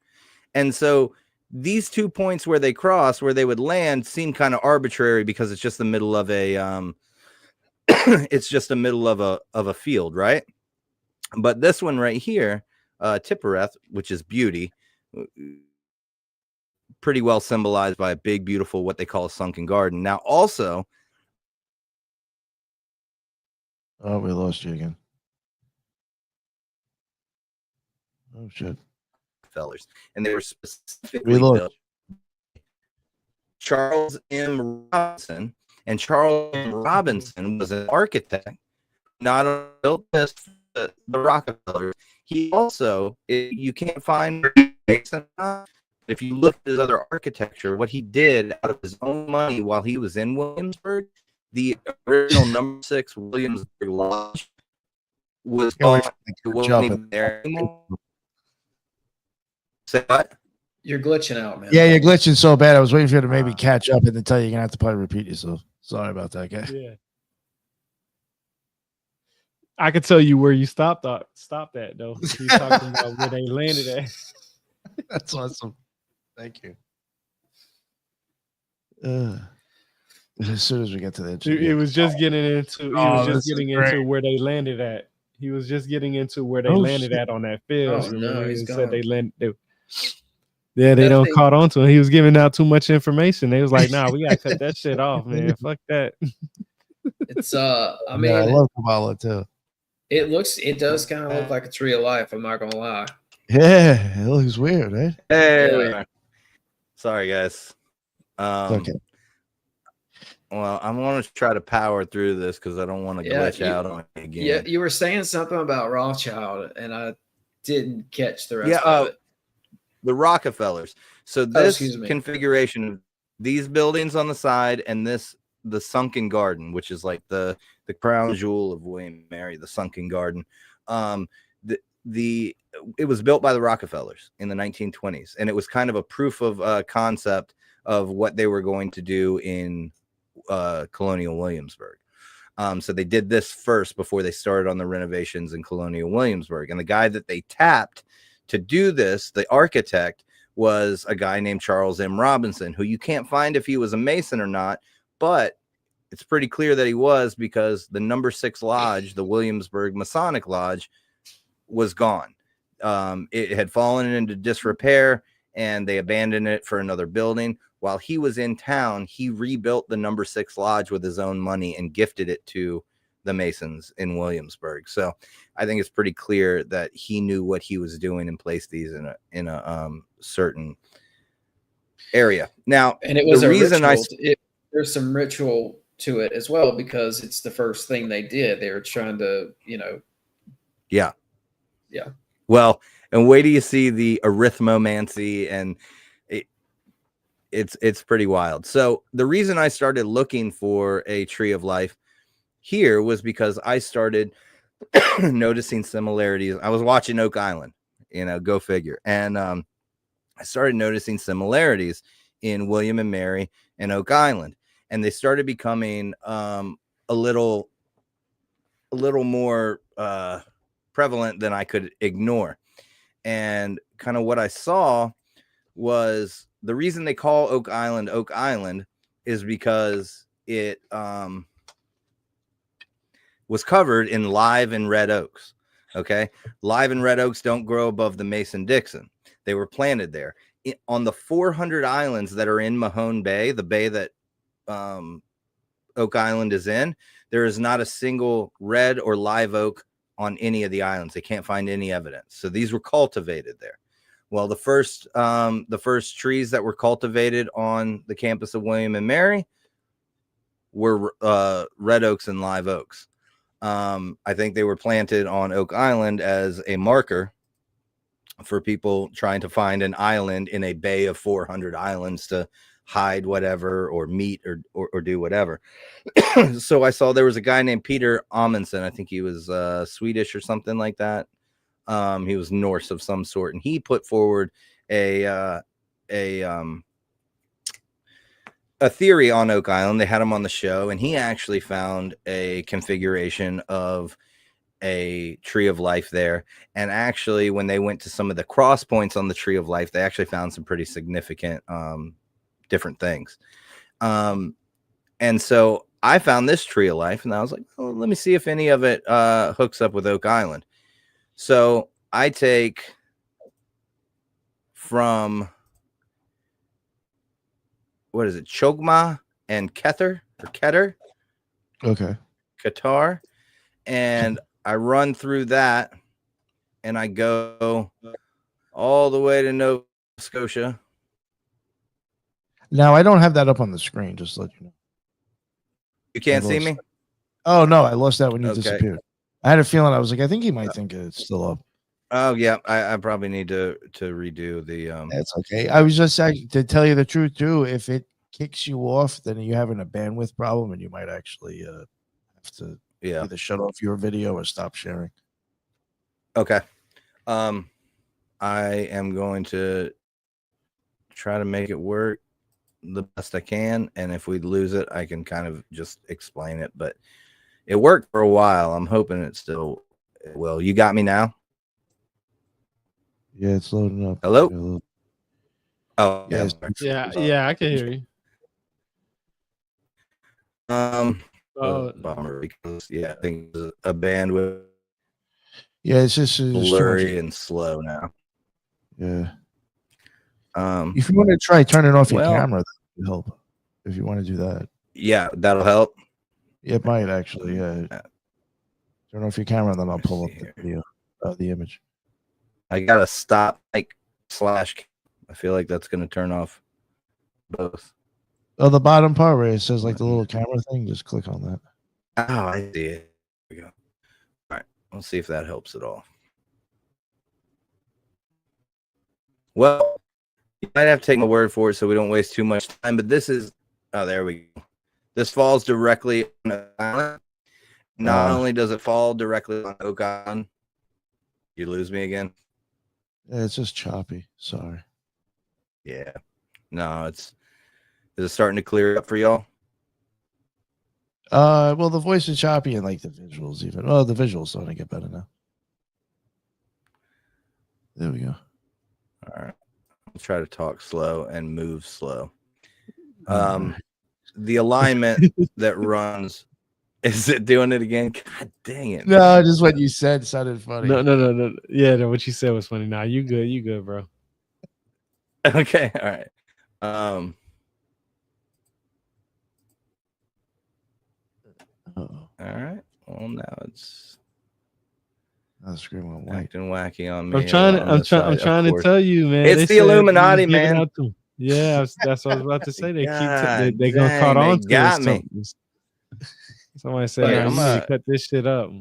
And so these 2 points where they cross, where they would land, seem kind of arbitrary because it's just the middle of a it's just the middle of a field, right? But this one right here, Tifereth, which is beauty, pretty well symbolized by a big, beautiful, what they call a sunken garden. Now, also, oh, we lost you again. Oh shit. Fellers, and they were specifically built. Charles M. Robinson, and Charles M. Robinson was an architect, not only built this the Rockefellers. He also, you can't find Mason. If you look at his other architecture, what he did out of his own money while he was in Williamsburg, the original number 6 Williamsburg Lodge was gone there anymore. Say what? You're glitching out, man. Yeah, you're glitching so bad. I was waiting for you to maybe catch up and then tell you you're gonna have to probably repeat yourself. Sorry about that, guy. Yeah. I could tell you where you stopped at though. He's talking about where they landed at. That's awesome. Thank you. As soon as we get to that, it was just getting into. He was just getting into where they landed at. He was just getting into where they landed at on that field. Oh, no, he said they landed. They don't caught on to him. He was giving out too much information. They was like, "Nah, we gotta cut that shit off, man. Fuck that." It's I mean, I love Kabbalah too. It does kind of look like a tree of life. I'm not gonna lie. Yeah, it looks weird, right? Hey, yeah. Sorry, guys. Okay. Well, I want to try to power through this because I don't want to glitch out on it again. Yeah, you were saying something about Rothschild, and I didn't catch the rest of it. The Rockefellers. So this configuration of these buildings on the side and the sunken garden, which is like the crown jewel of William and Mary, the sunken garden. It was built by the Rockefellers in the 1920s, and it was kind of a proof of concept of what they were going to do in colonial Williamsburg. So they did this first before they started on the renovations in colonial Williamsburg. And the guy that they tapped to do this, the architect, was a guy named Charles M. Robinson, who you can't find if he was a Mason or not, but it's pretty clear that he was, because the number 6 lodge, the Williamsburg Masonic Lodge, was gone. It had fallen into disrepair, and they abandoned it for another building. While he was in town, he rebuilt the number 6 lodge with his own money and gifted it to the Masons in Williamsburg. So I think it's pretty clear that he knew what he was doing and placed these in a certain area. Now, and it was the reason there's some ritual to it as well, because it's the first thing they did. They were trying to, Yeah. Well, and wait till you see the arithmomancy and it's pretty wild. So the reason I started looking for a tree of life here was because I started noticing similarities. I was watching Oak Island, go figure. And I started noticing similarities in William and Mary and Oak Island. And they started becoming a little more prevalent than I could ignore. And kind of what I saw was the reason they call Oak Island is because it was covered in live and red oaks. Okay. Live and red oaks don't grow above the Mason-Dixon. They were planted there. On the 400 islands that are in Mahone Bay, the bay that Oak Island is in, there is not a single red or live oak on any of the islands. They can't find any evidence. So these were cultivated there. Well, the first trees that were cultivated on the campus of William and Mary were red oaks and live oaks. I think they were planted on Oak Island as a marker for people trying to find an island in a bay of 400 islands to hide whatever or meet or do whatever. So I saw there was a guy named Peter Amundsen. I think he was Swedish or something like that. He was Norse of some sort, and he put forward a theory on Oak Island. They had him on the show, and he actually found a configuration of a tree of life there. And actually, when they went to some of the cross points on the tree of life, they actually found some pretty significant different things. And so I found this tree of life, and I was like, oh, let me see if any of it hooks up with Oak Island. So I take from, what is it, Chogma and Keter. Okay. Qatar. And I run through that, and I go all the way to Nova Scotia. Now I don't have that up on the screen, just to let you know. You can't see me? Oh no, I lost that when you Okay. disappeared. I had a feeling, I was like, I think he might think it's still up. Oh yeah, I probably need to redo the That's okay. I was just saying, to tell you the truth too, if it kicks you off, then you're having a bandwidth problem, and you might actually have to either shut off your video or stop sharing. Okay. I am going to try to make it work the best I can, and if we lose it, I can kind of just explain it. But it worked for a while. I'm hoping it still will. You got me now? Yeah, it's loading up. Hello? Oh, yes. Yeah, I can hear you. Bummer, because I think it's a bandwidth. Yeah, it's just blurry and slow now. Yeah. If you want to try turning off your camera, that would help. If you want to do that. Yeah, that'll help. It might actually. Yeah. Turn off your camera, then I'll pull up the video, the image. I gotta stop / I feel like that's gonna turn off both. Oh, the bottom part where it says like the little camera thing, just click on that. Oh, I see it. There we go. All right, let's see if that helps at all. Well, you might have to take my word for it so we don't waste too much time, but this is, oh, there we go. This falls directly on Oak Island. Not only does it fall directly on Oak Island, you lose me again. Yeah, it's just choppy. Sorry. Yeah. No, is it starting to clear up for y'all? Well, the voice is choppy and like the visuals even. Well, the visuals starting to get better now. There we go. All right. I'll try to talk slow and move slow. The alignment that runs, is it doing it again? God dang it. No, just what you said sounded funny. No. Yeah, no, what you said was funny. Nah, you good, bro. Okay, all right. All right. Well, now it's acting wacky on me. I'm trying to tell you, man. It's the Illuminati, man. Yeah, that's what I was about to say. They gonna caught on to got me. Somebody said, "I'm gonna cut this shit up."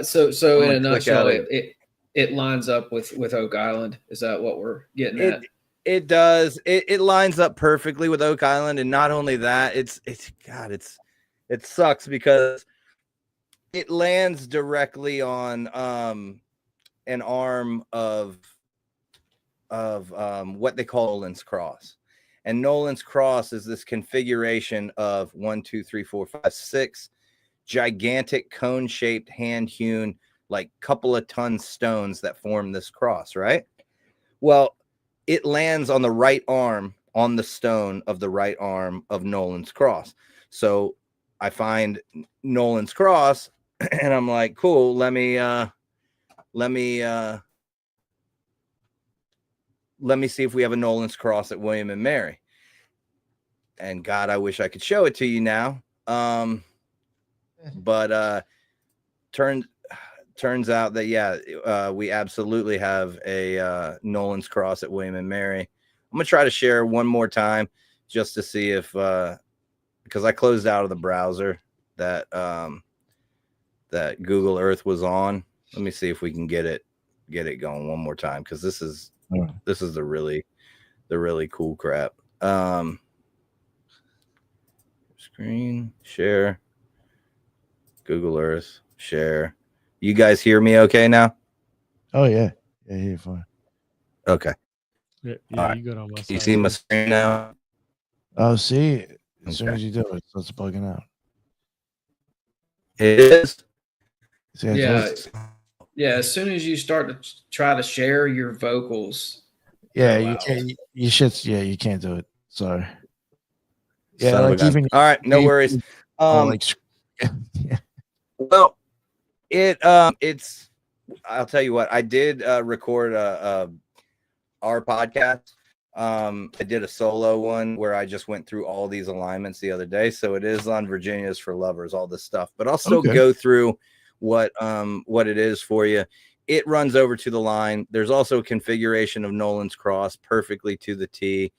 So in a nutshell, it lines up with Oak Island. Is that what we're getting at? It does. It lines up perfectly with Oak Island, and not only that, it sucks because it lands directly on an arm of what they call Nolan's Cross. And Nolan's Cross is this configuration of 1, 2, 3, 4, 5, 6 gigantic cone-shaped, hand-hewn, like couple of ton stones that form this cross, right? Well, it lands on the right arm, on the stone of the right arm of Nolan's Cross. So I find Nolan's Cross, and I'm like, cool, let me see if we have a Nolan's Cross at William and Mary. And God, I wish I could show it to you now. But turns out that, we absolutely have a Nolan's Cross at William and Mary. I'm going to try to share one more time just to see if, because I closed out of the browser that Google Earth was on. Let me see if we can get it going one more time, because this is the really cool crap. Screen share, Google Earth share. You guys hear me okay now? Oh yeah, you're fine. Okay. Yeah, right. you good on my You side. see my screen now? Oh, see, as soon Okay. as you do it, it's bugging out. It is. See, I Yeah. told you. Yeah, as soon as you start to try to share your vocals, Yeah, go you out. can't. You should. Yeah, you can't do it. Sorry. Yeah, Son of a like gun. even. All right, no worries. Like, yeah. Well, it's. I'll tell you what. I did record our podcast. I did a solo one where I just went through all these alignments the other day. So it is on Virginia's for Lovers, all this stuff. But I'll still Okay. go through what it is for you. It runs over to the line. There's also a configuration of Nolan's Cross perfectly to the T.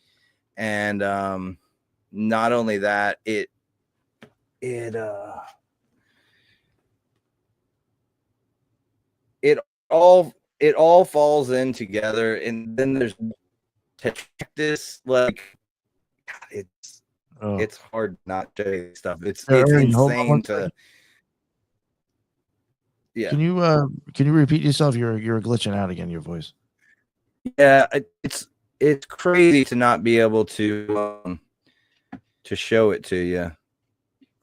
And not only that, it all falls in together. And then there's this, like, it's hard not to say stuff. It's Ernie, hold on insane one to. second. Yeah. Can you repeat yourself? You're glitching out again. Your voice. Yeah, it's crazy to not be able to show it to you.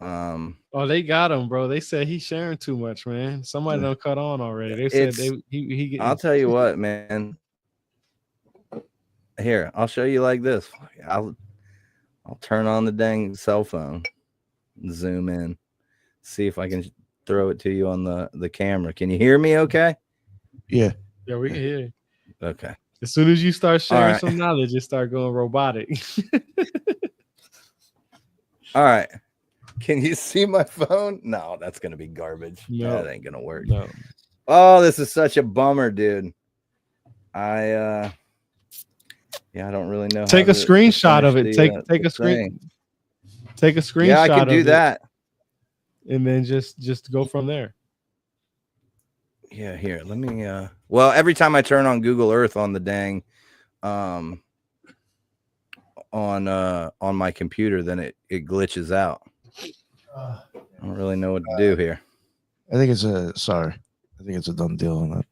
Oh, they got him, bro. They said he's sharing too much, man. Somebody done cut on already. They said he I'll tell you what, man. Here, I'll show you like this. I'll turn on the dang cell phone, zoom in, see if I can throw it to you on the camera. Can you hear me okay? Yeah. Yeah, we can hear you. Okay. As soon as you start sharing right. some knowledge, you start going robotic. All right. Can you see my phone? No, that's going to be garbage. No. That ain't going to work. No. Oh, this is such a bummer, dude. I don't really know. Take a screenshot of it. Take a screen. Take a screenshot. Yeah, I can do that. And then just go from there. Yeah, here. Let me well, every time I turn on Google Earth on the dang on my computer, then it glitches out. I don't really know what to do here. I think it's a done deal on that.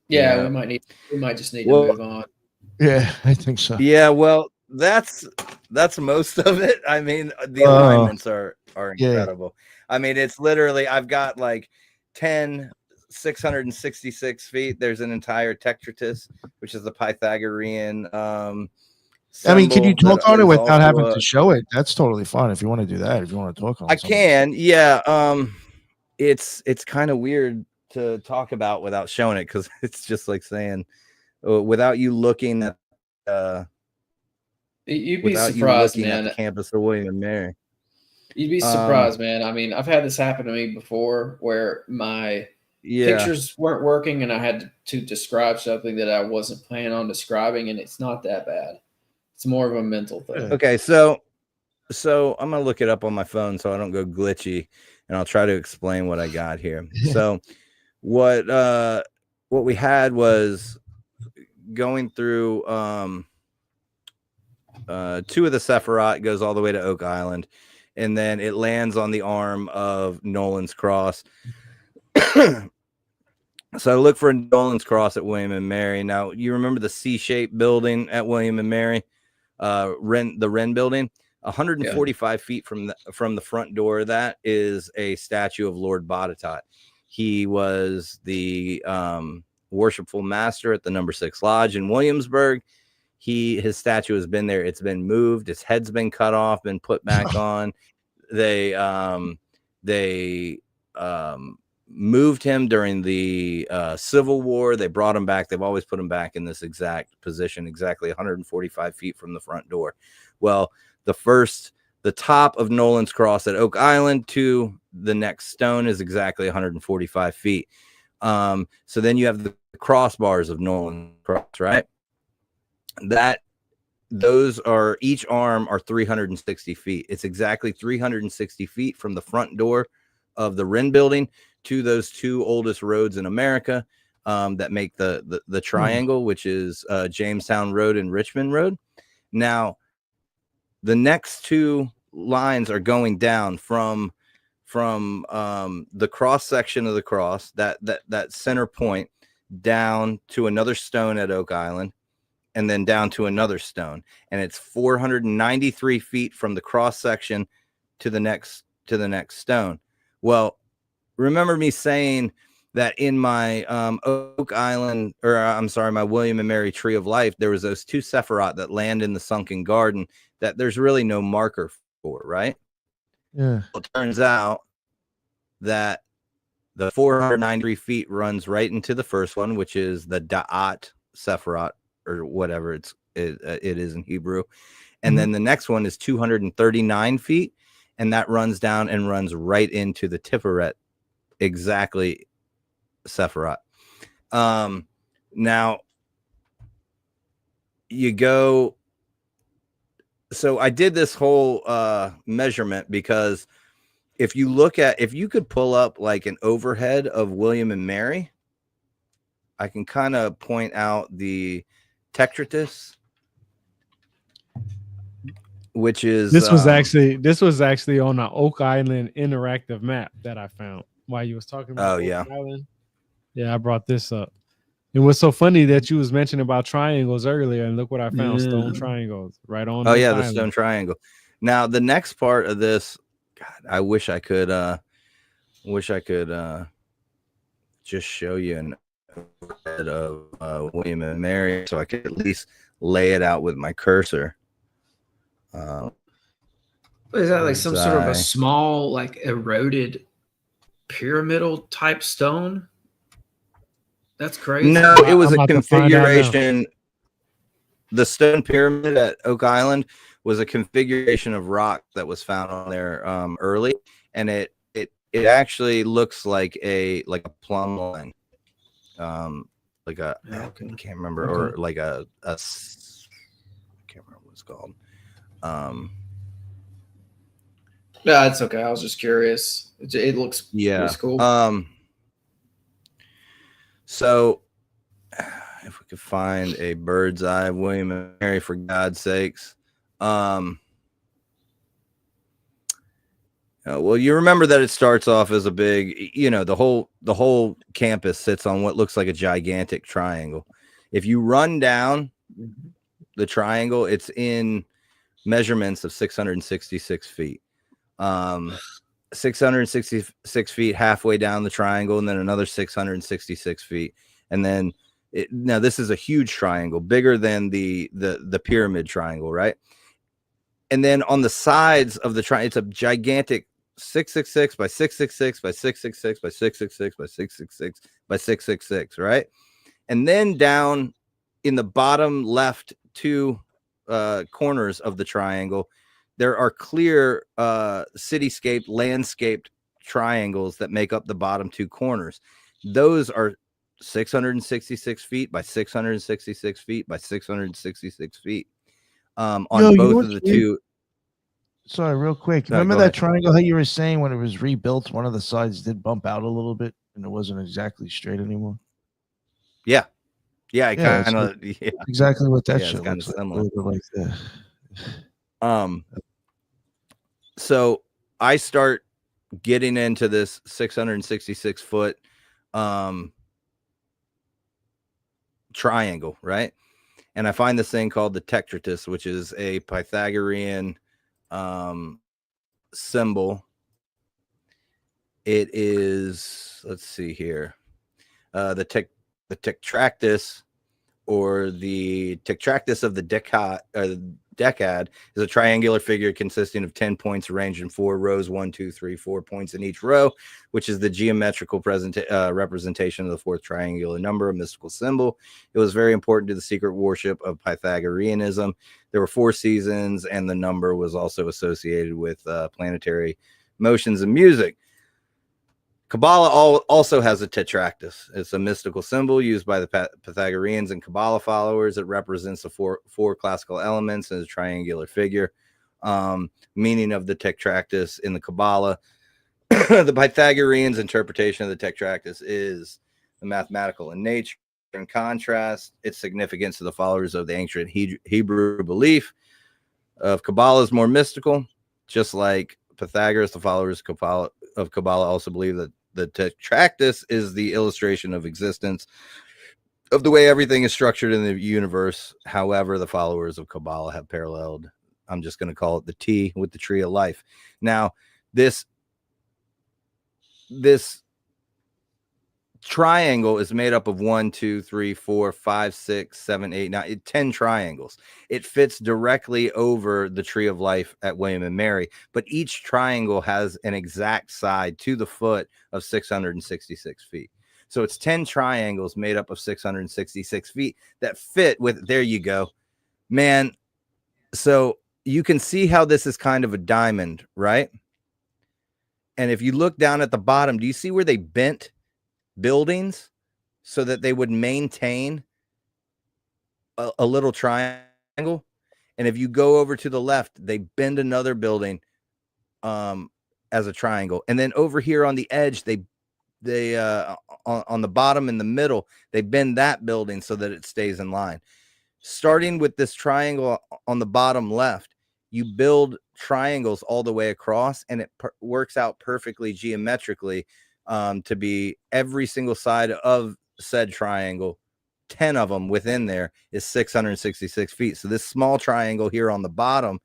Yeah, we might just need to move on. Yeah, I think so. Yeah, well, that's most of it. I mean, the alignments are incredible. Yeah. I mean, it's literally, I've got like 666 feet. There's an entire tetratus, which is the Pythagorean I mean, can you talk on it without having to show it? That's totally fine if you want to do that. If you want to talk on it, I can. Yeah. It's kind of weird to talk about without showing it, because it's just like saying without you looking at you'd be surprised, man. At the campus of William and Mary. You'd be surprised, man. I mean, I've had this happen to me before where my pictures weren't working and I had to describe something that I wasn't planning on describing, and it's not that bad. It's more of a mental thing. Okay, so I'm gonna look it up on my phone so I don't go glitchy, and I'll try to explain what I got here. So what we had was going through two of the Sephiroth, goes all the way to Oak Island, and then it lands on the arm of Nolan's Cross. So I look for Nolan's Cross at William and Mary. Now, you remember the C-shaped building at William and Mary, the Wren building? 145 feet from the front door, that is a statue of Lord Botetourt. He was the worshipful master at the number 6 lodge in Williamsburg. His statue has been there. It's been moved. Its head's been cut off, been put back on. They moved him during the Civil War. They brought him back. They've always put him back in this exact position, exactly 145 feet from the front door. Well, the top of Nolan's Cross at Oak Island to the next stone is exactly 145 feet. So then you have the crossbars of Nolan's Cross, right? Those are, each arm are 360 feet. It's exactly 360 feet from the front door of the Wren building to those two oldest roads in America that make the triangle, which is Jamestown Road and Richmond Road. Now, the next two lines are going down from the cross section of the cross, that center point, down to another stone at Oak Island, and then down to another stone. And it's 493 feet from the cross section to the next stone. Well, remember me saying that in my Oak Island, my William and Mary Tree of Life, there was those two Sephiroth that land in the sunken garden that there's really no marker for, right? Yeah. Well, it turns out that the 493 feet runs right into the first one, which is the Da'at Sephiroth, or whatever it is in Hebrew. And then the next one is 239 feet, and that runs down and runs right into the Tiferet, exactly Sephiroth. Now you go. So I did this whole measurement because if you could pull up like an overhead of William and Mary, I can kind of point out the Tetratus, which is this was actually on an Oak Island interactive map that I found while you was talking about Oak Island. Yeah, I brought this up. It was so funny that you was mentioning about triangles earlier, and look what I found: stone triangles right on. Oh yeah, the stone triangle. Now the next part of this, God, I wish I could just show you an overhead of William and Mary, so I could at least lay it out with my cursor. Is that like some sort of a small, like eroded pyramidal type stone? That's crazy. No, it was a configuration. The stone pyramid at Oak Island was a configuration of rock that was found on there early, and it actually looks like a plumb line, like a I can't remember, or like a I can't remember what it's called. Yeah, it's okay. I was just curious. It looks cool. So if we could find a bird's eye of William and Mary, for God's sakes. Well, you remember that it starts off as a big, the whole campus sits on what looks like a gigantic triangle. If you run down the triangle, it's in measurements of 666 feet. 666 feet halfway down the triangle, and then another 666 feet. And then now this is a huge triangle, bigger than the pyramid triangle, right? And then on the sides of the triangle, it's a gigantic 666 by 666 by 666 by 666 by 666 by 666, right? And then down in the bottom left two corners of the triangle, there are clear cityscape, landscaped triangles that make up the bottom two corners. Those are 666 feet by 666 feet by 666 feet on both of the two. Sorry, real quick. Remember that triangle that you were saying when it was rebuilt, one of the sides did bump out a little bit and it wasn't exactly straight anymore? Yeah. Yeah, Yeah, kind of. Yeah, exactly what that yeah, shit it's kind looks of like. similar. Like that. So I start getting into this 666 foot triangle, right? And I find this thing called the tetratus, which is a Pythagorean symbol. It is, let's see here, the tetractus, or the tetractus of the decad is a triangular figure consisting of 10 points arranged in 4 rows, 1, 2, 3, 4 points in each row, which is the geometrical representation of the fourth triangular number, a mystical symbol. It was very important to the secret worship of Pythagoreanism. There were 4 seasons, and the number was also associated with planetary motions and music. Kabbalah also has a tetractus. It's a mystical symbol used by the Pythagoreans and Kabbalah followers. It represents the four classical elements as a triangular figure. Meaning of the tetractus in the Kabbalah. The Pythagoreans' interpretation of the tetractus is the mathematical in nature. In contrast, its significance to the followers of the ancient Hebrew belief of Kabbalah is more mystical. Just like Pythagoras, the followers of Kabbalah also believe that the tetractus is the illustration of existence, of the way everything is structured in the universe. However, the followers of Kabbalah have paralleled, I'm just going to call it the T with the tree of life. Now, this triangle is made up of 1, 2, 3, 4, 5, 6, 7, 8, 9, 10 triangles. It fits directly over the tree of life at William and Mary, but each triangle has an exact side to the foot of 666 feet. So it's 10 triangles made up of 666 feet that fit with, there you go, man. So you can see how this is kind of a diamond, right? And if you look down at the bottom, do you see where they bent buildings so that they would maintain a little triangle? And if you go over to the left, they bend another building as a triangle. And then over here on the edge, they on the bottom in the middle, they bend that building so that it stays in line. Starting with this triangle on the bottom left, you build triangles all the way across, and it works out perfectly geometrically to be every single side of said triangle. 10 of them within there is 666 feet. So this small triangle here on the bottom,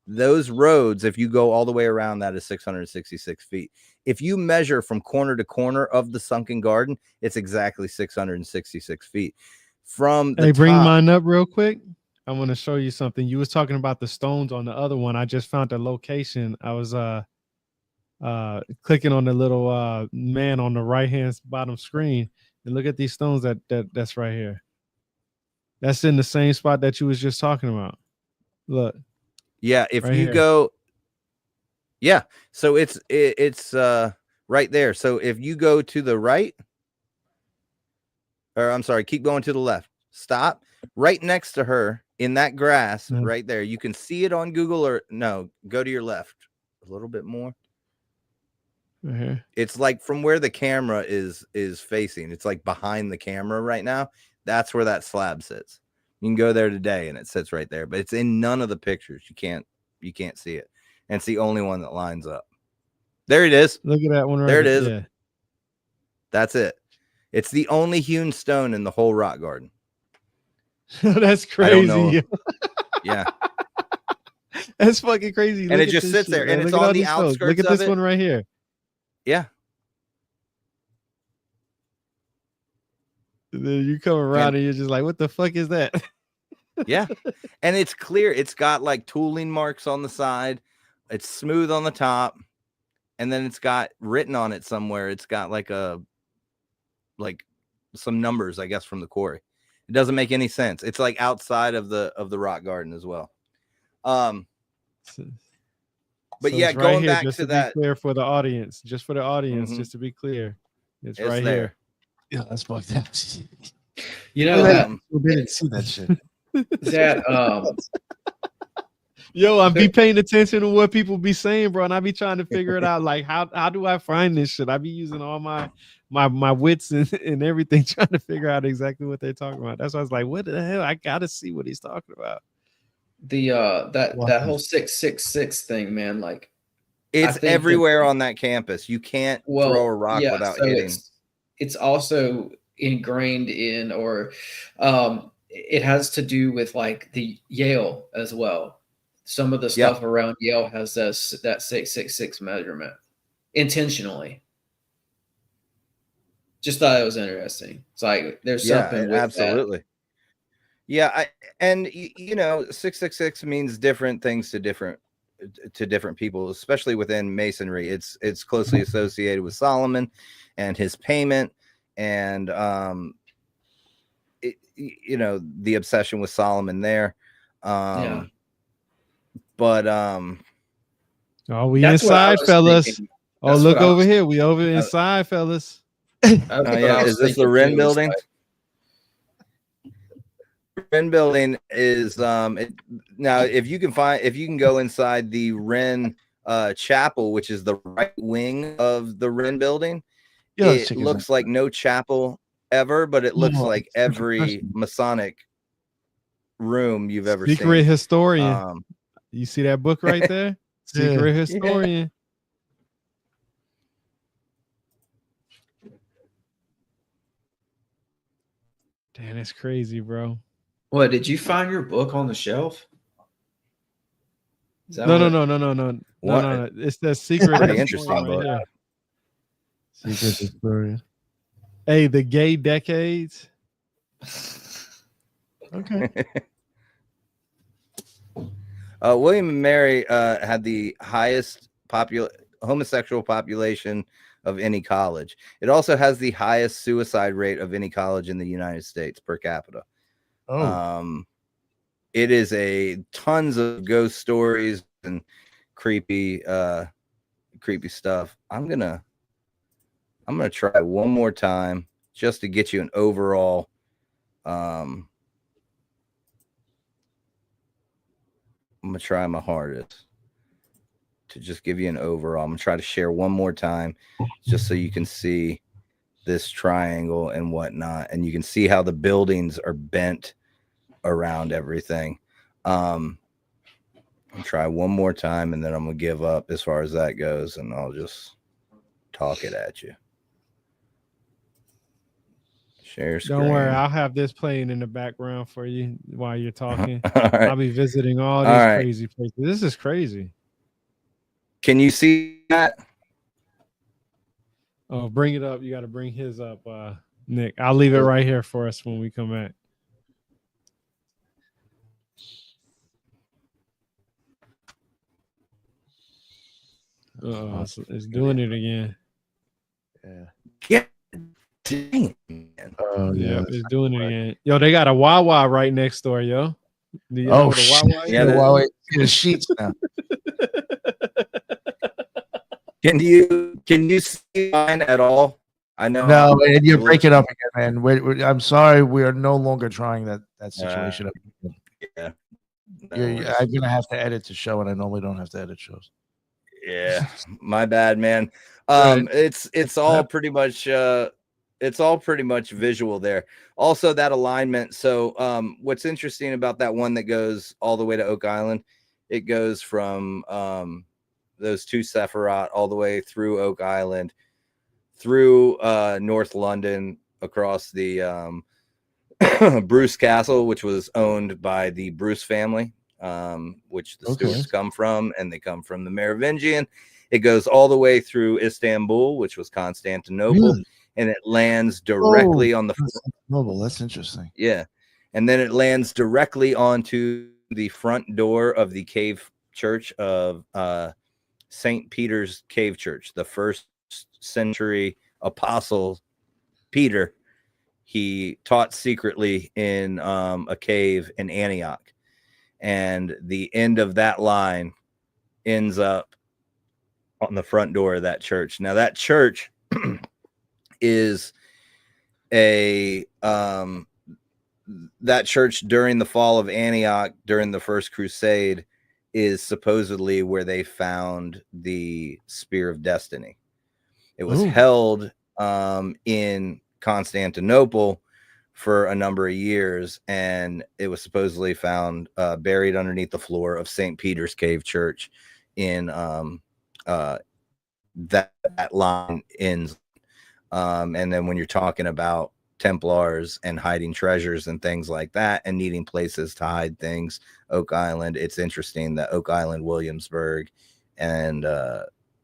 those roads, if you go all the way around, that is 666 feet. If you measure from corner to corner of the sunken garden, it's exactly 666 feet. From the bring top, mine up real quick. I want to show you something. You was talking about the stones on the other one. I just found the location. I was clicking on the little man on the right hand bottom screen, and look at these stones that's right here. That's in the same spot that you was just talking about. Look. Yeah, if right you here. go, yeah, so it's right there. So if you go to the right, or I'm sorry, keep going to the left, stop right next to her in that grass right there. You can see it on Google, or no, go to your left a little bit more. Right here. It's like from where the camera is facing. It's like behind the camera right now. That's where that slab sits. You can go there today and it sits right there, but it's in none of the pictures. You can't see it. And it's the only one that lines up. There it is. Look at that one right there. It is. Yeah. That's it. It's the only hewn stone in the whole rock garden. That's crazy. Yeah. That's fucking crazy. And it just sits there, and it's on the outskirts. Look at this one right here. Yeah. Then you come around and you're just like, what the fuck is that? Yeah. And it's clear. It's got like tooling marks on the side. It's smooth on the top. And then it's got written on it somewhere. It's got like some numbers, I guess, from the quarry. It doesn't make any sense. It's like outside of the rock garden as well. But so yeah, right going here, back just to be that, clear for the audience, just for the audience, just to be clear, it's right there. here. Yeah, that's fucked up. You know, we didn't see that shit. that Yo, I be paying attention to what people be saying, bro, and I be trying to figure it out. Like, how do I find this shit? I be using all my my wits and everything trying to figure out exactly what they're talking about. That's why I was like, what the hell? I gotta see what he's talking about. The that whole 666 thing, man, like It's everywhere on that campus. You can't throw a rock without hitting. It's also ingrained in, or it has to do with like the Yale as well. Some of the stuff around Yale has that 666 measurement intentionally. Just thought it was interesting. It's like there's something with absolutely. That. Yeah, and you know, 666 means different things to different people, especially within Masonry. It's closely associated with Solomon and his payment, and you know, the obsession with Solomon there. But oh, we inside, fellas. Thinking. Oh, look over here. We over inside, fellas. Is this the Wren building? Wren building is now if you can go inside the Wren chapel, which is the right wing of the Wren building. It looks like no chapel ever, but it looks like every Masonic room you've ever seen. Secret historian. You see that book right there? Secret historian. Damn, that's crazy, bro. What, did you find your book on the shelf? No. It's the secret. Pretty interesting book. Right, secret historian. Hey, the gay decades. Okay. William and Mary had the highest homosexual population of any college. It also has the highest suicide rate of any college in the United States per capita. Oh. It is tons of ghost stories and creepy stuff. I'm gonna try one more time just to get you an overall. I'm gonna try my hardest to just give you an overall. I'm gonna try to share one more time just so you can see this triangle and whatnot, and you can see how the buildings are bent around everything. I'll try one more time and then I'm gonna give up as far as that goes, and I'll just talk it at you. Share screen. Don't worry, I'll have this playing in the background for you while you're talking. Right. I'll be visiting all these crazy places. This is crazy. Can you see that? Oh, bring it up. You got to bring his up, Nick. I'll leave it right here for us when we come back. It's doing it again. Yeah. Dang, man. Yeah, it's doing it again. Yo, they got a Wawa right next door, yo. Do you know what a Wawa is? Yeah, the Wawa. The sheets now. Can you see mine at all? I know. No, and you're breaking up again, man. I'm sorry. We are no longer trying that situation. Yeah. I'm gonna have to edit the show, and I normally don't have to edit shows. Yeah, my bad, man. It's all pretty much visual there. Also, that alignment. So, what's interesting about that one that goes all the way to Oak Island, it goes from those two Sephiroth all the way through Oak Island, through North London, across the Bruce Castle, which was owned by the Bruce family, which the Stewarts come from, and they come from the Merovingian. It goes all the way through Istanbul, which was Constantinople, and it lands directly on the Constantinople. That's interesting. Yeah, and then it lands directly onto the front door of the cave church of St. Peter's Cave Church, the first century apostle Peter. He taught secretly in a cave in Antioch, and the end of that line ends up on the front door of that church. Now that church is that church during the fall of Antioch, during the First Crusade, is supposedly where they found the Spear of Destiny. It was held in Constantinople for a number of years, and it was supposedly found buried underneath the floor of St. Peter's Cave Church in that line ends. And then when you're talking about Templars and hiding treasures and things like that and needing places to hide things, Oak Island, it's interesting that Oak Island, Williamsburg, and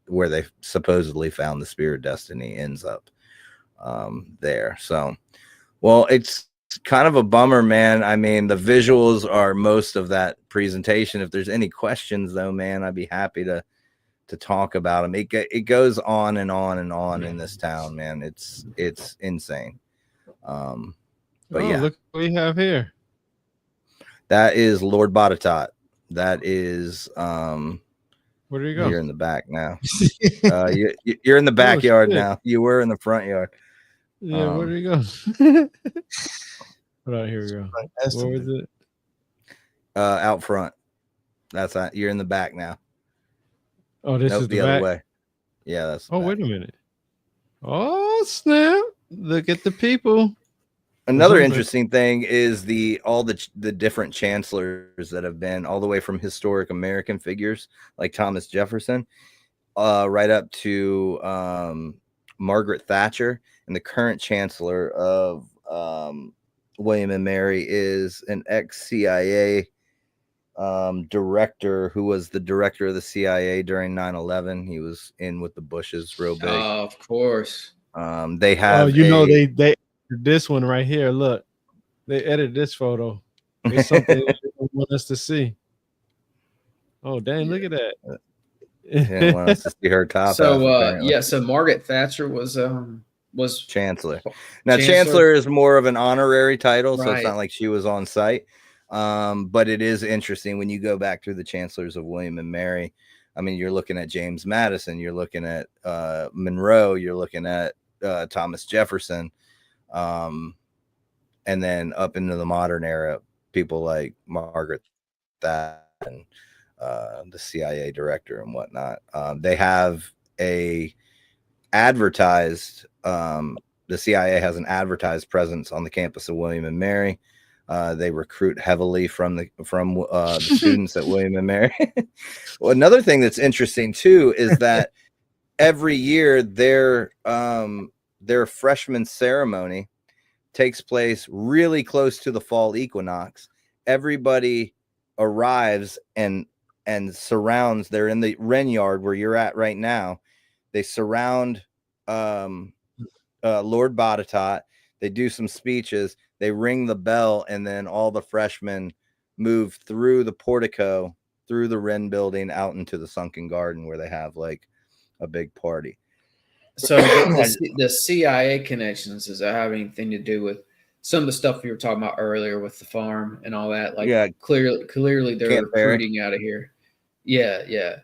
where they supposedly found the Spear of Destiny ends up there. So, well, it's kind of a bummer, man. I mean, the visuals are most of that presentation. If there's any questions, though, man, I'd be happy to talk about them. It goes on and on and on in this town, man. It's insane. But yeah, look what we have here. That is Lord Botetourt. That is Where do you go? You're in the back now. You're in the backyard now. You were in the front yard. Yeah, where do you go? Hold on, here we go. Where was it? Out front. That's that. You're in the back now. Oh, this is the other way. Yeah, that's. Oh, wait a minute. Oh, snap! Look at the people. Another interesting thing is all the different chancellors that have been all the way from historic American figures like Thomas Jefferson, right up to Margaret Thatcher, and the current chancellor of William and Mary is an ex-CIA director who was the director of the CIA during 9/11. He was in with the Bushes real big. Oh, of course. They have. They this one right here. Look, they edited this photo. It's something they want us to see. Oh, dang! Look at that. They want us to see her top. So, so Margaret Thatcher was chancellor. Now, chancellor is more of an honorary title, so right. It's not like she was on site. But it is interesting when you go back through the chancellors of William and Mary. I mean, you're looking at James Madison, you're looking at Monroe, you're looking at Thomas Jefferson, and then up into the modern era, people like Margaret Thatcher and the CIA director and whatnot. They have the CIA has an advertised presence on the campus of William and Mary. They recruit heavily from the students at William and Mary. Well, another thing that's interesting too is that every year their freshman ceremony takes place really close to the fall equinox. Everybody arrives and surrounds. They're in the Wren Yard where you're at right now. They surround Lord Botetourt. They do some speeches. They ring the bell, and then all the freshmen move through the portico, through the Wren building, out into the sunken garden where they have like a big party. So the CIA connections, does that have anything to do with some of the stuff we were talking about earlier with the farm and all that? Like, yeah, clearly they're recruiting out of here. Yeah.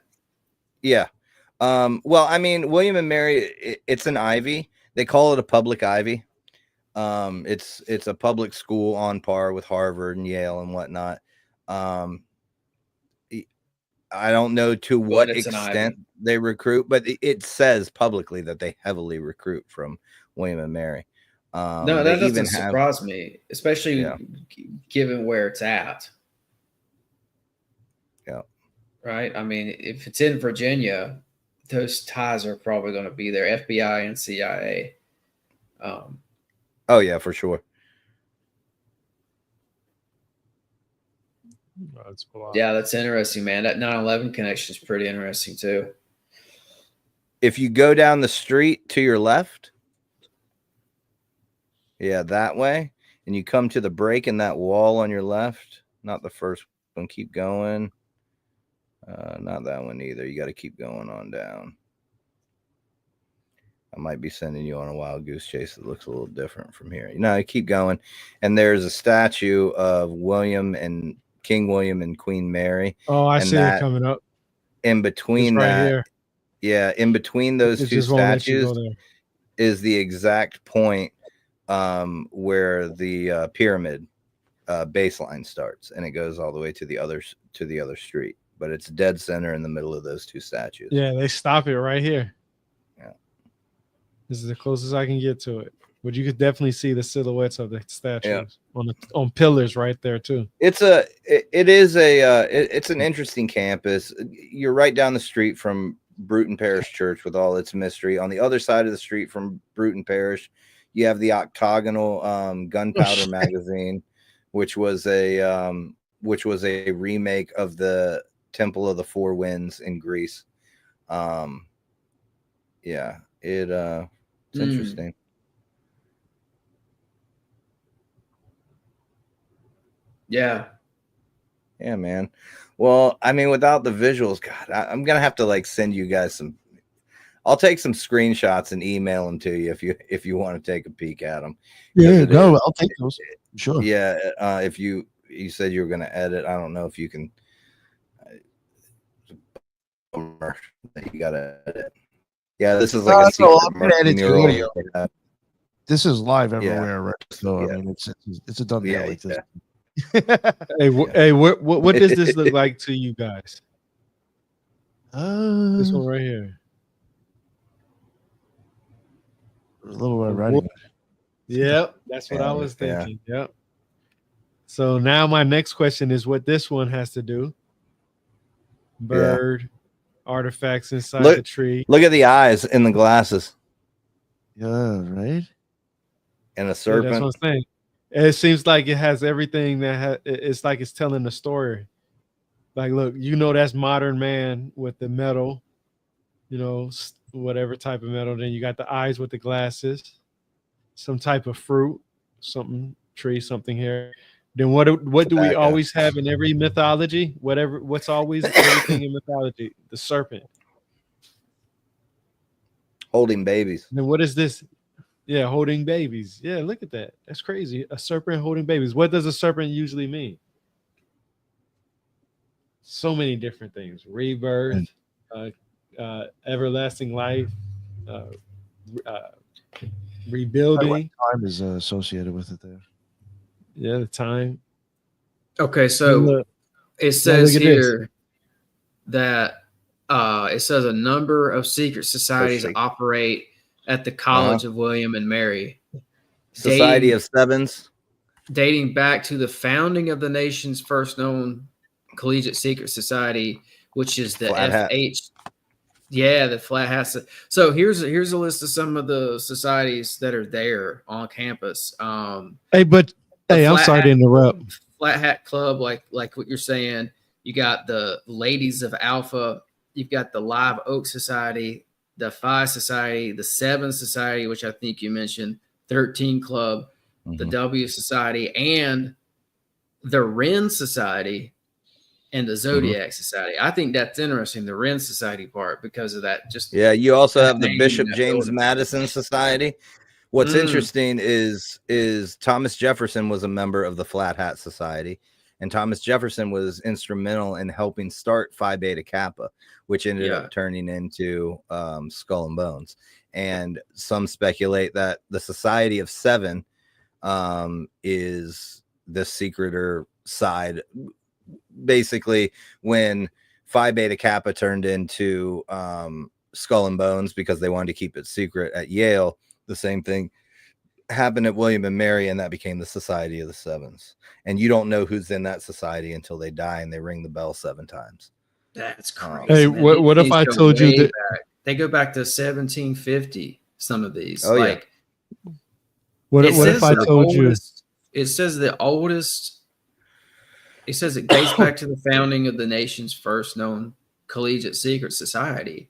Well, I mean, William and Mary, it's an Ivy. They call it a public Ivy. It's a public school on par with Harvard and Yale and whatnot. I don't know to what extent they recruit, but it says publicly that they heavily recruit from William and Mary. No, that doesn't surprise me, especially given where it's at. Yeah. Right. I mean, if it's in Virginia, those ties are probably going to be there. FBI and CIA. Oh yeah, for sure. Yeah, that's interesting, man. That 9/11 connection is pretty interesting too. If you go down the street to your left, that way, and you come to the break in that wall on your left, not the first one, keep going. Not that one either. You got to keep going on down. I might be sending you on a wild goose chase that looks a little different from here. Keep going. And there's a statue of King William and Queen Mary. Oh, I see it coming up. In between that, here. Yeah, in between those two statues is the exact point where the pyramid baseline starts, and it goes all the way to the other street. But it's dead center in the middle of those two statues. Yeah, they stop it right here. Yeah. This is the closest I can get to it. But you could definitely see the silhouettes of the statues on pillars right there too. It's an interesting campus. You're right down the street from Bruton Parish Church with all its mystery. On the other side of the street from Bruton Parish, you have the octagonal gunpowder magazine, which was a remake of the Temple of the Four Winds in Greece. It's interesting. Yeah, man. Well, I mean, without the visuals, God, I'm gonna have to like send you guys some. I'll take some screenshots and email them to you if you want to take a peek at them. Yeah, no, I'll take those. Sure. Yeah, if you said you were gonna edit, I don't know if you can. You gotta edit. Yeah, this is like a secret mural. This is live everywhere, right? So I mean, it's a done deal like this. Hey, what does this look like to you guys? This one right here. A little Red Riding Hood. Yep, that's what I was thinking. Yep. So now my next question is what this one has to do. Bird, artifacts inside the tree. Look at the eyes in the glasses. Yeah, right. And a serpent. That's what I'm saying. It seems like it has everything that it's like it's telling a story. Like, look, that's modern man with the metal, whatever type of metal. Then you got the eyes with the glasses, some type of fruit, something tree, something here. Then what do we always have in every mythology? What's always everything in mythology? The serpent holding babies. Then what is this? Yeah, holding babies. Yeah, look at that. That's crazy. A serpent holding babies. What does a serpent usually mean? So many different things. Rebirth, everlasting life, rebuilding. Time is associated with it there. Yeah, the time. Okay, so it says here that it says a number of secret societies operate at the College of William and Mary. Society of Sevens. Dating back to the founding of the nation's first known collegiate secret society, which is the FH. Yeah, the Flat Hat. So here's a list of some of the societies that are there on campus. I'm sorry to interrupt. Flat Hat Club, like what you're saying. You got the Ladies of Alpha. You've got the Live Oak Society, the Phi Society, the Seven Society, which I think you mentioned, 13 Club, the W Society, and the Wren Society and the Zodiac Society. I think that's interesting, the Wren Society part, because of that. You also have the Bishop James Madison Society. What's interesting is Thomas Jefferson was a member of the Flat Hat Society, and Thomas Jefferson was instrumental in helping start Phi Beta Kappa, which ended up turning into Skull and Bones. And some speculate that the Society of Seven is the secreter side. Basically, when Phi Beta Kappa turned into Skull and Bones because they wanted to keep it secret at Yale, the same thing happened at William and Mary, and that became the Society of the Sevens. And you don't know who's in that society until they die and they ring the bell 7 times. That's crazy. Hey, what if I told you that they go back to 1750? Some of these, what if I told you? It says the oldest. It says it dates back to the founding of the nation's first known collegiate secret society.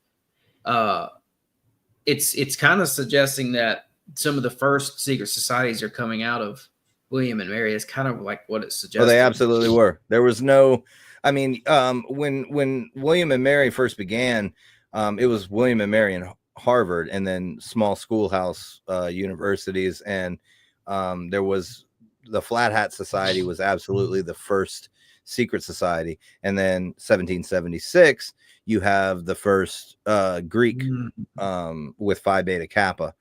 It's kind of suggesting that some of the first secret societies are coming out of William and Mary. It's kind of like what it suggests. Oh, they absolutely were. There was no, when William and Mary first began, it was William and Mary and Harvard, and then small schoolhouse universities. And there was the Flat Hat Society was absolutely the first secret society. And then 1776, you have the first Greek with Phi Beta Kappa.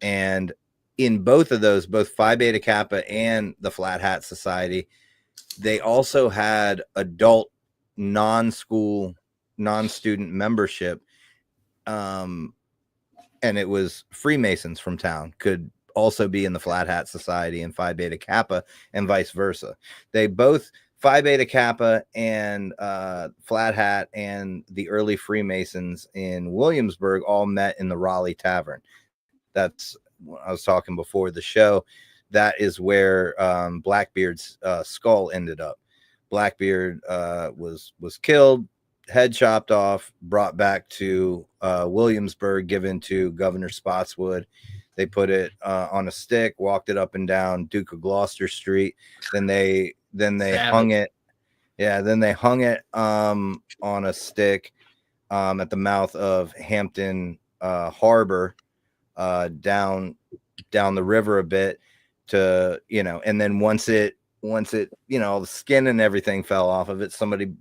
And in both of those, both Phi Beta Kappa and the Flat Hat Society, they also had adult non-school, non-student membership and it was Freemasons from town could also be in the Flat Hat Society and Phi Beta Kappa, and vice versa. They both, Phi Beta Kappa and Flat Hat and the early Freemasons in Williamsburg all met in the Raleigh Tavern. That's, I was talking before the show, that is where Blackbeard's skull ended up. Blackbeard was killed, head chopped off, brought back to Williamsburg, given to Governor Spotswood. They put it on a stick, walked it up and down Duke of Gloucester Street. Then they hung it. Yeah, then they hung it on a stick at the mouth of Hampton Harbor, down the river a bit, to, you know, and then once it, you know, the skin and everything fell off of it, somebody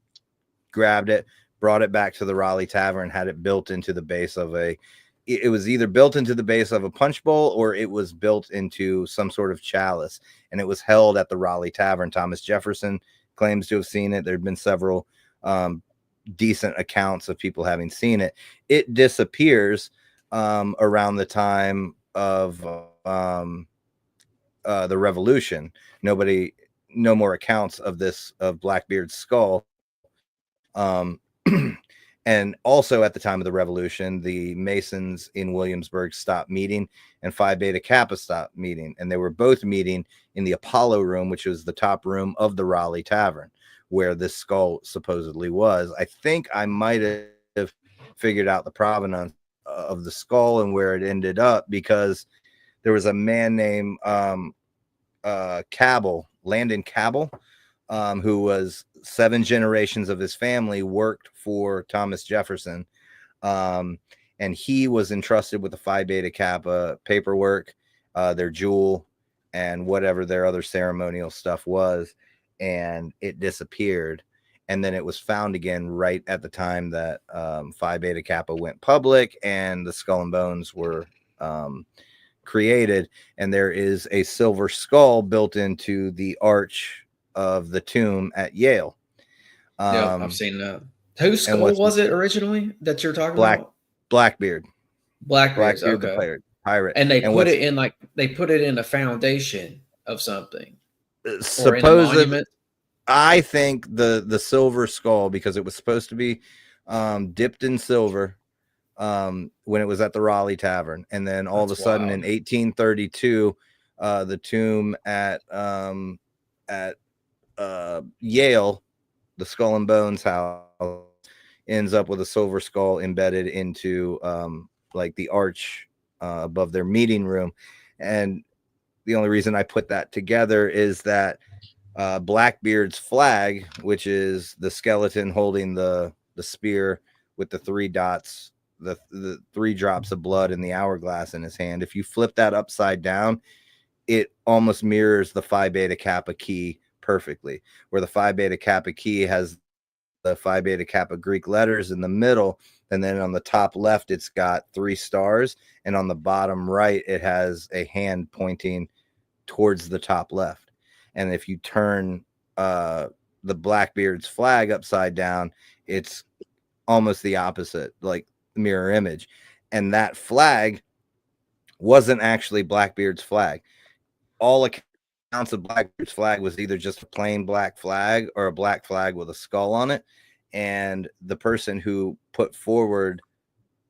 grabbed it, brought it back to the Raleigh Tavern, had it built into the base of it was either built into the base of a punch bowl, or it was built into some sort of chalice, and it was held at the Raleigh Tavern. Thomas Jefferson claims to have seen it. There've been several decent accounts of people having seen it. It disappears around the time of the Revolution. No more accounts of this, of Blackbeard's skull. And also at the time of the Revolution, the Masons in Williamsburg stopped meeting, and Phi Beta Kappa stopped meeting, and they were both meeting in the Apollo room, which was the top room of the Raleigh Tavern, where this skull supposedly was. I think I might have figured out the provenance of the skull and where it ended up, because there was a man named Cabell, Landon Cabell, who was 7 generations of his family worked for Thomas Jefferson. And he was entrusted with the Phi Beta Kappa paperwork, their jewel, and whatever their other ceremonial stuff was. And it disappeared. And then it was found again right at the time that Phi Beta Kappa went public and the skull and bones were created. And there is a silver skull built into the arch of the tomb at Yale. Yeah, I've seen that. Whose skull was it originally that you're talking about? Blackbeard. Blackbeard, okay. The pirate. And they put it in, like, they put it in a foundation of something. Supposedly, I think the silver skull, because it was supposed to be dipped in silver when it was at the Raleigh Tavern, and then all of a sudden in 1832, the tomb at Yale, the Skull and Bones house, ends up with a silver skull embedded into like the arch above their meeting room. And the only reason I put that together is that Blackbeard's flag, which is the skeleton holding the spear with the 3 dots, the 3 drops of blood in the hourglass in his hand, if you flip that upside down, it almost mirrors the Phi Beta Kappa key perfectly, where the Phi Beta Kappa key has the Phi Beta Kappa Greek letters in the middle, and then on the top left it's got 3 stars, and on the bottom right it has a hand pointing towards the top left. And if you turn the Blackbeard's flag upside down, it's almost the opposite, like mirror image. And that flag wasn't actually Blackbeard's flag. All accounts of Blackbeard's flag was either just a plain black flag or a black flag with a skull on it. And the person who put forward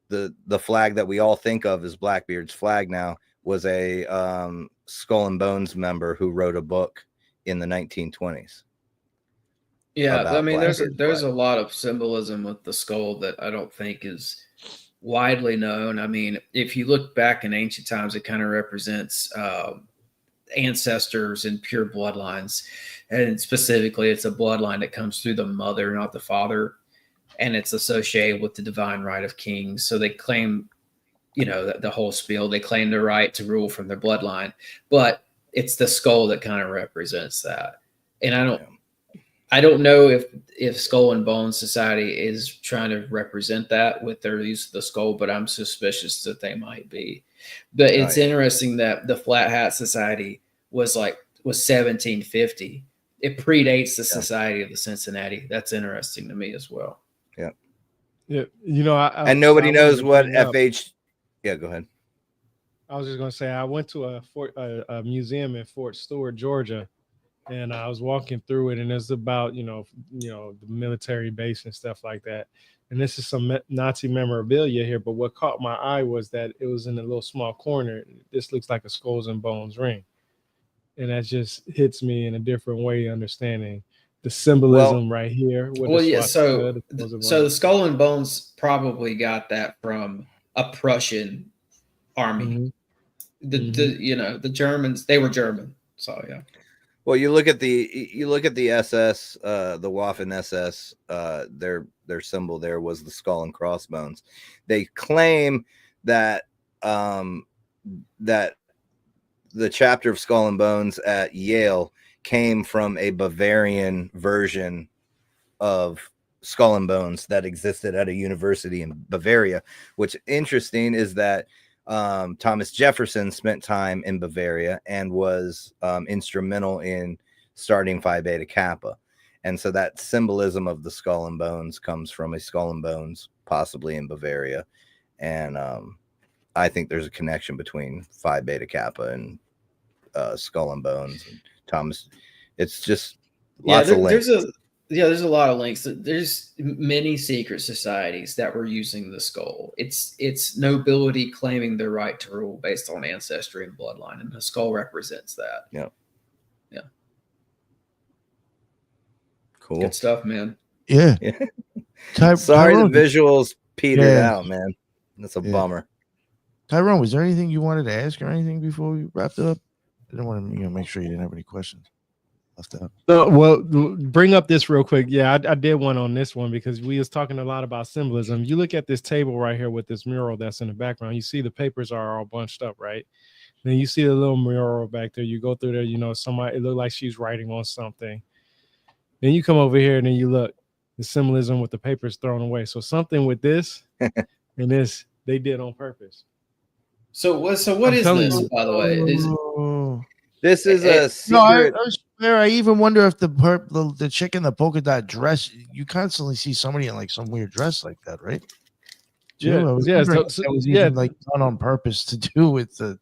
the flag that we all think of as Blackbeard's flag now was a Skull and Bones member who wrote a book in the 1920s. Yeah, I mean, there's a lot of symbolism with the skull that I don't think is widely known. I mean, if you look back in ancient times, it kind of represents ancestors and pure bloodlines. And specifically, it's a bloodline that comes through the mother, not the father. And it's associated with the divine right of kings. So they claim, you know, the whole spiel, they claim the right to rule from their bloodline. But it's the skull that kind of represents that. And I don't know if Skull and Bones Society is trying to represent that with their use of the skull, but I'm suspicious that they might be. But it's interesting that the Flat Hat Society was 1750. It predates the Society of the Cincinnati. That's interesting to me as well. Yeah. Yeah. You know, and nobody knows what FH. Yeah, go ahead. I was just gonna say I went to a museum in Fort Stewart, Georgia, and I was walking through it, and it's about the military base and stuff like that. And this is some Nazi memorabilia here, but what caught my eye was that it was in a little small corner. This looks like a skulls and bones ring, and that just hits me in a different way, understanding the symbolism right here. Well, yeah. So the skull and bones probably got that from a Prussian army. Mm-hmm. The Germans, they were German. So yeah. Well, you look at the SS, the Waffen SS, their symbol there was the skull and crossbones. They claim that that the chapter of Skull and Bones at Yale came from a Bavarian version of Skull and Bones that existed at a university in Bavaria. What's interesting is that Thomas Jefferson spent time in Bavaria and was instrumental in starting Phi Beta Kappa. And so that symbolism of the skull and bones comes from a skull and bones, possibly in Bavaria. And I think there's a connection between Phi Beta Kappa and skull and bones. And Thomas, it's just lots of links. There's a lot of links. There's many secret societies that were using the skull. It's nobility claiming their right to rule based on ancestry and bloodline, and the skull represents that. Yeah. Cool. Good stuff, man. Yeah. Sorry, the visuals petered out, man. That's a bummer. Tyrone, was there anything you wanted to ask or anything before we wrapped up? I didn't want to make sure you didn't have any questions left out. Well, bring up this real quick. Yeah, I did one on this one because we was talking a lot about symbolism. You look at this table right here with this mural that's in the background. You see the papers are all bunched up, right? Then you see the little mural back there. You go through there, somebody, it looked like she's writing on something. Then you come over here and then you look, the symbolism with the papers thrown away. So something with this and this, they did on purpose. So what is this, by the way? This is a secret. I even wonder if the chick in the polka dot dress, you constantly see somebody in like some weird dress like that, right? Yeah, like done on purpose to do with the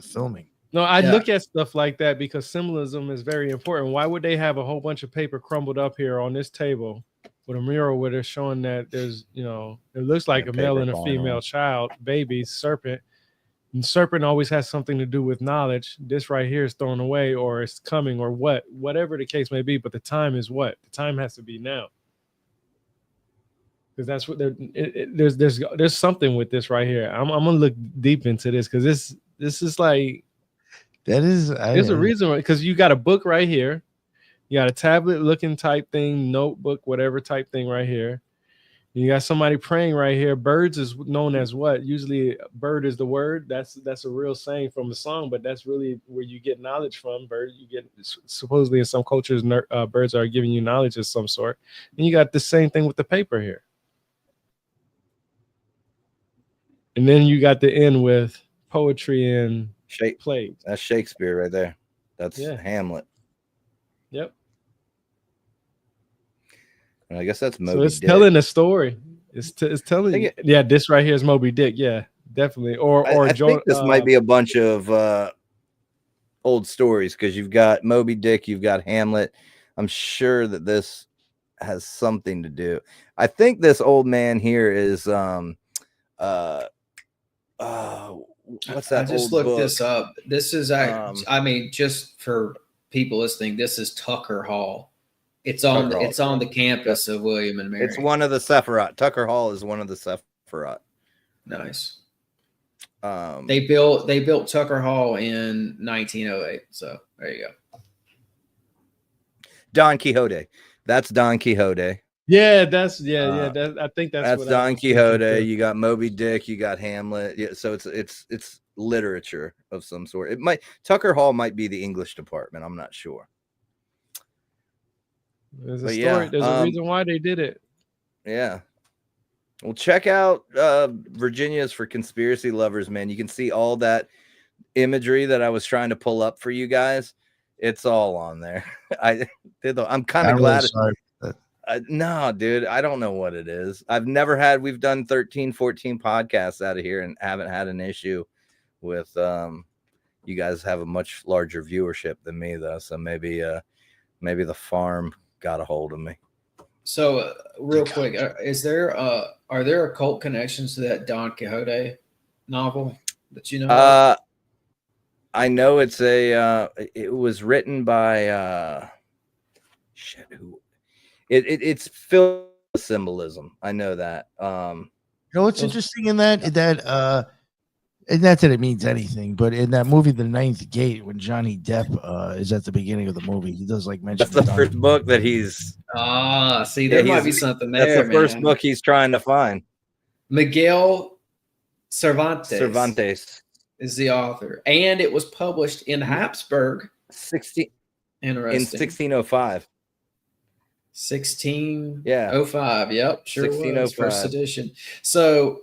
filming. No, I look at stuff like that because symbolism is very important. Why would they have a whole bunch of paper crumbled up here on this table with a mural where they're showing that there's, it looks like a male and a female child, baby, serpent. And serpent always has something to do with knowledge. This right here is thrown away or it's coming or whatever the case may be. But the time is what? The time has to be now. Because that's what there's something with this right here. I'm gonna look deep into this because this is like there's a reason because you got a book right here, you got a tablet looking type thing, notebook, whatever type thing right here. You got somebody praying right here. Birds is known as what? Usually, bird is the word. That's a real saying from the song, but that's really where you get knowledge from. Bird, you get supposedly in some cultures, birds are giving you knowledge of some sort. And you got the same thing with the paper here. And then you got the end with poetry and plays. That's Shakespeare right there. That's Hamlet. Yep. And I guess that's Moby So it's Dick. telling a story. It's telling. Yeah, this right here is Moby Dick. Yeah, definitely. I think this might be a bunch of old stories because you've got Moby Dick, you've got Hamlet. I'm sure that this has something to do. I think this old man here is what's that? I just looked this up. This is just for people listening, this is Tucker Hall. It's on the campus of William and Mary. It's one of the Sephiroth. Tucker Hall is one of the Sephiroth. Nice. They built Tucker Hall in 1908. So there you go. Don Quixote. That's Don Quixote. Yeah, I think that's Don Quixote. You got Moby Dick. You got Hamlet. Yeah, so it's literature of some sort. Tucker Hall might be the English department. I'm not sure. There's a story. There's a reason why they did it. Yeah. Well, check out Virginia's for conspiracy lovers, man. You can see all that imagery that I was trying to pull up for you guys. It's all on there. I'm kind of glad. No, dude, I don't know what it is. We've done 13, 14 podcasts out of here and haven't had an issue with, you guys have a much larger viewership than me though. So maybe the farm got a hold of me. So real quick, are there occult connections to that Don Quixote novel that you know of? I know it's it was written by it's filled with symbolism. I know that. What's interesting in that and not that it means anything, but in that movie, The Ninth Gate, when Johnny Depp is at the beginning of the movie, he does like mention that's the first book that he's. See, there might be something there. That's the first book he's trying to find. Miguel Cervantes is the author, and it was published in Habsburg. In Interesting. 1605. 1605. Yep, sure 1605. was first edition. So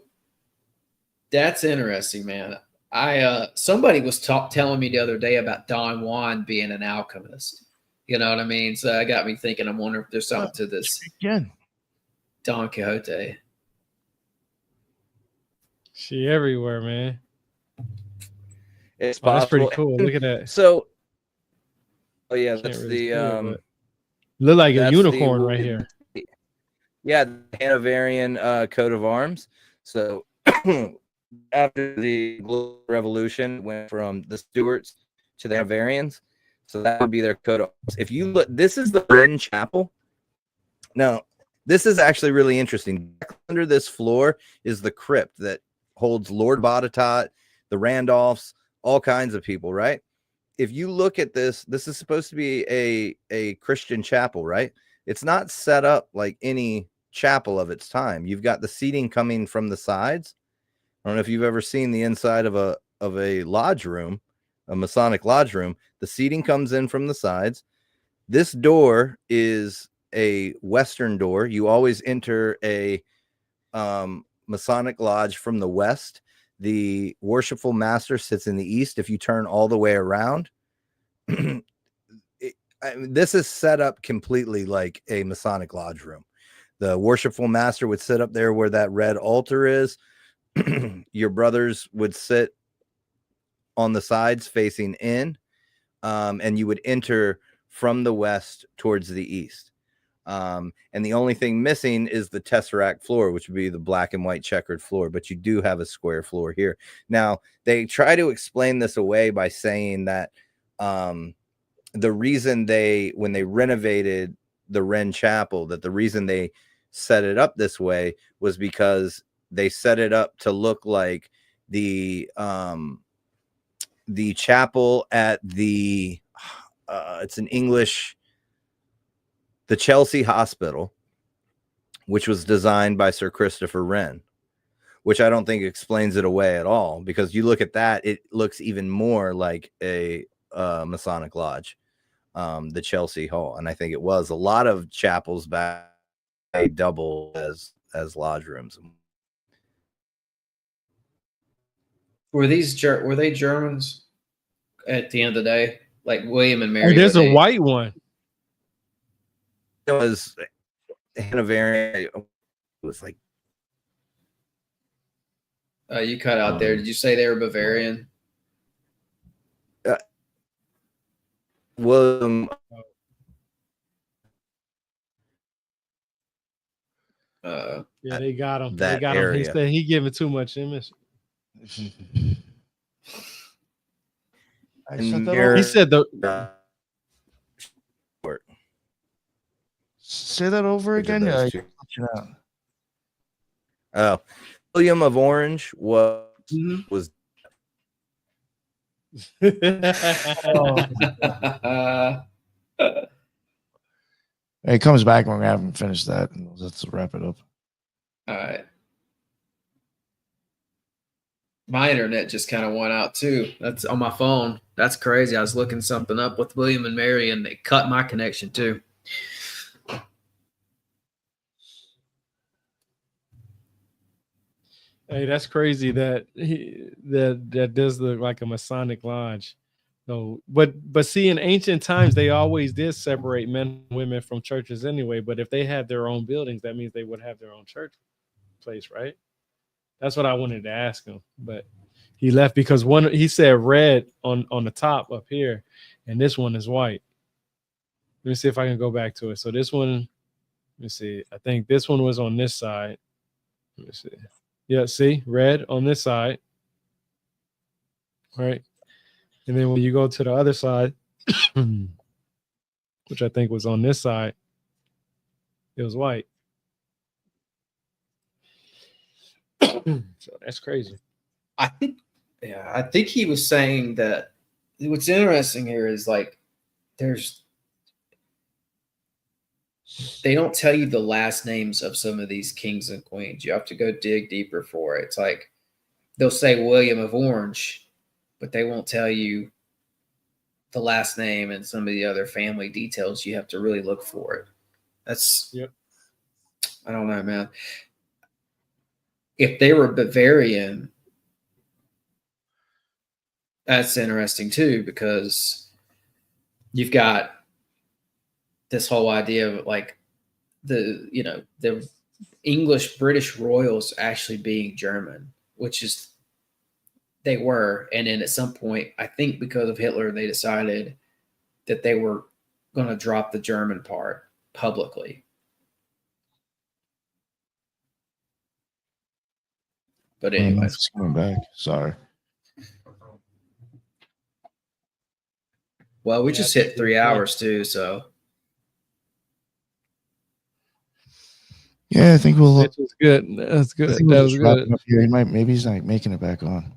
that's interesting, man. Somebody was telling me the other day about Don Juan being an alchemist. You know what I mean? So that got me thinking. I wonder if there's something to this again. Don Quixote. She everywhere, man. It's that's pretty possible. cool. Look at that. So, that's the look like a unicorn right here. Yeah, the Hanoverian coat of arms. So after the Blue Revolution, went from the Stewarts to the Hanoverians. So that would be their coat of arms. If you look, this is the Wren Chapel. Now, this is actually really interesting. Under this floor is the crypt that holds Lord Botetourt, the Randolphs, all kinds of people, right? If you look at this, this is supposed to be a Christian chapel, right? It's not set up like any chapel of its time. You've got the seating coming from the sides. I don't know if you've ever seen the inside of a lodge room, a Masonic lodge room. The seating comes in from the sides. This door is a Western door. You always enter a Masonic lodge from the west. The worshipful master sits in the east. If you turn all the way around, this is set up completely like a Masonic lodge room. The worshipful master would sit up there where that red altar is. Your brothers would sit on the sides facing in, and you would enter from the west towards the east. And the only thing missing is the tesseract floor, which would be the black and white checkered floor, but you do have a square floor here. Now, they try to explain this away by saying that the reason when they renovated the Wren Chapel, that the reason they set it up this way was because they set it up to look like the chapel at the it's an English, the Chelsea Hospital, which was designed by Sir Christopher Wren, which I don't think explains it away at all, because you look at that, it looks even more like a Masonic lodge, the Chelsea Hall. And I think it was a lot of chapels back double as lodge rooms. Were they Germans at the end of the day? Like William and Mary? Hey, there's a white one. It was Hanoverian. It was like you cut out there. Did you say they were Bavarian? William. Yeah, they got him. That They got area. him. He said he giving too much image. He said Say that over again. Oh, William of Orange was It comes back when we haven't finished that. Let's wrap it up. All right. My internet just kind of went out too. That's on my phone. That's crazy. I was looking something up with William and Mary, and they cut my connection too. Hey, that's crazy that that does look like a Masonic lodge. So, but see, in ancient times, they always did separate men and women from churches anyway. But if they had their own buildings, that means they would have their own church place, right? That's what I wanted to ask him, but he left because he said red on the top up here, and this one is white. Let me see if I can go back to it. So this one, let me see. I think this one was on this side. Let me see. Yeah, see, red on this side, right? And then when you go to the other side, which I think was on this side, it was white. So that's crazy. I think he was saying that what's interesting here is like they don't tell you the last names of some of these kings and queens. You have to go dig deeper for it. It's like they'll say William of Orange, but they won't tell you the last name and some of the other family details. You have to really look for it. That's, yep. I don't know, man. If they were Bavarian, that's interesting too, because you've got this whole idea of like the English British royals actually being German, which is they were. And then at some point, I think because of Hitler, they decided that they were going to drop the German part publicly. But anyway, it's coming back. Sorry. Well, we just hit 3 hours too, so. Yeah, I think we'll. That was good. That's good. That was good. Here. Maybe he's like making it back on.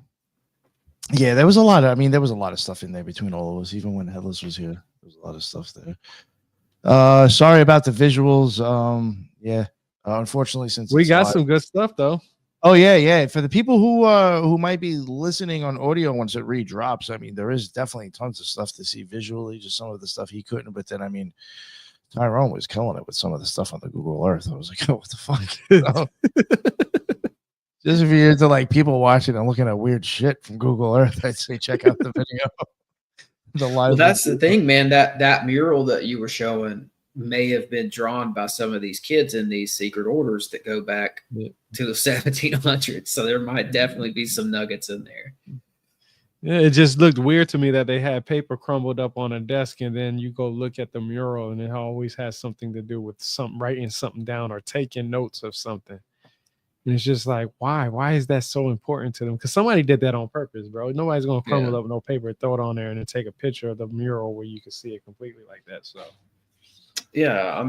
Yeah, there was a lot. There was a lot of stuff in there between all of us. Even when Headless was here, there was a lot of stuff there. Sorry about the visuals. Unfortunately, since we got some good stuff though. Oh yeah. For the people who might be listening on audio once it redrops, there is definitely tons of stuff to see visually. Just some of the stuff he couldn't. But then Tyrone was killing it with some of the stuff on the Google Earth. I was like, oh, what the fuck? Just if you're into like people watching and looking at weird shit from Google Earth, I'd say check out the video. Well, that's the thing, man. That mural that you were showing may have been drawn by some of these kids in these secret orders that go back to the 1700s. So there might definitely be some nuggets in there. Yeah, it just looked weird to me that they had paper crumbled up on a desk, and then you go look at the mural, and it always has something to do with writing something down or taking notes of something. And it's just like, why? Why is that so important to them? Because somebody did that on purpose, bro. Nobody's gonna crumble up no paper, throw it on there, and then take a picture of the mural where you can see it completely like that. So, yeah,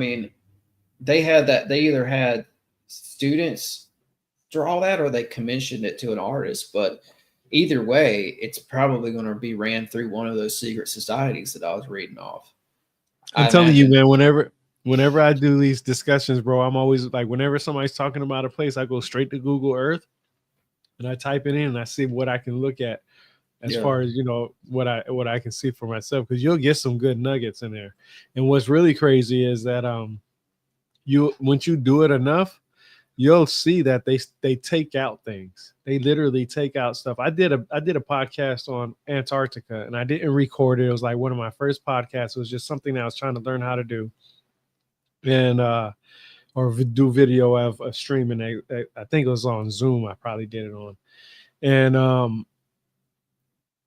they had that. They either had students draw that, or they commissioned it to an artist. But either way, it's probably going to be ran through one of those secret societies that I was reading off. I'm telling you, man. Whenever I do these discussions, bro, I'm always like, whenever somebody's talking about a place, I go straight to Google Earth and I type it in and I see what I can look at as far as, what I can see for myself, because you'll get some good nuggets in there. And what's really crazy is that once you do it enough, you'll see that they take out things. They literally take out stuff. I did a podcast on Antarctica and I didn't record it. It was like one of my first podcasts. It was just something that I was trying to learn how to do. And or do video of streaming. I think it was on Zoom. I probably did it on. And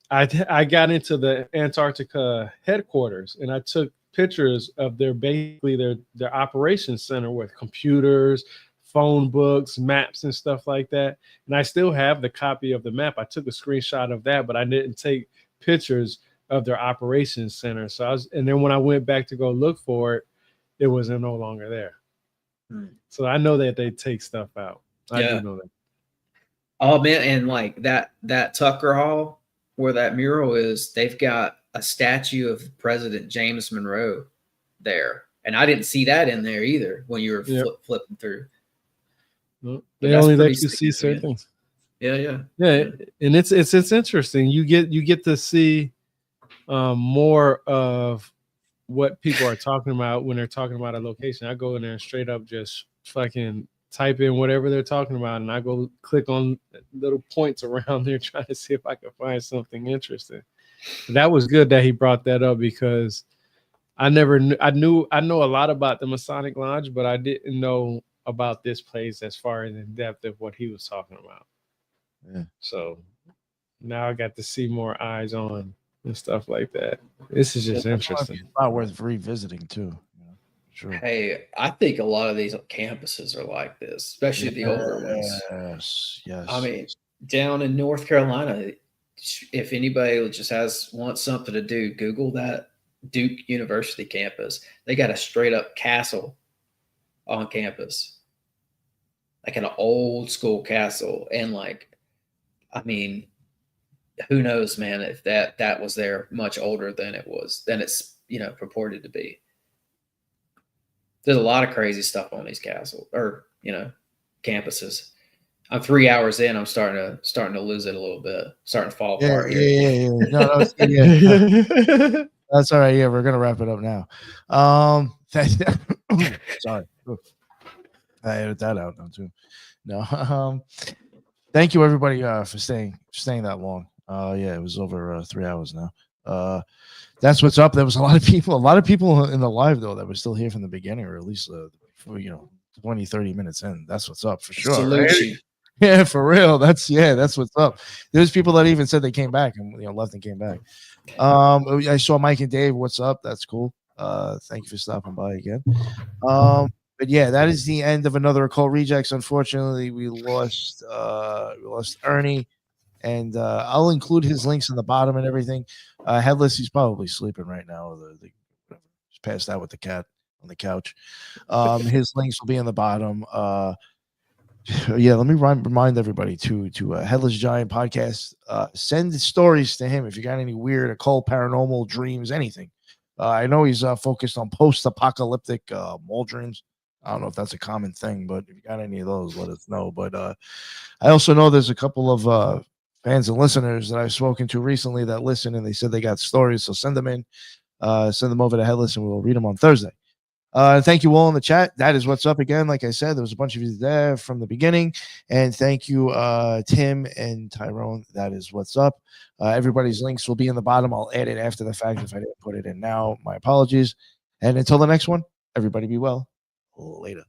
I got into the Antarctica headquarters and I took pictures of their operations center with computers, phone books, maps, and stuff like that. And I still have the copy of the map. I took a screenshot of that, but I didn't take pictures of their operations center. And then when I went back to go look for it, it was no longer there. So I know that they take stuff out. I do know that. Oh man, and like that Tucker Hall where that mural is, they've got a statue of President James Monroe there. And I didn't see that in there either when you were flipping through. Well, they only let you see certain things. Yeah. And it's interesting. You get to see more of what people are talking about when they're talking about a location. I go in there and straight up just fucking type in whatever they're talking about, and I go click on little points around there trying to see if I can find something interesting. That was good that he brought that up because I never knew. I know a lot about the Masonic Lodge, but I didn't know about this place as far as in depth of what he was talking about. Yeah. So now I got to see more eyes on and stuff like that. This is just interesting. It's not worth revisiting too. Sure. Hey, I think a lot of these campuses are like this, especially the older ones. Yes. I mean, down in North Carolina, if anybody wants something to do, Google that Duke University campus. They got a straight up castle on campus, like an old school castle. And like, I mean, who knows, man, if that was there much older than it's, purported to be. There's a lot of crazy stuff on these castles or, campuses. I'm 3 hours in. I'm starting to lose it a little bit. Starting to fall apart. Yeah. No, that's all right. Yeah, we're gonna wrap it up now. Sorry, I edited that out now too. No, thank you everybody for staying that long. Yeah, it was over 3 hours now. That's what's up. There was a lot of people in the live though that were still here from the beginning, or at least 20-30 minutes in. That's what's up for sure. Salute right? you. Yeah, for real. That's what's up. There's people that even said they came back and left and came back. I saw Mike and Dave. What's up? That's cool. Thank you for stopping by again. But yeah, that is the end of another Occult Rejects. Unfortunately, we lost Ernie, and I'll include his links in the bottom and everything. Headless, he's probably sleeping right now. He's passed out with the cat on the couch. His links will be in the bottom. Yeah, let me remind everybody to Headless Giant podcast. Send stories to him if you got any weird occult, paranormal dreams, anything. I know he's focused on post-apocalyptic mall dreams. I don't know if that's a common thing, but if you got any of those, let us know. But I also know there's a couple of fans and listeners that I've spoken to recently that listen, and they said they got stories. So send them in, send them over to Headless, and we'll read them on Thursday. Thank you all in the chat. That is what's up again. Like I said, there was a bunch of you there from the beginning. And thank you, Tim and Tyrone. That is what's up. Everybody's links will be in the bottom. I'll add it after the fact if I didn't put it in now. My apologies. And until the next one, everybody be well. Later.